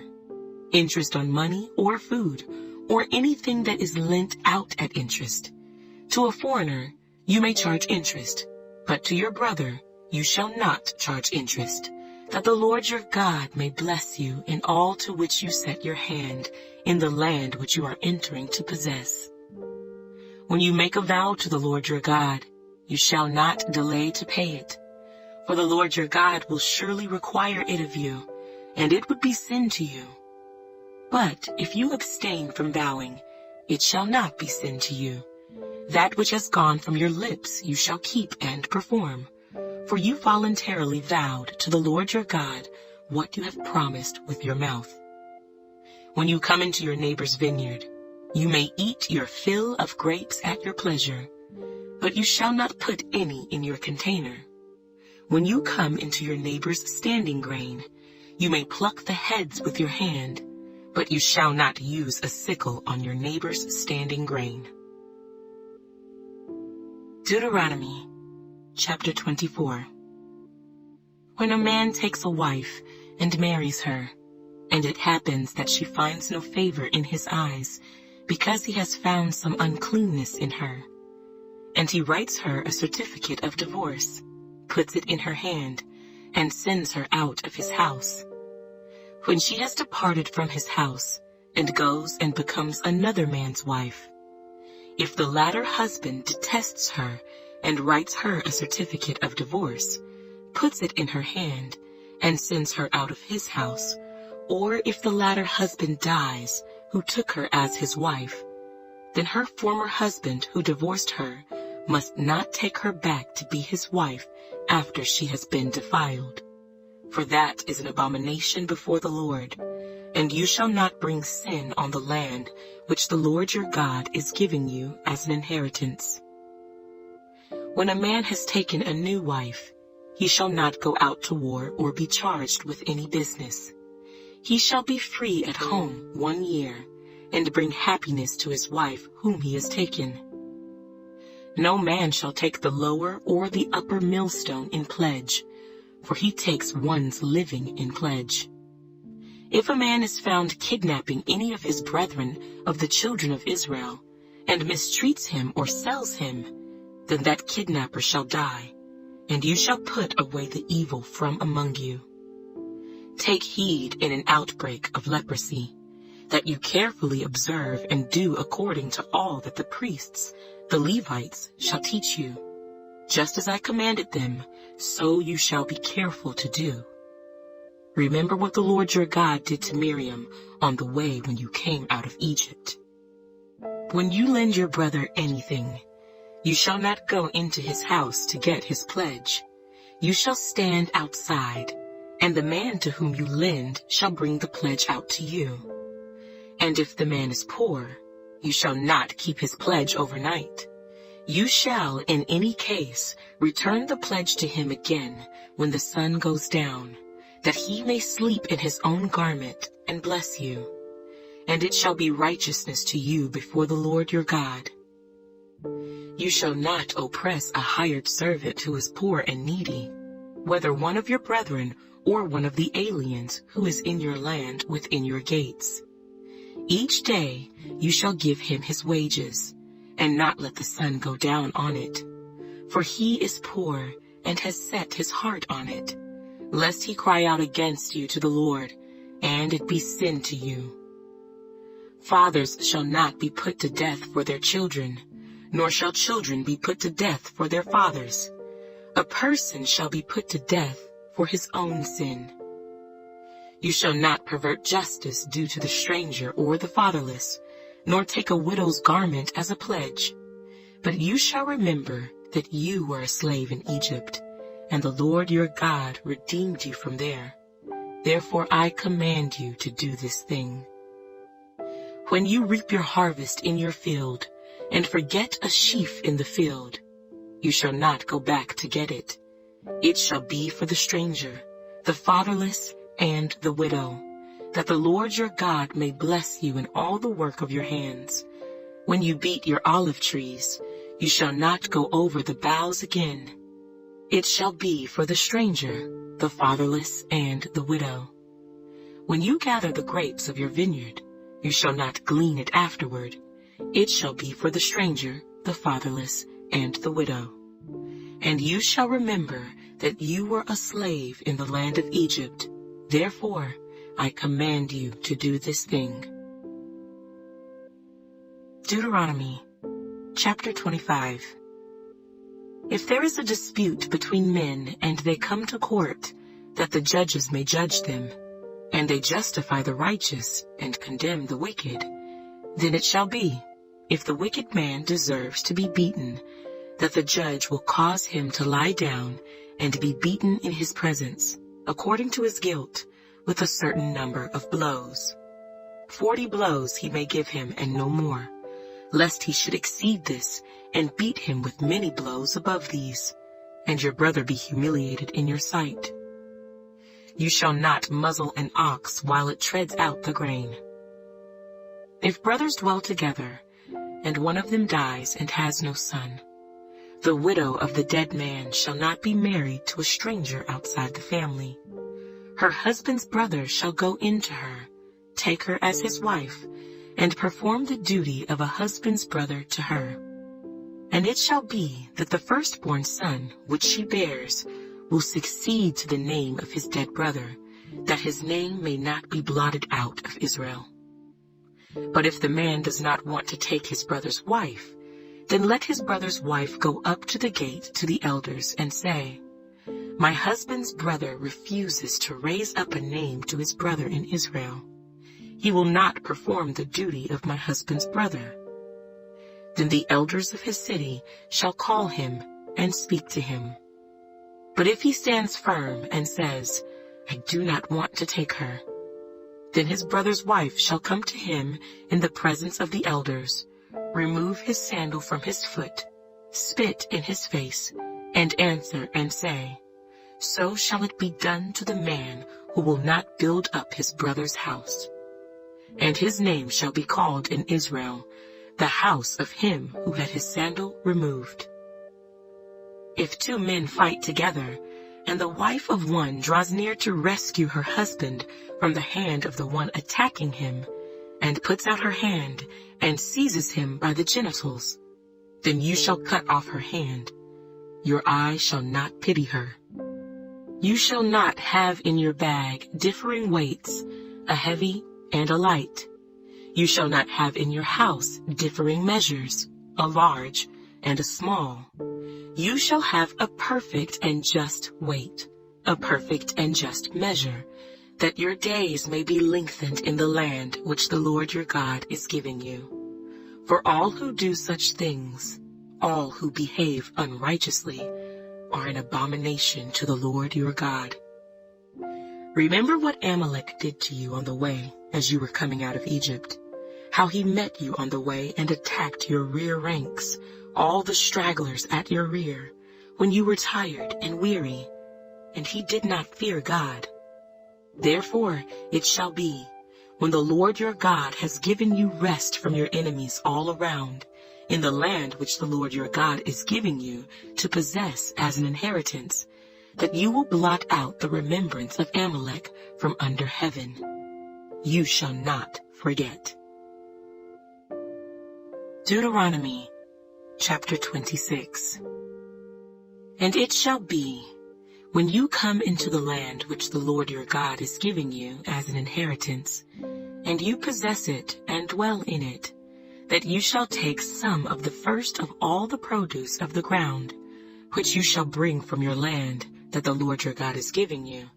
interest on money or food, or anything that is lent out at interest. To a foreigner you may charge interest, but to your brother you shall not charge interest, that the Lord your God may bless you in all to which you set your hand in the land which you are entering to possess. When you make a vow to the Lord your God, you shall not delay to pay it, for the Lord your God will surely require it of you, and it would be sin to you. But if you abstain from vowing, it shall not be sin to you. That which has gone from your lips you shall keep and perform, for you voluntarily vowed to the Lord your God what you have promised with your mouth. When you come into your neighbor's vineyard, you may eat your fill of grapes at your pleasure, but you shall not put any in your container. When you come into your neighbor's standing grain, you may pluck the heads with your hand, but you shall not use a sickle on your neighbor's standing grain. Deuteronomy Chapter 24. When a man takes a wife and marries her, and it happens that she finds no favor in his eyes, because he has found some uncleanness in her, and he writes her a certificate of divorce, puts it in her hand, and sends her out of his house. When she has departed from his house, and goes and becomes another man's wife, if the latter husband detests her and writes her a certificate of divorce, puts it in her hand, and sends her out of his house, or if the latter husband dies who took her as his wife, then her former husband who divorced her must not take her back to be his wife after she has been defiled. For that is an abomination before the Lord, and you shall not bring sin on the land which the Lord your God is giving you as an inheritance. When a man has taken a new wife, he shall not go out to war or be charged with any business. He shall be free at home 1 year, and bring happiness to his wife whom he has taken. No man shall take the lower or the upper millstone in pledge, for he takes one's living in pledge. If a man is found kidnapping any of his brethren of the children of Israel, and mistreats him or sells him, then that kidnapper shall die, and you shall put away the evil from among you. Take heed in an outbreak of leprosy, that you carefully observe and do according to all that the priests, the Levites, shall teach you. Just as I commanded them, so you shall be careful to do. Remember what the Lord your God did to Miriam on the way when you came out of Egypt. When you lend your brother anything, you shall not go into his house to get his pledge. You shall stand outside, and the man to whom you lend shall bring the pledge out to you. And if the man is poor, you shall not keep his pledge overnight. You shall, in any case, return the pledge to him again when the sun goes down, that he may sleep in his own garment and bless you. And it shall be righteousness to you before the Lord your God. You shall not oppress a hired servant who is poor and needy, whether one of your brethren or one of the aliens who is in your land within your gates. Each day you shall give him his wages, and not let the sun go down on it. For he is poor and has set his heart on it, lest he cry out against you to the Lord, and it be sin to you. Fathers shall not be put to death for their children, nor shall children be put to death for their fathers. A person shall be put to death for his own sin. You shall not pervert justice due to the stranger or the fatherless, nor take a widow's garment as a pledge. But you shall remember that you were a slave in Egypt, and the Lord your God redeemed you from there. Therefore I command you to do this thing. When you reap your harvest in your field, and forget a sheaf in the field, you shall not go back to get it. It shall be for the stranger, the fatherless, and the widow, that the Lord your God may bless you in all the work of your hands. When you beat your olive trees, you shall not go over the boughs again. It shall be for the stranger, the fatherless, and the widow. When you gather the grapes of your vineyard, you shall not glean it afterward. It shall be for the stranger, the fatherless, and the widow. And you shall remember that you were a slave in the land of Egypt. Therefore, I command you to do this thing. Deuteronomy, chapter 25. If there is a dispute between men and they come to court, that the judges may judge them, and they justify the righteous and condemn the wicked, then it shall be, if the wicked man deserves to be beaten, that the judge will cause him to lie down and be beaten in his presence, according to his guilt, with a certain number of blows. 40 blows he may give him, and no more, lest he should exceed this, and beat him with many blows above these, and your brother be humiliated in your sight. You shall not muzzle an ox while it treads out the grain. If brothers dwell together, and one of them dies and has no son, the widow of the dead man shall not be married to a stranger outside the family. Her husband's brother shall go in to her, take her as his wife, and perform the duty of a husband's brother to her. And it shall be that the firstborn son which she bears will succeed to the name of his dead brother, that his name may not be blotted out of Israel. But if the man does not want to take his brother's wife, then let his brother's wife go up to the gate to the elders and say, My husband's brother refuses to raise up a name to his brother in Israel. He will not perform the duty of my husband's brother. Then the elders of his city shall call him and speak to him. But if he stands firm and says, I do not want to take her, then his brother's wife shall come to him in the presence of the elders, remove his sandal from his foot, spit in his face, and answer and say, So shall it be done to the man who will not build up his brother's house. And his name shall be called in Israel, the house of him who had his sandal removed. If 2 men fight together, and the wife of one draws near to rescue her husband from the hand of the one attacking him, and puts out her hand and seizes him by the genitals, then you shall cut off her hand. Your eye shall not pity her. You shall not have in your bag differing weights, a heavy and a light. You shall not have in your house differing measures, a large and a small. You shall have a perfect and just weight, a perfect and just measure, that your days may be lengthened in the land which the Lord your God is giving you. For all who do such things, all who behave unrighteously, are an abomination to the Lord your God. Remember what Amalek did to you on the way as you were coming out of Egypt, how he met you on the way and attacked your rear ranks, all the stragglers at your rear, when you were tired and weary, and he did not fear God. Therefore it shall be, when the Lord your God has given you rest from your enemies all around, in the land which the Lord your God is giving you to possess as an inheritance, that you will blot out the remembrance of Amalek from under heaven. You shall not forget. Deuteronomy, chapter 26. And it shall be, when you come into the land which the Lord your God is giving you as an inheritance, and you possess it and dwell in it, that you shall take some of the first of all the produce of the ground, which you shall bring from your land that the Lord your God is giving you,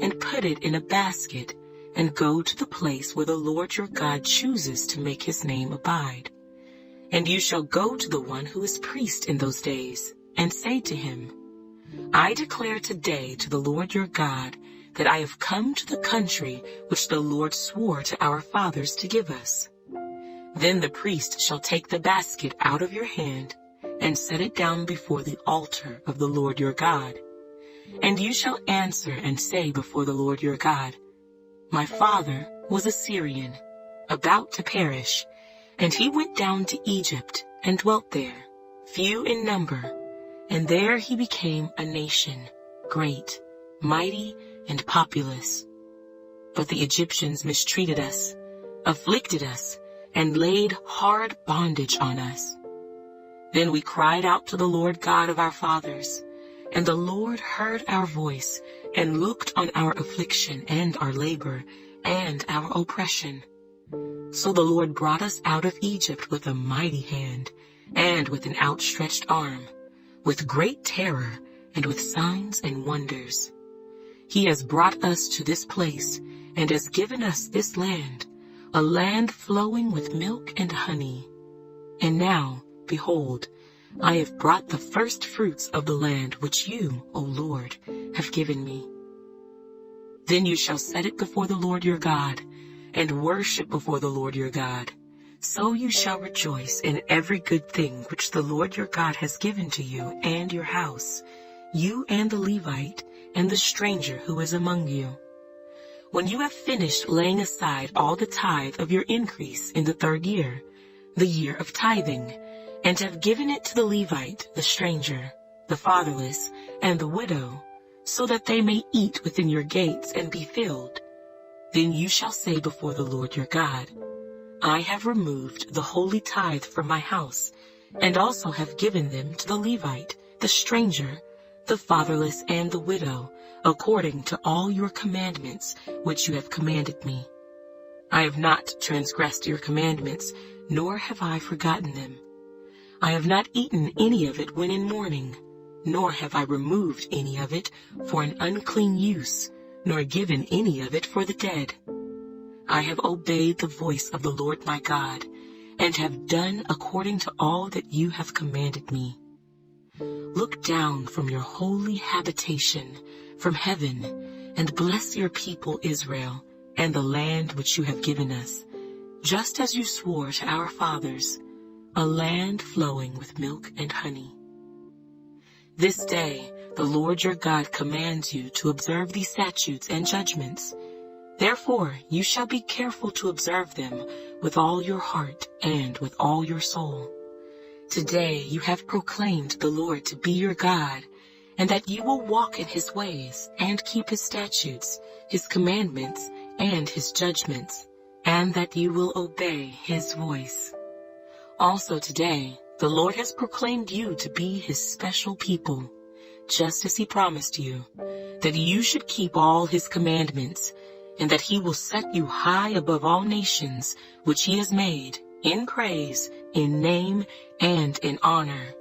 and put it in a basket and go to the place where the Lord your God chooses to make his name abide. And you shall go to the one who is priest in those days, and say to him, I declare today to the Lord your God that I have come to the country which the Lord swore to our fathers to give us. Then the priest shall take the basket out of your hand and set it down before the altar of the Lord your God. And you shall answer and say before the Lord your God, My father was a Syrian, about to perish, and he went down to Egypt and dwelt there, few in number, and there he became a nation, great, mighty, and populous. But the Egyptians mistreated us, afflicted us, and laid hard bondage on us. Then we cried out to the Lord God of our fathers, and the Lord heard our voice, and looked on our affliction and our labor, and our oppression. So the Lord brought us out of Egypt with a mighty hand, and with an outstretched arm, with great terror, and with signs and wonders. He has brought us to this place, and has given us this land, a land flowing with milk and honey. And now, behold, I have brought the first fruits of the land which you, O Lord, have given me. Then you shall set it before the Lord your God, and worship before the Lord your God. So you shall rejoice in every good thing which the Lord your God has given to you and your house, you and the Levite, and the stranger who is among you. When you have finished laying aside all the tithe of your increase in the 3rd year, the year of tithing, and have given it to the Levite, the stranger, the fatherless, and the widow, so that they may eat within your gates and be filled, then you shall say before the Lord your God, I have removed the holy tithe from my house, and also have given them to the Levite, the stranger, the fatherless, and the widow, according to all your commandments which you have commanded me. I have not transgressed your commandments, nor have I forgotten them. I have not eaten any of it when in mourning, nor have I removed any of it for an unclean use, nor given any of it for the dead. I have obeyed the voice of the Lord my God, and have done according to all that you have commanded me. Look down from your holy habitation, from heaven, and bless your people Israel, and the land which you have given us, just as you swore to our fathers, a land flowing with milk and honey. This day the Lord your God commands you to observe these statutes and judgments. Therefore you shall be careful to observe them with all your heart and with all your soul. Today you have proclaimed the Lord to be your God, and that you will walk in his ways and keep his statutes, his commandments, and his judgments, and that you will obey his voice. Also today, the Lord has proclaimed you to be his special people, just as he promised you, that you should keep all his commandments, and that he will set you high above all nations which he has made, in praise, in name, and in honor,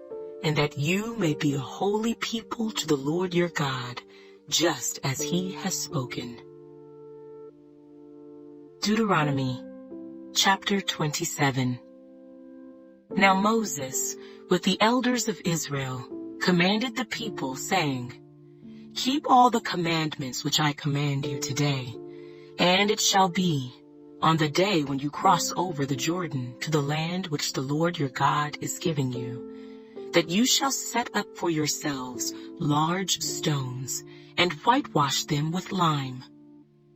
and that you may be a holy people to the Lord your God, just as he has spoken. Deuteronomy, chapter 27. Now Moses, with the elders of Israel, commanded the people, saying, Keep all the commandments which I command you today, and it shall be, on the day when you cross over the Jordan to the land which the Lord your God is giving you, that you shall set up for yourselves large stones, and whitewash them with lime.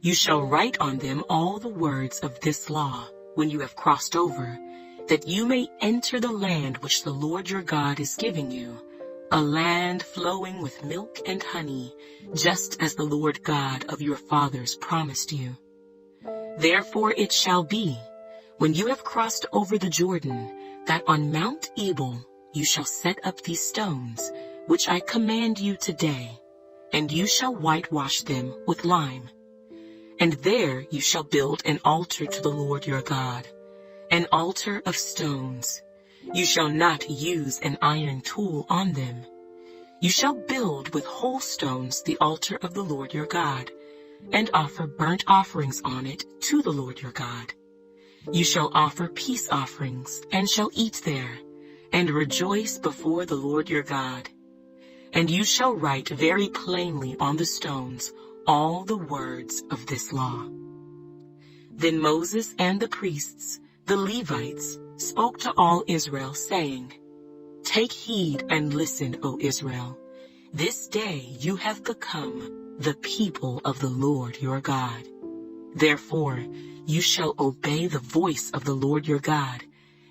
You shall write on them all the words of this law when you have crossed over, that you may enter the land which the Lord your God is giving you, a land flowing with milk and honey, just as the Lord God of your fathers promised you. Therefore it shall be, when you have crossed over the Jordan, that on Mount Ebal you shall set up these stones, which I command you today, and you shall whitewash them with lime. And there you shall build an altar to the Lord your God, an altar of stones. You shall not use an iron tool on them. You shall build with whole stones the altar of the Lord your God, and offer burnt offerings on it to the Lord your God. You shall offer peace offerings, and shall eat there, and rejoice before the Lord your God. And you shall write very plainly on the stones all the words of this law. Then Moses and the priests, the Levites, spoke to all Israel, saying, Take heed and listen, O Israel. This day you have become the people of the Lord your God. Therefore you shall obey the voice of the Lord your God,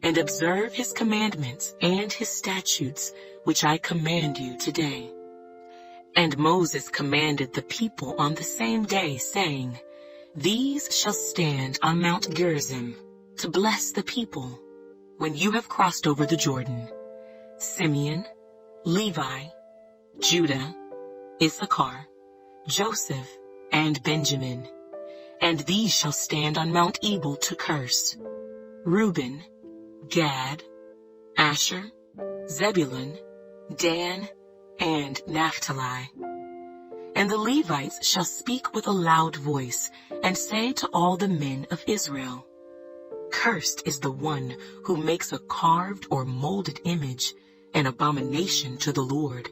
and observe his commandments and his statutes, which I command you today. And Moses commanded the people on the same day, saying, These shall stand on Mount Gerizim to bless the people when you have crossed over the Jordan: Simeon, Levi, Judah, Issachar, Joseph, and Benjamin. And these shall stand on Mount Ebal to curse: Reuben, Gad, Asher, Zebulun, Dan, and Naphtali. And the Levites shall speak with a loud voice, and say to all the men of Israel, Cursed is the one who makes a carved or molded image, an abomination to the Lord,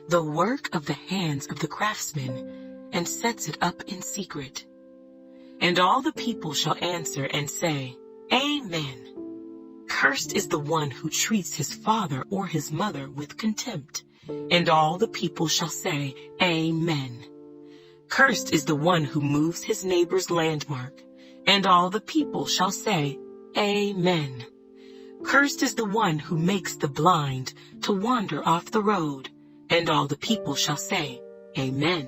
the work of the hands of the craftsman, and sets it up in secret. And all the people shall answer and say, Amen. Cursed is the one who treats his father or his mother with contempt. And all the people shall say, Amen. Cursed is the one who moves his neighbor's landmark. And all the people shall say, Amen. Cursed is the one who makes the blind to wander off the road. And all the people shall say, Amen.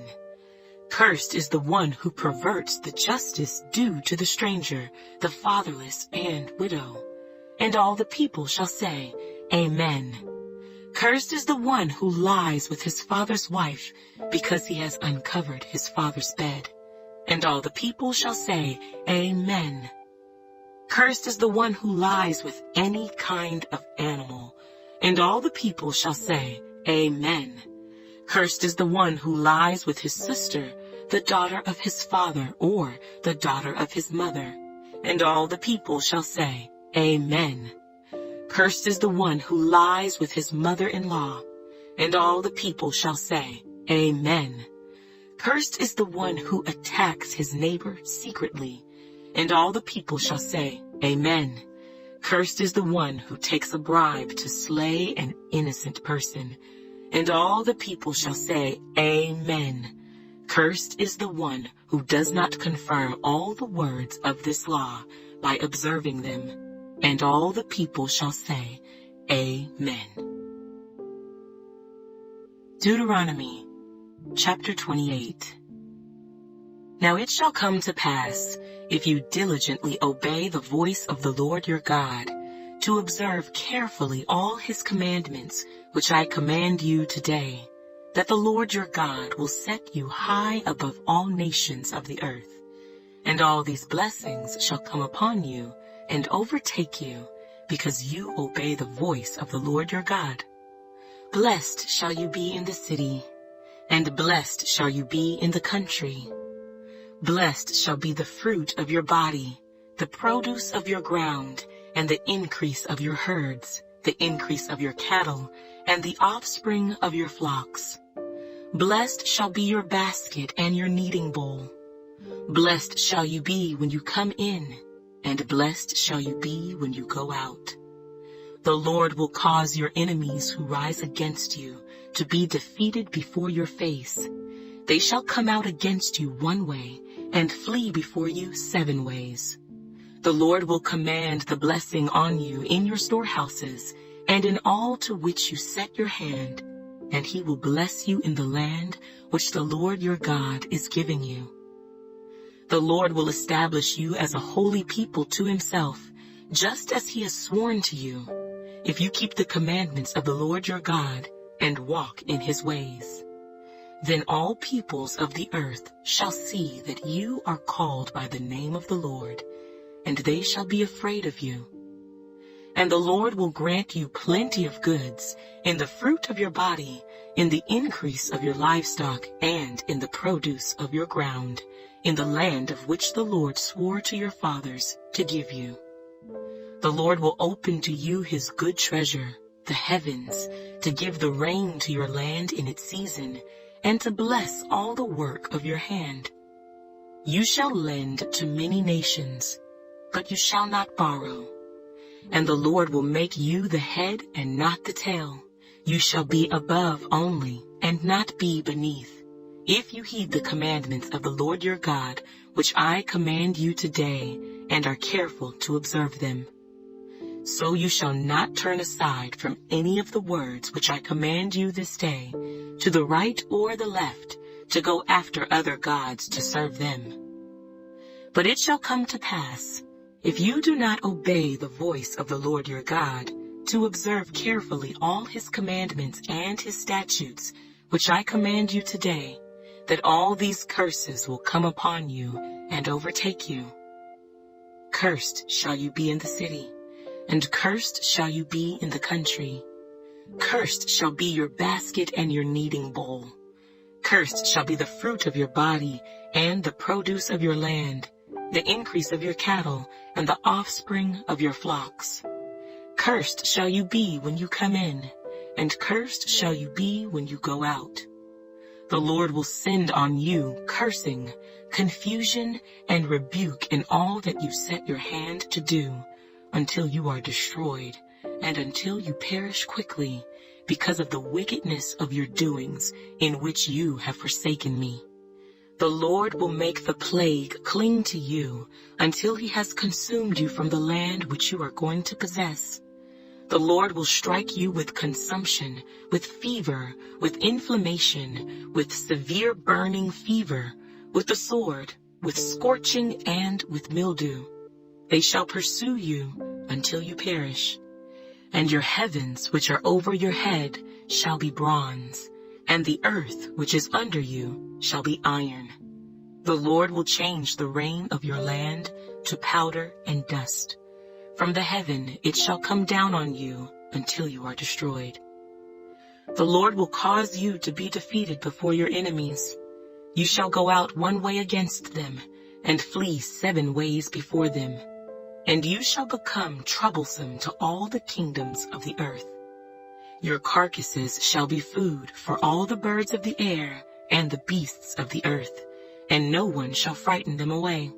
Cursed is the one who perverts the justice due to the stranger, the fatherless, and widow. And all the people shall say, Amen. Cursed is the one who lies with his father's wife, because he has uncovered his father's bed. And all the people shall say, Amen. Cursed is the one who lies with any kind of animal. And all the people shall say, Amen. Cursed is the one who lies with his sister, the daughter of his father, or the daughter of his mother. And all the people shall say, Amen. Cursed is the one who lies with his mother-in-law. And all the people shall say, Amen. Cursed is the one who attacks his neighbor secretly. And all the people shall say, Amen. Cursed is the one who takes a bribe to slay an innocent person. And all the people shall say, Amen. Cursed is the one who does not confirm all the words of this law by observing them. And all the people shall say, Amen. Deuteronomy, chapter 28. Now it shall come to pass, if you diligently obey the voice of the Lord your God, to observe carefully all his commandments, which I command you today, that the Lord your God will set you high above all nations of the earth. And all these blessings shall come upon you and overtake you, because you obey the voice of the Lord your God. Blessed shall you be in the city, and blessed shall you be in the country. Blessed shall be the fruit of your body, the produce of your ground, and the increase of your herds, the increase of your cattle, and the offspring of your flocks. Blessed shall be your basket and your kneading bowl. Blessed shall you be when you come in, and blessed shall you be when you go out. The Lord will cause your enemies who rise against you to be defeated before your face. They shall come out against you one way, and flee before you 7 ways. The Lord will command the blessing on you in your storehouses, and in all to which you set your hand, and he will bless you in the land which the Lord your God is giving you. The Lord will establish you as a holy people to himself, just as he has sworn to you, if you keep the commandments of the Lord your God and walk in his ways. Then all peoples of the earth shall see that you are called by the name of the Lord, and they shall be afraid of you. And the Lord will grant you plenty of goods in the fruit of your body, in the increase of your livestock, and in the produce of your ground, in the land of which the Lord swore to your fathers to give you. The Lord will open to you his good treasure, the heavens, to give the rain to your land in its season, and to bless all the work of your hand. You shall lend to many nations, but you shall not borrow. And the Lord will make you the head and not the tail. You shall be above only, and not be beneath, if you heed the commandments of the Lord your God, which I command you today, and are careful to observe them. So you shall not turn aside from any of the words which I command you this day, to the right or the left, to go after other gods to serve them. But it shall come to pass, if you do not obey the voice of the Lord your God, to observe carefully all his commandments and his statutes, which I command you today, that all these curses will come upon you and overtake you. Cursed shall you be in the city, and cursed shall you be in the country. Cursed shall be your basket and your kneading bowl. Cursed shall be the fruit of your body, and the produce of your land, the increase of your cattle, and the offspring of your flocks. Cursed shall you be when you come in, and cursed shall you be when you go out. The Lord will send on you cursing, confusion, and rebuke in all that you set your hand to do, until you are destroyed, and until you perish quickly, because of the wickedness of your doings, in which you have forsaken me. The Lord will make the plague cling to you, until he has consumed you from the land which you are going to possess. The Lord will strike you with consumption, with fever, with inflammation, with severe burning fever, with the sword, with scorching, and with mildew. They shall pursue you until you perish. And your heavens which are over your head shall be bronze, and the earth which is under you shall be iron. The Lord will change the rain of your land to powder and dust. From the heaven it shall come down on you until you are destroyed. The Lord will cause you to be defeated before your enemies. You shall go out one way against them, and flee 7 ways before them. And you shall become troublesome to all the kingdoms of the earth. Your carcasses shall be food for all the birds of the air and the beasts of the earth, and no one shall frighten them away.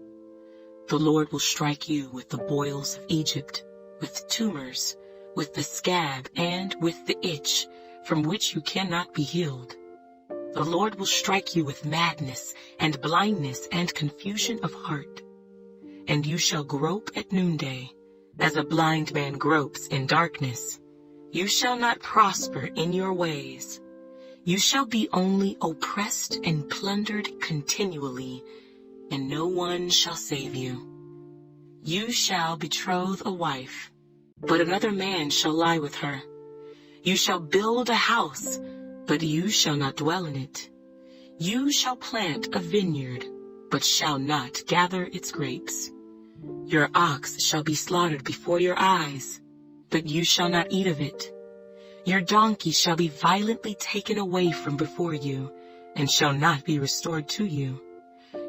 The Lord will strike you with the boils of Egypt, with tumors, with the scab, and with the itch, from which you cannot be healed. The Lord will strike you with madness, and blindness, and confusion of heart. And you shall grope at noonday, as a blind man gropes in darkness. You shall not prosper in your ways. You shall be only oppressed and plundered continually, and no one shall save you. You shall betroth a wife, but another man shall lie with her. You shall build a house, but you shall not dwell in it. You shall plant a vineyard, but shall not gather its grapes. Your ox shall be slaughtered before your eyes, but you shall not eat of it. Your donkey shall be violently taken away from before you, and shall not be restored to you.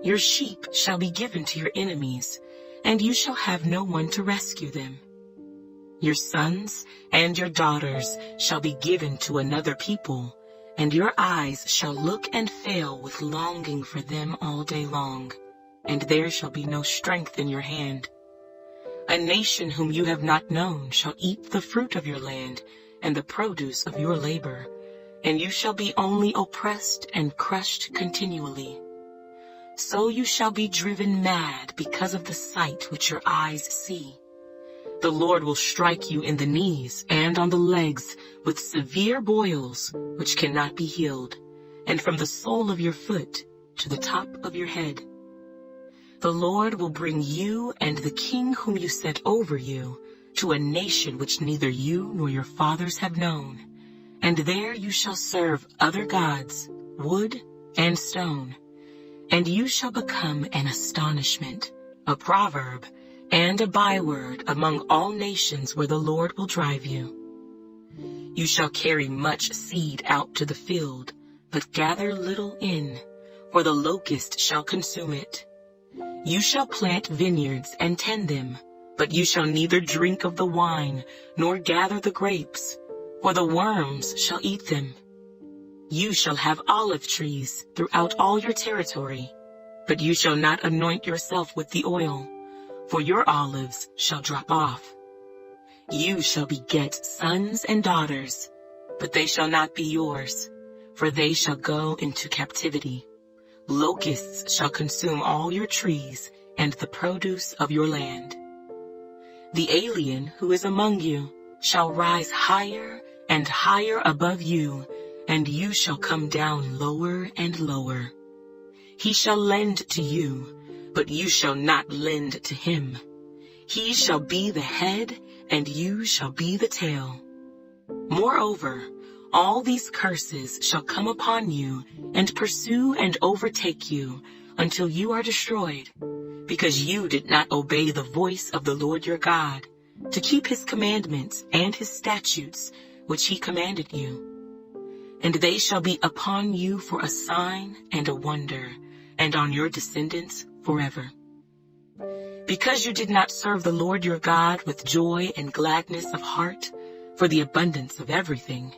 Your sheep shall be given to your enemies, and you shall have no one to rescue them. Your sons and your daughters shall be given to another people, and your eyes shall look and fail with longing for them all day long, and there shall be no strength in your hand. A nation whom you have not known shall eat the fruit of your land, and the produce of your labor, and you shall be only oppressed and crushed continually. So you shall be driven mad because of the sight which your eyes see. The Lord will strike you in the knees and on the legs with severe boils which cannot be healed, and from the sole of your foot to the top of your head. The Lord will bring you and the king whom you set over you to a nation which neither you nor your fathers have known, and there you shall serve other gods, wood and stone, and you shall become an astonishment, a proverb, and a byword among all nations where the Lord will drive you. You shall carry much seed out to the field, but gather little in, for the locust shall consume it. You shall plant vineyards and tend them, but you shall neither drink of the wine, nor gather the grapes, for the worms shall eat them. You shall have olive trees throughout all your territory, but you shall not anoint yourself with the oil, for your olives shall drop off. You shall beget sons and daughters, but they shall not be yours, for they shall go into captivity. Locusts shall consume all your trees and the produce of your land. The alien who is among you shall rise higher and higher above you, and you shall come down lower and lower. He shall lend to you, but you shall not lend to him. He shall be the head, and you shall be the tail. Moreover, all these curses shall come upon you and pursue and overtake you until you are destroyed, because you did not obey the voice of the Lord your God, to keep his commandments and his statutes, which he commanded you. And they shall be upon you for a sign and a wonder, and on your descendants forever. Because you did not serve the Lord your God with joy and gladness of heart, for the abundance of everything,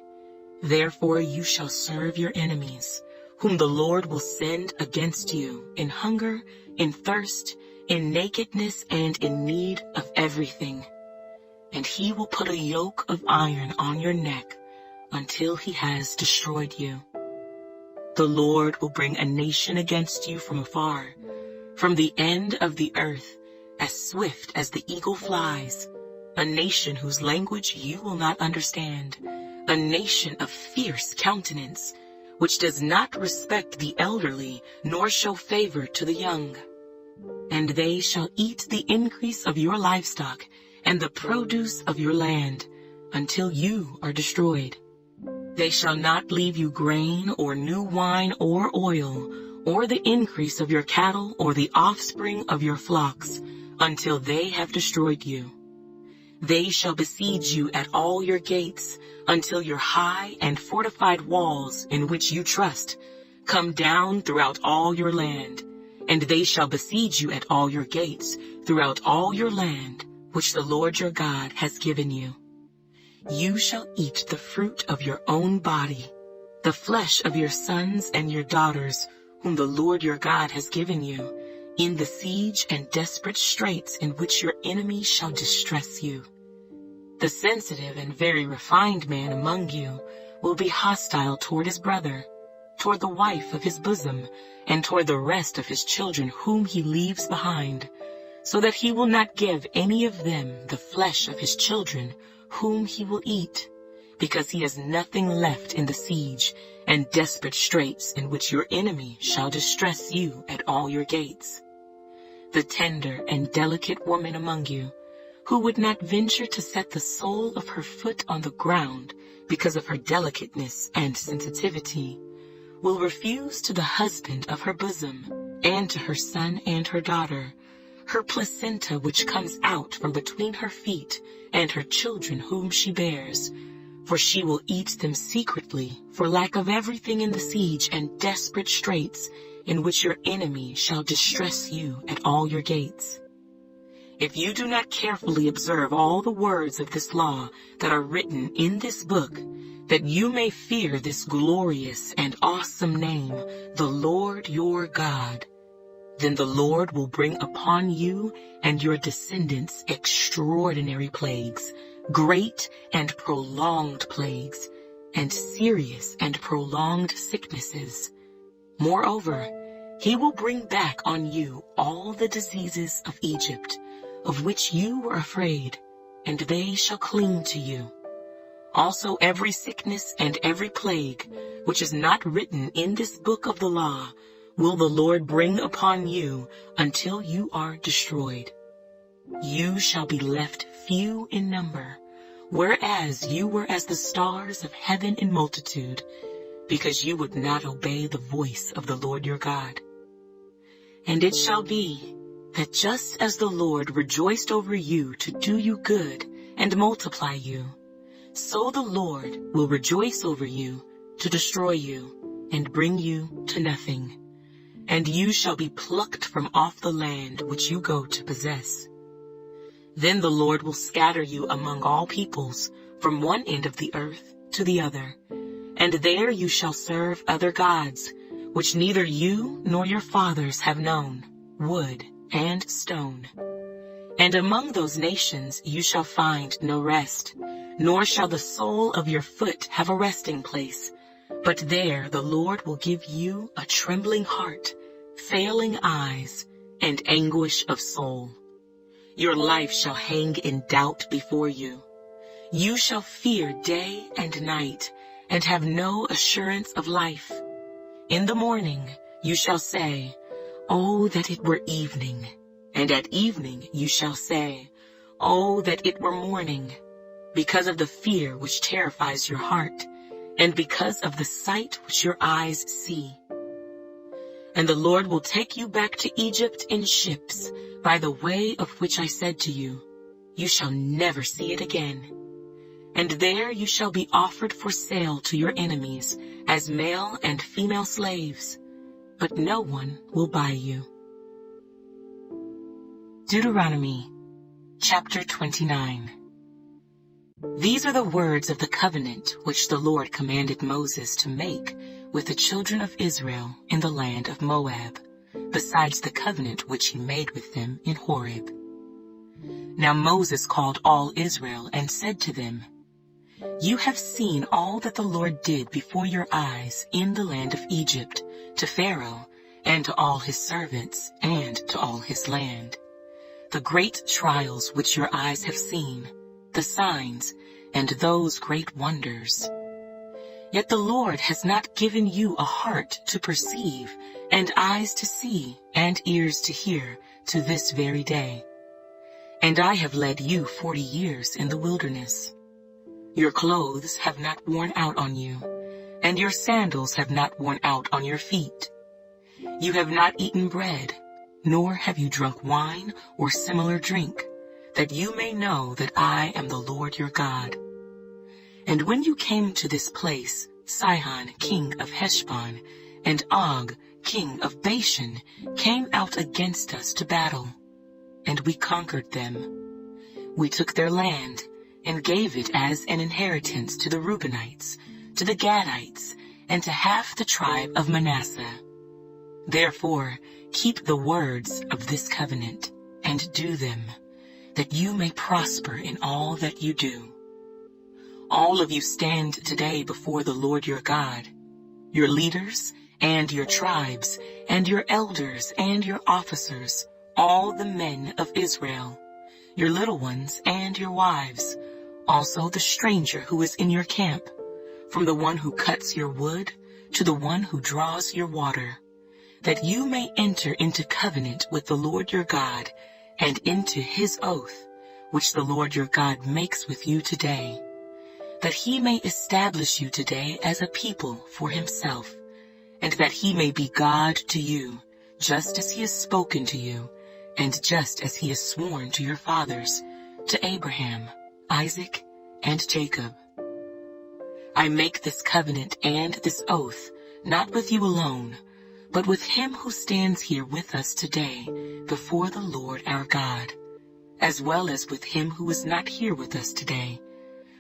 therefore you shall serve your enemies, whom the Lord will send against you in hunger, in thirst, in nakedness, and in need of everything. And he will put a yoke of iron on your neck until he has destroyed you. The Lord will bring a nation against you from afar, from the end of the earth, as swift as the eagle flies, a nation whose language you will not understand, a nation of fierce countenance, which does not respect the elderly, nor show favor to the young. And they shall eat the increase of your livestock and the produce of your land, until you are destroyed. They shall not leave you grain or new wine or oil, or the increase of your cattle or the offspring of your flocks, until they have destroyed you. They shall besiege you at all your gates, until your high and fortified walls, in which you trust, come down throughout all your land. And they shall besiege you at all your gates, throughout all your land, which the Lord your God has given you. You shall eat the fruit of your own body, the flesh of your sons and your daughters, whom the Lord your God has given you, in the siege and desperate straits in which your enemy shall distress you. The sensitive and very refined man among you will be hostile toward his brother, toward the wife of his bosom, and toward the rest of his children whom he leaves behind, so that he will not give any of them the flesh of his children whom he will eat, because he has nothing left in the siege and desperate straits in which your enemy shall distress you at all your gates. The tender and delicate woman among you, who would not venture to set the sole of her foot on the ground because of her delicateness and sensitivity, will refuse to the husband of her bosom, and to her son and her daughter, her placenta which comes out from between her feet, and her children whom she bears, for she will eat them secretly for lack of everything in the siege and desperate straits in which your enemy shall distress you at all your gates. If you do not carefully observe all the words of this law that are written in this book, that you may fear this glorious and awesome name, the Lord your God, then the Lord will bring upon you and your descendants extraordinary plagues, great and prolonged plagues, and serious and prolonged sicknesses. Moreover, he will bring back on you all the diseases of Egypt, of which you were afraid, and they shall cling to you. Also every sickness and every plague, which is not written in this book of the law, will the Lord bring upon you until you are destroyed. You shall be left few in number, whereas you were as the stars of heaven in multitude, because you would not obey the voice of the Lord your God. And it shall be, that just as the Lord rejoiced over you to do you good and multiply you, so the Lord will rejoice over you to destroy you and bring you to nothing, and you shall be plucked from off the land which you go to possess. Then the Lord will scatter you among all peoples, from one end of the earth to the other, and there you shall serve other gods, which neither you nor your fathers have known, wood and stone. And among those nations you shall find no rest, nor shall the sole of your foot have a resting place, but there the Lord will give you a trembling heart, failing eyes, and anguish of soul. Your life shall hang in doubt before you. You shall fear day and night, and have no assurance of life. In the morning you shall say, "Oh, that it were evening!" And at evening you shall say, "Oh, that it were morning!" Because of the fear which terrifies your heart, and because of the sight which your eyes see. And the Lord will take you back to Egypt in ships, by the way of which I said to you, "You shall never see it again." And there you shall be offered for sale to your enemies, as male and female slaves, but no one will buy you. Deuteronomy, chapter 29. These are the words of the covenant which the Lord commanded Moses to make with the children of Israel in the land of Moab, besides the covenant which he made with them in Horeb. Now Moses called all Israel and said to them, "You have seen all that the Lord did before your eyes in the land of Egypt, to Pharaoh, and to all his servants, and to all his land. The great trials which your eyes have seen, the signs, and those great wonders. Yet the Lord has not given you a heart to perceive, and eyes to see, and ears to hear, to this very day. And I have led you 40 years in the wilderness. Your clothes have not worn out on you, and your sandals have not worn out on your feet. You have not eaten bread, nor have you drunk wine or similar drink, that you may know that I am the Lord your God. And when you came to this place, Sihon, king of Heshbon, and Og, king of Bashan, came out against us to battle, and we conquered them. We took their land, and gave it as an inheritance to the Reubenites, to the Gadites, and to half the tribe of Manasseh. Therefore, keep the words of this covenant, and do them, that you may prosper in all that you do. All of you stand today before the Lord your God, your leaders, and your tribes, and your elders, and your officers, all the men of Israel, your little ones, and your wives, also the stranger who is in your camp, from the one who cuts your wood to the one who draws your water, that you may enter into covenant with the Lord your God, and into his oath, which the Lord your God makes with you today, that he may establish you today as a people for himself, and that he may be God to you, just as he has spoken to you, and just as he has sworn to your fathers, to Abraham, Isaac, and Jacob. I make this covenant and this oath, not with you alone, but with him who stands here with us today before the Lord our God, as well as with him who is not here with us today.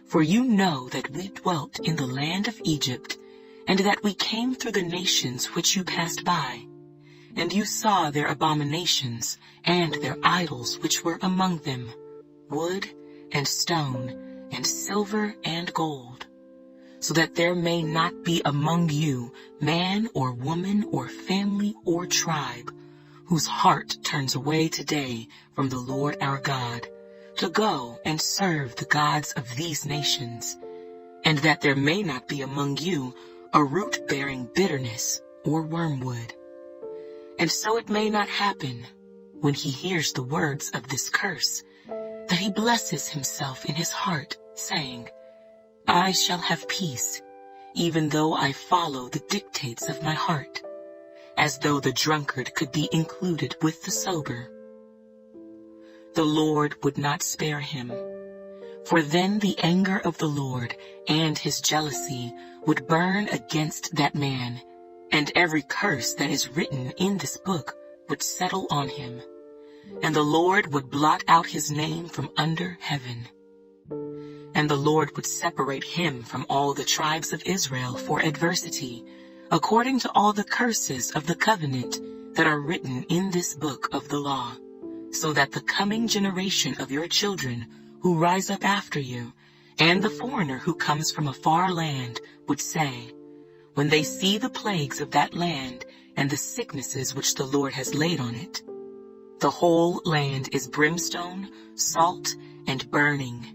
For you know that we dwelt in the land of Egypt, and that we came through the nations which you passed by, and you saw their abominations and their idols which were among them, wood and stone and silver and gold, so that there may not be among you man or woman or family or tribe whose heart turns away today from the Lord our God, to go and serve the gods of these nations, and that there may not be among you a root bearing bitterness or wormwood. And so it may not happen, when he hears the words of this curse, that he blesses himself in his heart, saying, I shall have peace, even though I follow the dictates of my heart, as though the drunkard could be included with the sober. The Lord would not spare him, For then the anger of the Lord and his jealousy would burn against that man, and every curse that is written in this book would settle on him, and the Lord would blot out his name from under heaven. And the Lord would separate him from all the tribes of Israel for adversity, according to all the curses of the covenant that are written in this book of the law, so that the coming generation of your children who rise up after you, and the foreigner who comes from a far land would say, when they see the plagues of that land and the sicknesses which the Lord has laid on it, the whole land is brimstone, salt, and burning.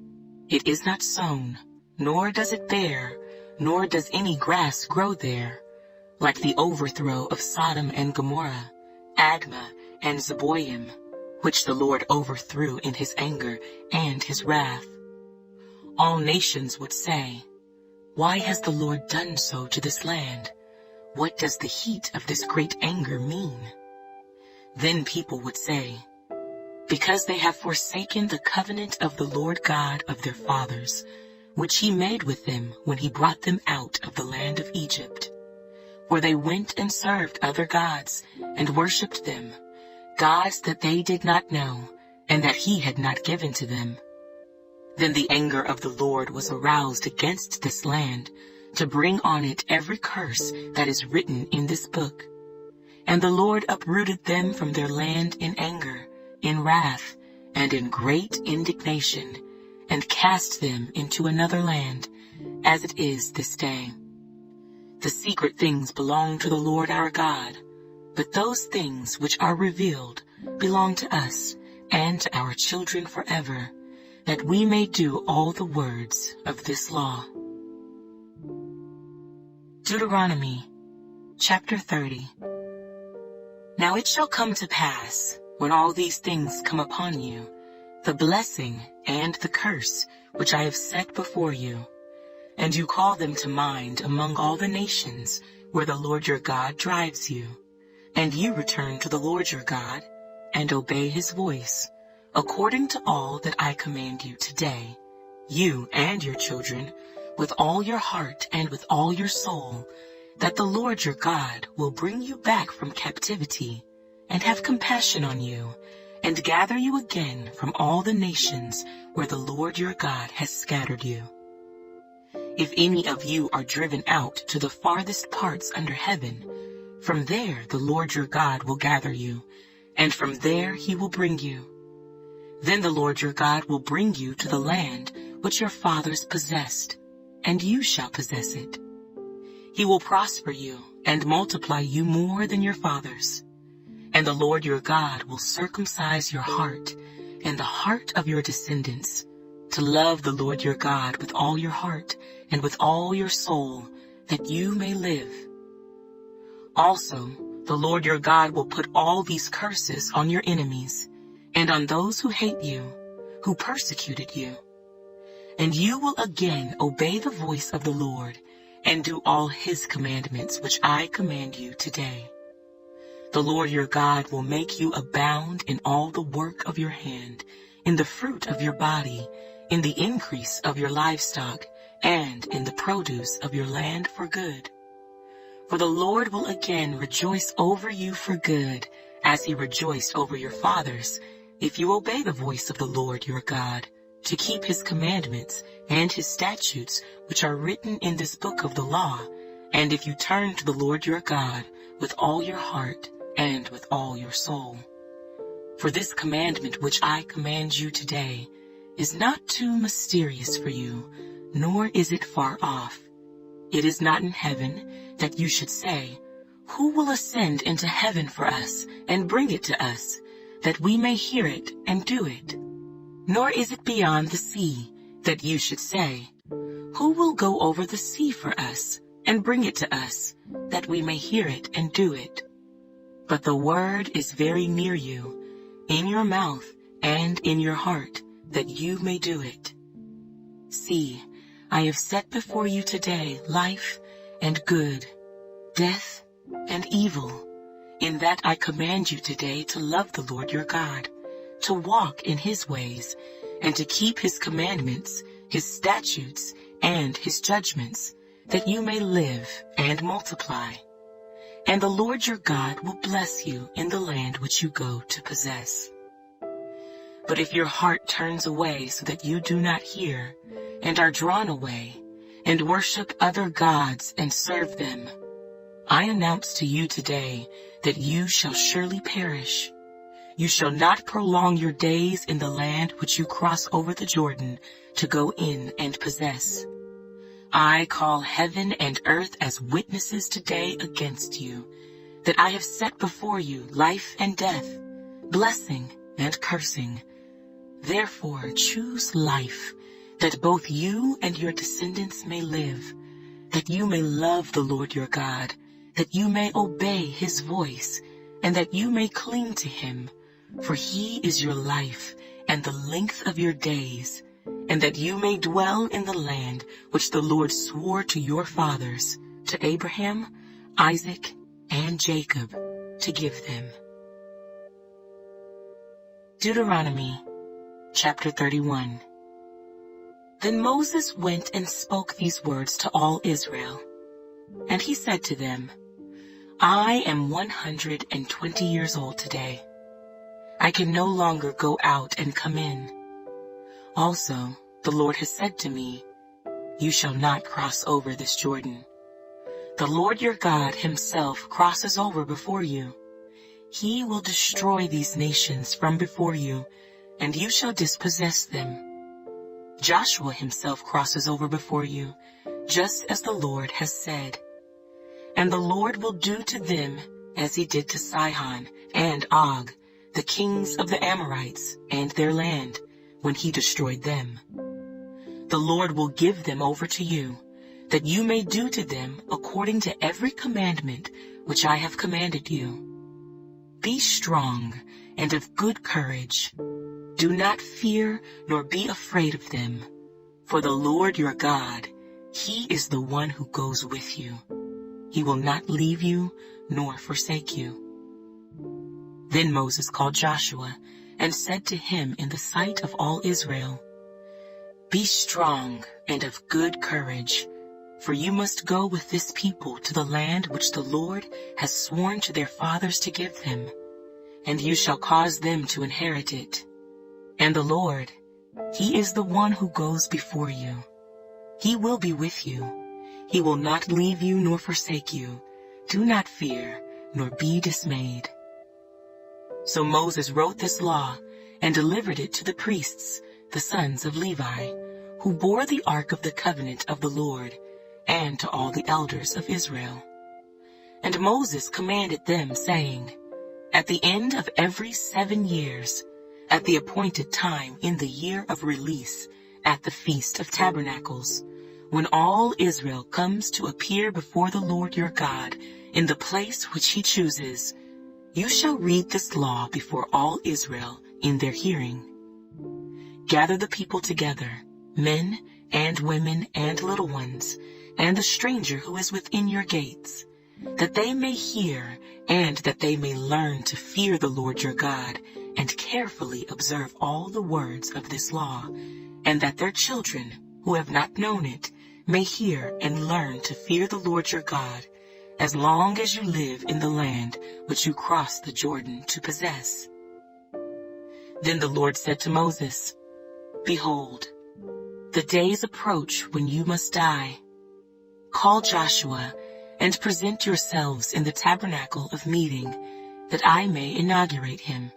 It is not sown, nor does it bear, nor does any grass grow there, like the overthrow of Sodom and Gomorrah, Admah and Zeboim, which the Lord overthrew in his anger and his wrath. All nations would say, why has the Lord done so to this land? What does the heat of this great anger mean? Then people would say, because they have forsaken the covenant of the Lord God of their fathers, which he made with them when he brought them out of the land of Egypt. For they went and served other gods and worshipped them, gods that they did not know, and that he had not given to them. Then the anger of the Lord was aroused against this land, to bring on it every curse that is written in this book. And the Lord uprooted them from their land in anger, in wrath, and in great indignation, and cast them into another land, as it is this day. The secret things belong to the Lord our God, but those things which are revealed belong to us and to our children forever, that we may do all the words of this law. Deuteronomy, chapter 30. Now it shall come to pass, when all these things come upon you, the blessing and the curse which I have set before you, and you call them to mind among all the nations where the Lord your God drives you, and you return to the Lord your God, and obey his voice, according to all that I command you today, you and your children, with all your heart and with all your soul, that the Lord your God will bring you back from captivity, and have compassion on you, and gather you again from all the nations where the Lord your God has scattered you. If any of you are driven out to the farthest parts under heaven, from there the Lord your God will gather you, and from there he will bring you. Then the Lord your God will bring you to the land which your fathers possessed, and you shall possess it. He will prosper you and multiply you more than your fathers. And the Lord your God will circumcise your heart and the heart of your descendants, to love the Lord your God with all your heart and with all your soul, that you may live. Also, the Lord your God will put all these curses on your enemies, and on those who hate you, who persecuted you. And you will again obey the voice of the Lord, and do all his commandments which I command you today. The Lord your God will make you abound in all the work of your hand, in the fruit of your body, in the increase of your livestock, and in the produce of your land for good. For the Lord will again rejoice over you for good, as he rejoiced over your fathers, if you obey the voice of the Lord your God, to keep his commandments and his statutes which are written in this book of the law, and if you turn to the Lord your God with all your heart and with all your soul. For this commandment which I command you today is not too mysterious for you, nor is it far off. It is not in heaven, that you should say, who will ascend into heaven for us and bring it to us, that we may hear it and do it? Nor is it beyond the sea, that you should say, who will go over the sea for us and bring it to us, that we may hear it and do it? But the word is very near you, in your mouth and in your heart, that you may do it. See, I have set before you today life and good, death and evil. In that I command you today to love the Lord your God, to walk in his ways, and to keep his commandments, his statutes, and his judgments, that you may live and multiply. And the Lord your God will bless you in the land which you go to possess. But if your heart turns away so that you do not hear, and are drawn away, and worship other gods and serve them, I announce to you today that you shall surely perish. You shall not prolong your days in the land which you cross over the Jordan to go in and possess. I call heaven and earth as witnesses today against you, that I have set before you life and death, blessing and cursing. Therefore choose life, that both you and your descendants may live, that you may love the Lord your God, that you may obey his voice, and that you may cling to him, for he is your life and the length of your days, and that you may dwell in the land which the Lord swore to your fathers, to Abraham, Isaac, and Jacob, to give them. Deuteronomy chapter 31. Then Moses went and spoke these words to all Israel. And he said to them, I am 120 years old today. I can no longer go out and come in. Also, the Lord has said to me, you shall not cross over this Jordan. The Lord your God himself crosses over before you. He will destroy these nations from before you, and you shall dispossess them. Joshua himself crosses over before you, just as the Lord has said. And the Lord will do to them as he did to Sihon and Og, the kings of the Amorites, and their land, when he destroyed them. The Lord will give them over to you, that you may do to them according to every commandment which I have commanded you. Be strong and of good courage. Do not fear nor be afraid of them, for the Lord your God, he is the one who goes with you. He will not leave you nor forsake you. Then Moses called Joshua and said to him in the sight of all Israel, Be strong and of good courage, for you must go with this people to the land which the Lord has sworn to their fathers to give them, and you shall cause them to inherit it. And the Lord, he is the one who goes before you. He will be with you. He will not leave you nor forsake you. Do not fear, nor be dismayed. So Moses wrote this law and delivered it to the priests, the sons of Levi, who bore the ark of the covenant of the Lord, and to all the elders of Israel. And Moses commanded them, saying, At the end of every 7 years, at the appointed time in the year of release, at the Feast of Tabernacles, when all Israel comes to appear before the Lord your God in the place which he chooses, you shall read this law before all Israel in their hearing. Gather the people together, men and women and little ones, and the stranger who is within your gates, that they may hear and that they may learn to fear the Lord your God and carefully observe all the words of this law, and that their children, who have not known it, may hear and learn to fear the Lord your God, as long as you live in the land which you cross the Jordan to possess. Then the Lord said to Moses, Behold, the days approach when you must die. Call Joshua and present yourselves in the tabernacle of meeting, that I may inaugurate him.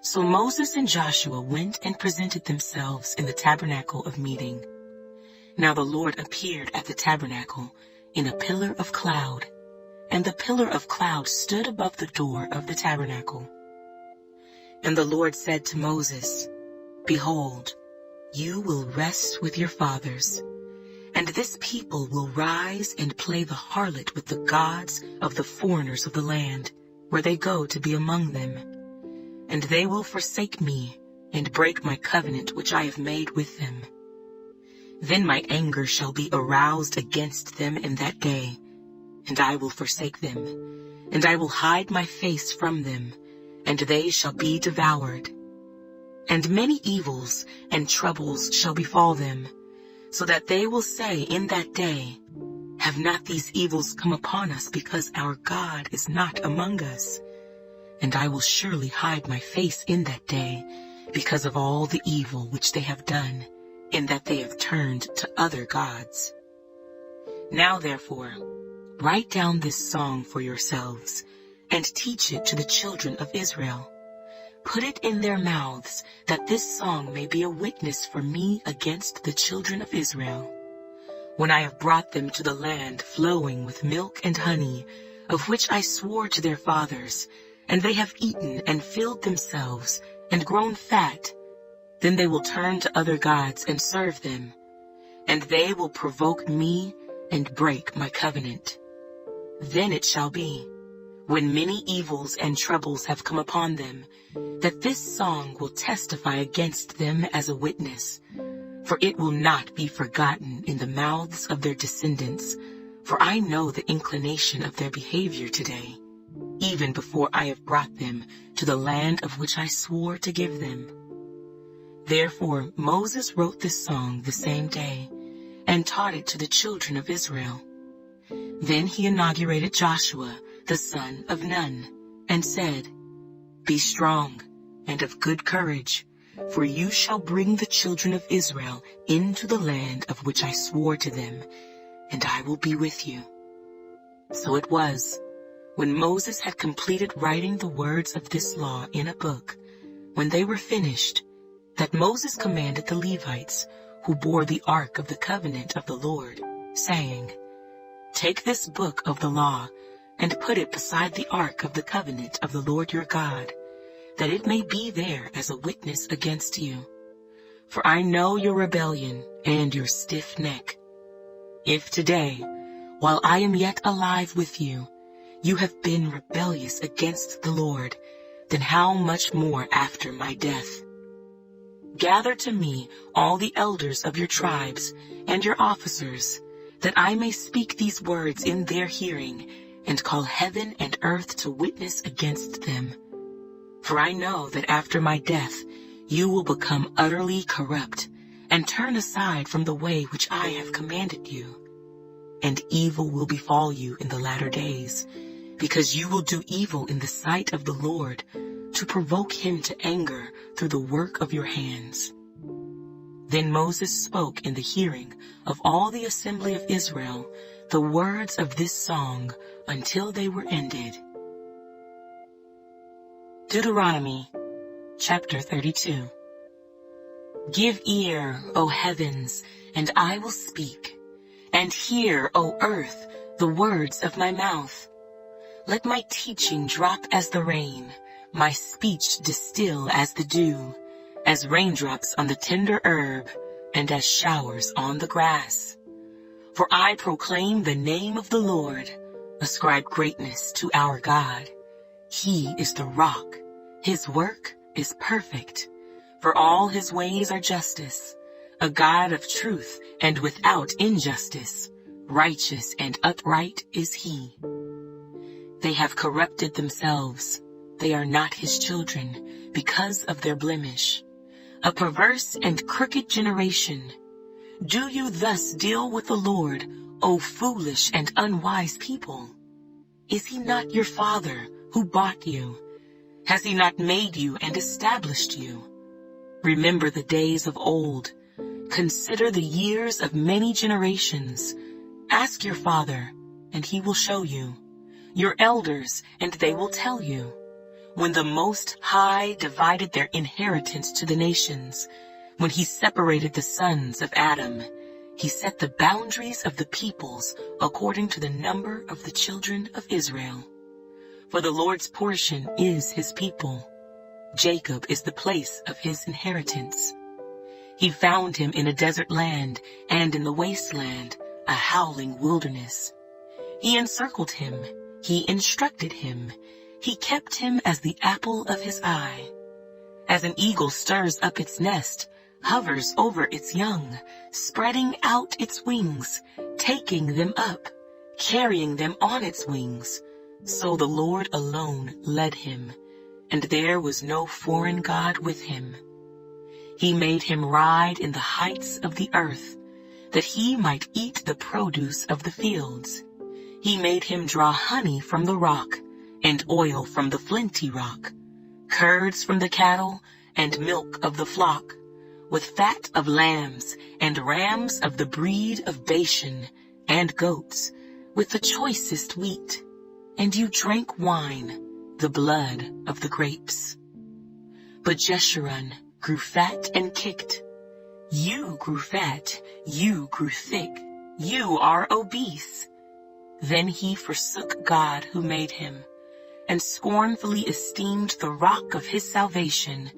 So Moses and Joshua went and presented themselves in the tabernacle of meeting. Now the Lord appeared at the tabernacle in a pillar of cloud, and the pillar of cloud stood above the door of the tabernacle. And the Lord said to Moses, Behold, you will rest with your fathers, and this people will rise and play the harlot with the gods of the foreigners of the land, where they go to be among them. And they will forsake me and break my covenant which I have made with them. Then my anger shall be aroused against them in that day, and I will forsake them, and I will hide my face from them, and they shall be devoured. And many evils and troubles shall befall them, so that they will say in that day, have not these evils come upon us because our God is not among us? And I will surely hide my face in that day because of all the evil which they have done, in that they have turned to other gods. Now therefore, write down this song for yourselves, and teach it to the children of Israel. Put it in their mouths, that this song may be a witness for me against the children of Israel. When I have brought them to the land flowing with milk and honey, of which I swore to their fathers, and they have eaten and filled themselves and grown fat, then they will turn to other gods and serve them, and they will provoke me and break my covenant. Then it shall be, when many evils and troubles have come upon them, that this song will testify against them as a witness, for it will not be forgotten in the mouths of their descendants, for I know the inclination of their behavior today, even before I have brought them to the land of which I swore to give them. Therefore Moses wrote this song the same day, and taught it to the children of Israel. Then he inaugurated Joshua, the son of Nun, and said, Be strong and of good courage, for you shall bring the children of Israel into the land of which I swore to them, and I will be with you. So it was, when Moses had completed writing the words of this law in a book, when they were finished, that Moses commanded the Levites, who bore the ark of the covenant of the Lord, saying, Take this book of the law, and put it beside the ark of the covenant of the Lord your God, that it may be there as a witness against you. For I know your rebellion and your stiff neck. If today, while I am yet alive with you, you have been rebellious against the Lord, then how much more after my death? Gather to me all the elders of your tribes and your officers, that I may speak these words in their hearing, and call heaven and earth to witness against them. For I know that after my death you will become utterly corrupt, and turn aside from the way which I have commanded you. And evil will befall you in the latter days, because you will do evil in the sight of the Lord, to provoke him to anger through the work of your hands. Then Moses spoke in the hearing of all the assembly of Israel the words of this song until they were ended. Deuteronomy, chapter 32. Give ear, O heavens, and I will speak, and hear, O earth, the words of my mouth. Let my teaching drop as the rain, my speech distill as the dew, as raindrops on the tender herb, and as showers on the grass. For I proclaim the name of the Lord, ascribe greatness to our God. He is the rock, his work is perfect, for all his ways are justice, a God of truth and without injustice, righteous and upright is he. They have corrupted themselves, they are not his children, because of their blemish. A perverse and crooked generation. Do you thus deal with the Lord, O foolish and unwise people? Is he not your father who bought you? Has he not made you and established you? Remember the days of old. Consider the years of many generations. Ask your father, and he will show you. Your elders, and they will tell you. When the Most High divided their inheritance to the nations, when he separated the sons of Adam, he set the boundaries of the peoples according to the number of the children of Israel. For the Lord's portion is his people. Jacob is the place of his inheritance. He found him in a desert land and in the wasteland, a howling wilderness. He encircled him. He instructed him. He kept him as the apple of his eye. As an eagle stirs up its nest, hovers over its young, spreading out its wings, taking them up, carrying them on its wings. So the Lord alone led him, and there was no foreign god with him. He made him ride in the heights of the earth, that he might eat the produce of the fields. He made him draw honey from the rock, and oil from the flinty rock, curds from the cattle, and milk of the flock, with fat of lambs, and rams of the breed of Bashan, and goats, with the choicest wheat. And you drank wine, the blood of the grapes. But Jeshurun grew fat and kicked. You grew fat, you grew thick, you are obese. Then he forsook God who made him, and scornfully esteemed the rock of his salvation.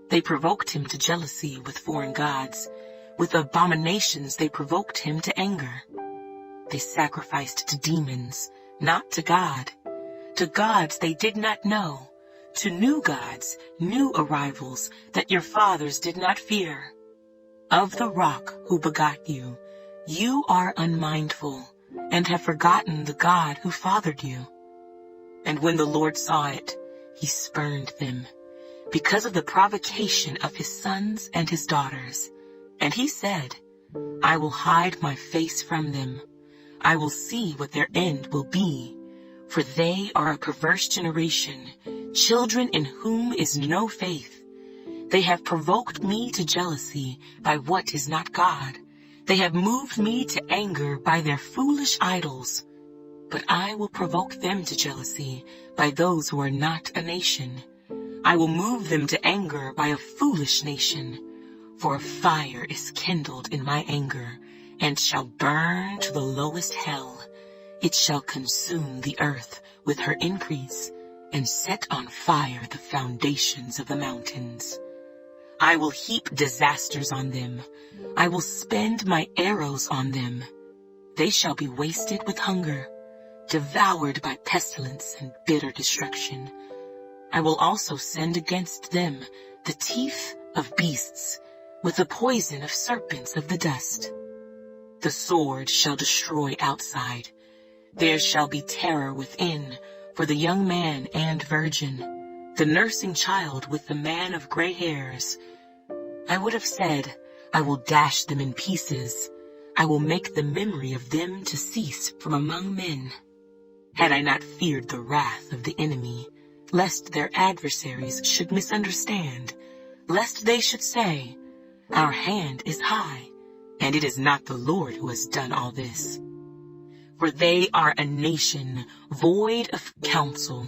They provoked him to jealousy with foreign gods. With abominations they provoked him to anger. They sacrificed to demons, not to God. To gods they did not know, to new gods, new arrivals, that your fathers did not fear. Of the rock who begot you, you are unmindful, and have forgotten the God who fathered you. And when the Lord saw it, he spurned them, because of the provocation of his sons and his daughters. And he said, I will hide my face from them. I will see what their end will be. For they are a perverse generation, children in whom is no faith. They have provoked me to jealousy by what is not God. They have moved me to anger by their foolish idols. But I will provoke them to jealousy by those who are not a nation. I will move them to anger by a foolish nation. For a fire is kindled in my anger, and shall burn to the lowest hell. It shall consume the earth with her increase, and set on fire the foundations of the mountains. I will heap disasters on them. I will spend my arrows on them. They shall be wasted with hunger, devoured by pestilence and bitter destruction. I will also send against them the teeth of beasts, with the poison of serpents of the dust. The sword shall destroy outside. There shall be terror within for the young man and virgin, the nursing child with the man of gray hairs. I would have said, I will dash them in pieces. I will make the memory of them to cease from among men. Had I not feared the wrath of the enemy, lest their adversaries should misunderstand, lest they should say, our hand is high, and it is not the Lord who has done all this. For they are a nation void of counsel,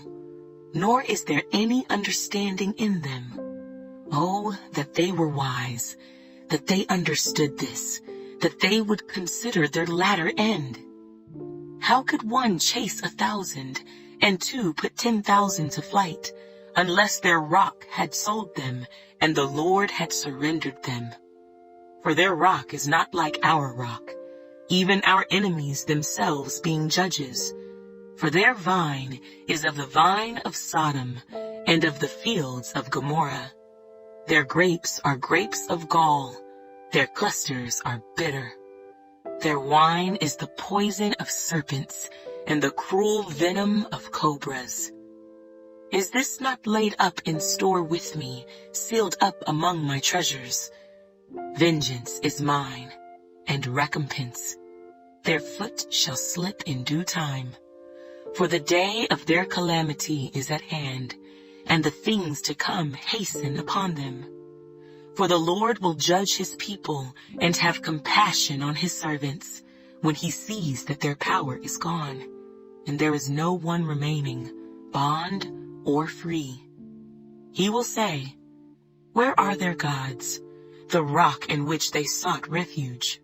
nor is there any understanding in them. Oh, that they were wise, that they understood this, that they would consider their latter end. How could one chase 1,000, and two put 10,000 to flight, unless their rock had sold them, and the Lord had surrendered them? For their rock is not like our rock, even our enemies themselves being judges. For their vine is of the vine of Sodom, and of the fields of Gomorrah. Their grapes are grapes of gall, their clusters are bitter. Their wine is the poison of serpents, and the cruel venom of cobras. Is this not laid up in store with me, sealed up among my treasures? Vengeance is mine, and recompense. Their foot shall slip in due time. For the day of their calamity is at hand, and the things to come hasten upon them. For the Lord will judge his people, and have compassion on his servants, when he sees that their power is gone, and there is no one remaining, bond or free. He will say, where are their gods, the rock in which they sought refuge?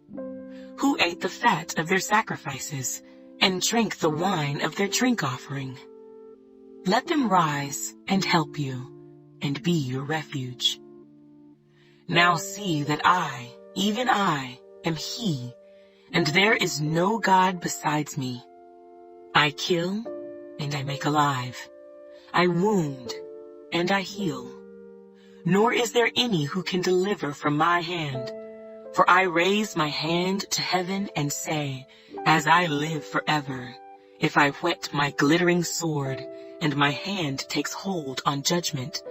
Who ate the fat of their sacrifices, and drank the wine of their drink offering? Let them rise and help you, and be your refuge. Now see that I, even I, am he, and there is no God besides me. I kill, and I make alive. I wound, and I heal. Nor is there any who can deliver from my hand. For I raise my hand to heaven and say, as I live forever, if I whet my glittering sword, and my hand takes hold on judgment,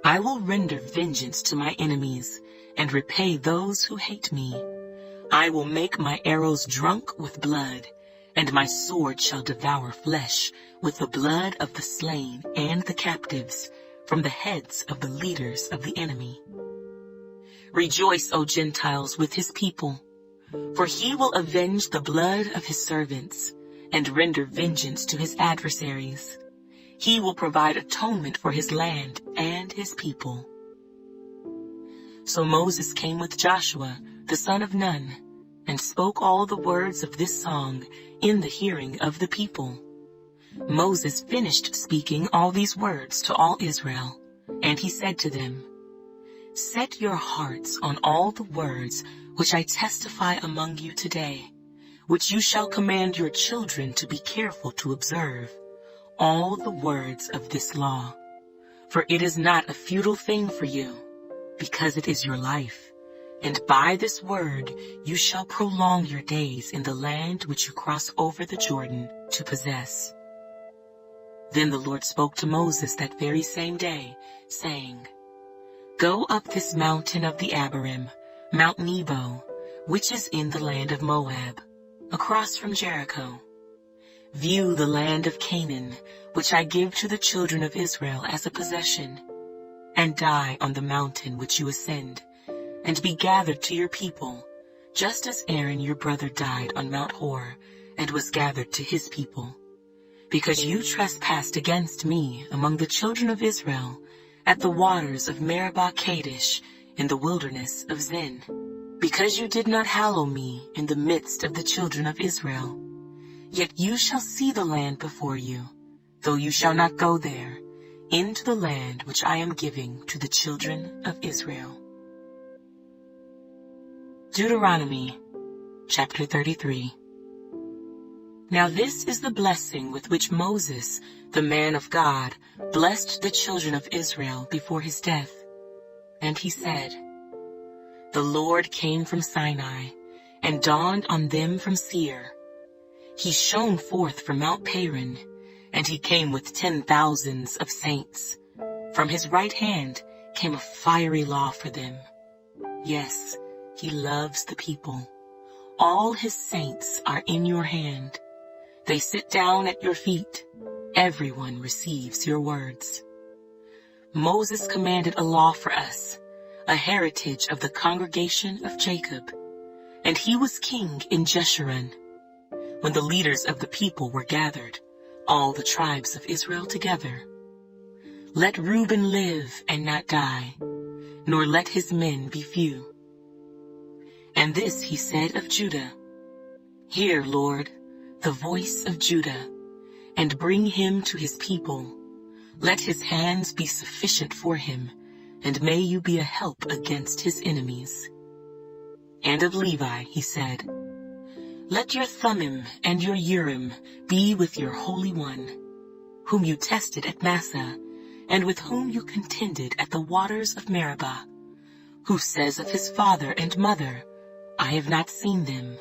I will render vengeance to my enemies, and repay those who hate me. I will make my arrows drunk with blood, and my sword shall devour flesh with the blood of the slain and the captives, from the heads of the leaders of the enemy. Rejoice, O Gentiles, with his people, for he will avenge the blood of his servants, and render vengeance to his adversaries. He will provide atonement for his land and his people. So Moses came with Joshua, the son of Nun, and spoke all the words of this song in the hearing of the people. Moses finished speaking all these words to all Israel, and he said to them, Set your hearts on all the words which I testify among you today, which you shall command your children to be careful to observe, all the words of this law. For it is not a futile thing for you, because it is your life. And by this word you shall prolong your days in the land which you cross over the Jordan to possess. Then the Lord spoke to Moses that very same day, saying, Go up this mountain of the Abarim, Mount Nebo, which is in the land of Moab, across from Jericho. View the land of Canaan, which I give to the children of Israel as a possession, and die on the mountain which you ascend, and be gathered to your people, just as Aaron your brother died on Mount Hor, and was gathered to his people. Because you trespassed against me among the children of Israel, at the waters of Meribah Kadesh, in the wilderness of Zin. Because you did not hallow me in the midst of the children of Israel. Yet you shall see the land before you, though you shall not go there, into the land which I am giving to the children of Israel. Deuteronomy, chapter 33. Now this is the blessing with which Moses, the man of God, blessed the children of Israel before his death. And he said, The Lord came from Sinai, and dawned on them from Seir. He shone forth from Mount Paran, and he came with 10,000s of saints. From his right hand came a fiery law for them. Yes, he loves the people. All his saints are in your hand. They sit down at your feet. Everyone receives your words. Moses commanded a law for us, a heritage of the congregation of Jacob. And he was king in Jeshurun. When the leaders of the people were gathered, all the tribes of Israel together. Let Reuben live and not die, nor let his men be few. And this he said of Judah, Hear, Lord, the voice of Judah, and bring him to his people. Let his hands be sufficient for him, and may you be a help against his enemies. And of Levi he said, Let your Thummim and your Urim be with your Holy One, whom you tested at Massah, and with whom you contended at the waters of Meribah, who says of his father and mother, I have not seen them,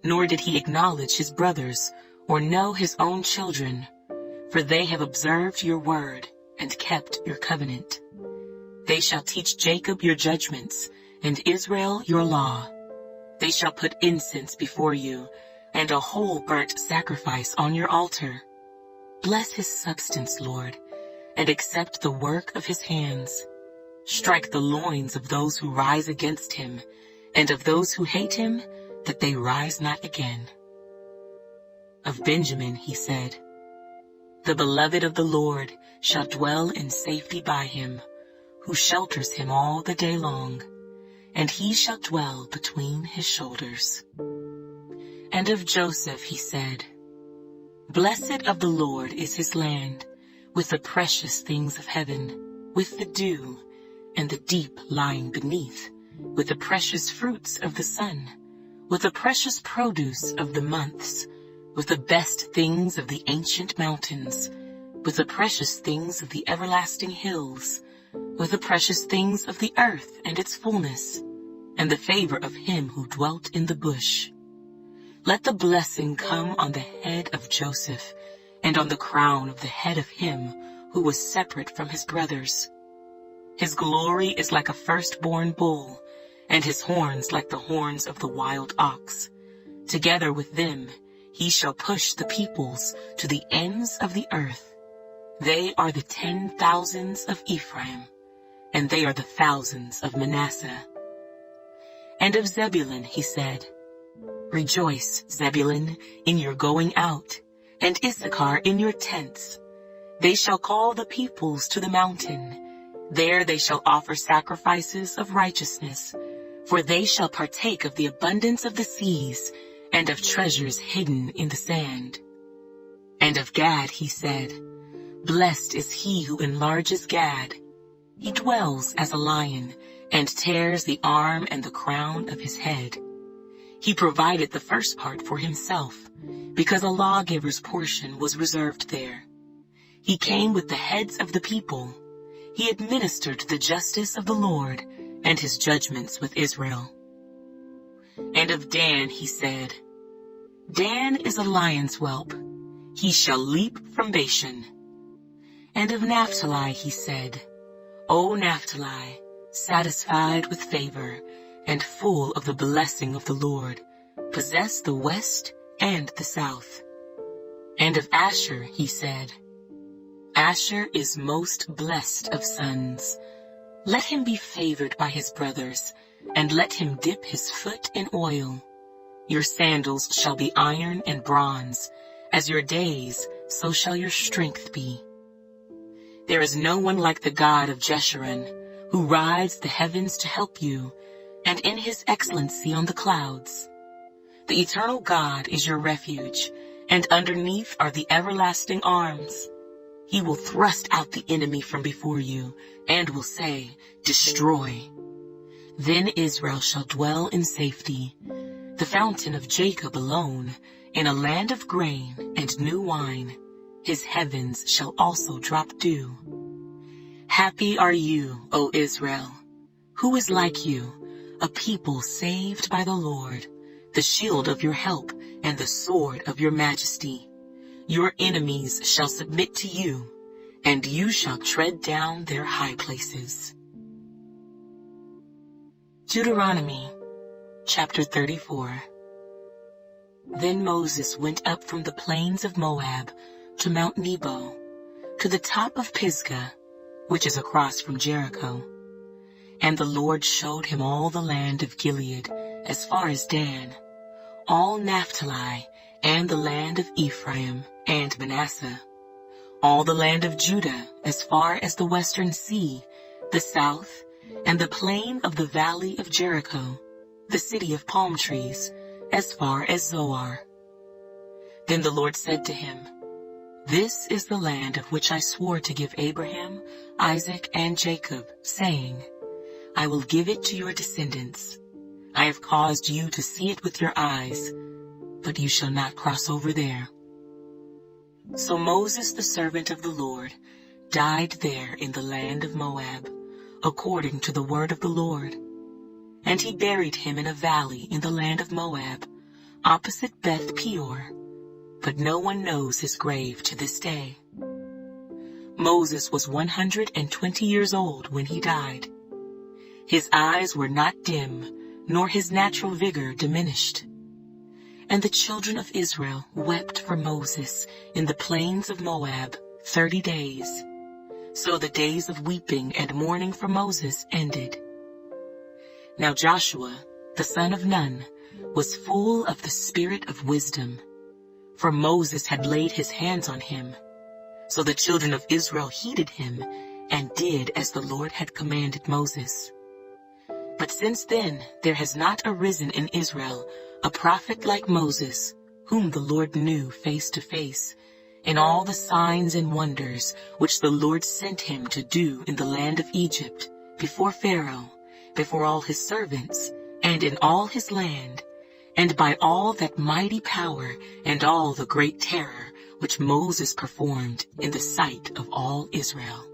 nor did he acknowledge his brothers, or know his own children, for they have observed your word, and kept your covenant. They shall teach Jacob your judgments, and Israel your law. They shall put incense before you, and a whole burnt sacrifice on your altar. Bless his substance, Lord, and accept the work of his hands. Strike the loins of those who rise against him, and of those who hate him, that they rise not again. Of Benjamin he said, The beloved of the Lord shall dwell in safety by him, who shelters him all the day long, and he shall dwell between his shoulders. And of Joseph he said, Blessed of the Lord is his land, with the precious things of heaven, with the dew, and the deep lying beneath, with the precious fruits of the sun, with the precious produce of the months, with the best things of the ancient mountains, with the precious things of the everlasting hills, with the precious things of the earth and its fullness, and the favor of him who dwelt in the bush. Let the blessing come on the head of Joseph, and on the crown of the head of him who was separate from his brothers. His glory is like a firstborn bull, and his horns like the horns of the wild ox. Together with them he shall push the peoples to the ends of the earth. They are the 10,000s of Ephraim, and they are the thousands of Manasseh. And of Zebulun he said, Rejoice, Zebulun, in your going out, and Issachar in your tents. They shall call the peoples to the mountain. There they shall offer sacrifices of righteousness, for they shall partake of the abundance of the seas, and of treasures hidden in the sand. And of Gad he said, Blessed is he who enlarges Gad. He dwells as a lion, and tears the arm and the crown of his head. He provided the first part for himself, because a lawgiver's portion was reserved there. He came with the heads of the people. He administered the justice of the Lord, and his judgments with Israel. And of Dan he said, Dan is a lion's whelp. He shall leap from Bashan. And of Naphtali he said, O Naphtali, satisfied with favor, and full of the blessing of the Lord, possess the west and the south. And of Asher he said, Asher is most blessed of sons. Let him be favored by his brothers, and let him dip his foot in oil. Your sandals shall be iron and bronze. As your days, so shall your strength be. There is no one like the God of Jeshurun, who rides the heavens to help you, and in his excellency on the clouds. The eternal God is your refuge, and underneath are the everlasting arms. He will thrust out the enemy from before you, and will say, Destroy. Then Israel shall dwell in safety, the fountain of Jacob alone, in a land of grain and new wine. His heavens shall also drop dew. Happy are you, O Israel! Who is like you, a people saved by the Lord, the shield of your help and the sword of your majesty? Your enemies shall submit to you, and you shall tread down their high places. Deuteronomy, chapter 34. Then Moses went up from the plains of Moab to Mount Nebo, to the top of Pisgah, which is across from Jericho. And the Lord showed him all the land of Gilead, as far as Dan, all Naphtali, and the land of Ephraim and Manasseh, all the land of Judah, as far as the western sea, the south, and the plain of the valley of Jericho, the city of palm trees, as far as Zoar. Then the Lord said to him, This is the land of which I swore to give Abraham, Isaac, and Jacob, saying, I will give it to your descendants. I have caused you to see it with your eyes, but you shall not cross over there. So Moses, the servant of the Lord, died there in the land of Moab, according to the word of the Lord. And he buried him in a valley in the land of Moab, opposite Beth Peor, but no one knows his grave to this day. Moses was 120 years old when he died. His eyes were not dim, nor his natural vigor diminished. And the children of Israel wept for Moses in the plains of Moab 30 days. So the days of weeping and mourning for Moses ended. Now Joshua, the son of Nun, was full of the spirit of wisdom, for Moses had laid his hands on him. So the children of Israel heeded him and did as the Lord had commanded Moses. But since then there has not arisen in Israel a prophet like Moses, whom the Lord knew face to face, in all the signs and wonders which the Lord sent him to do in the land of Egypt, before Pharaoh, before all his servants, and in all his land, and by all that mighty power and all the great terror which Moses performed in the sight of all Israel.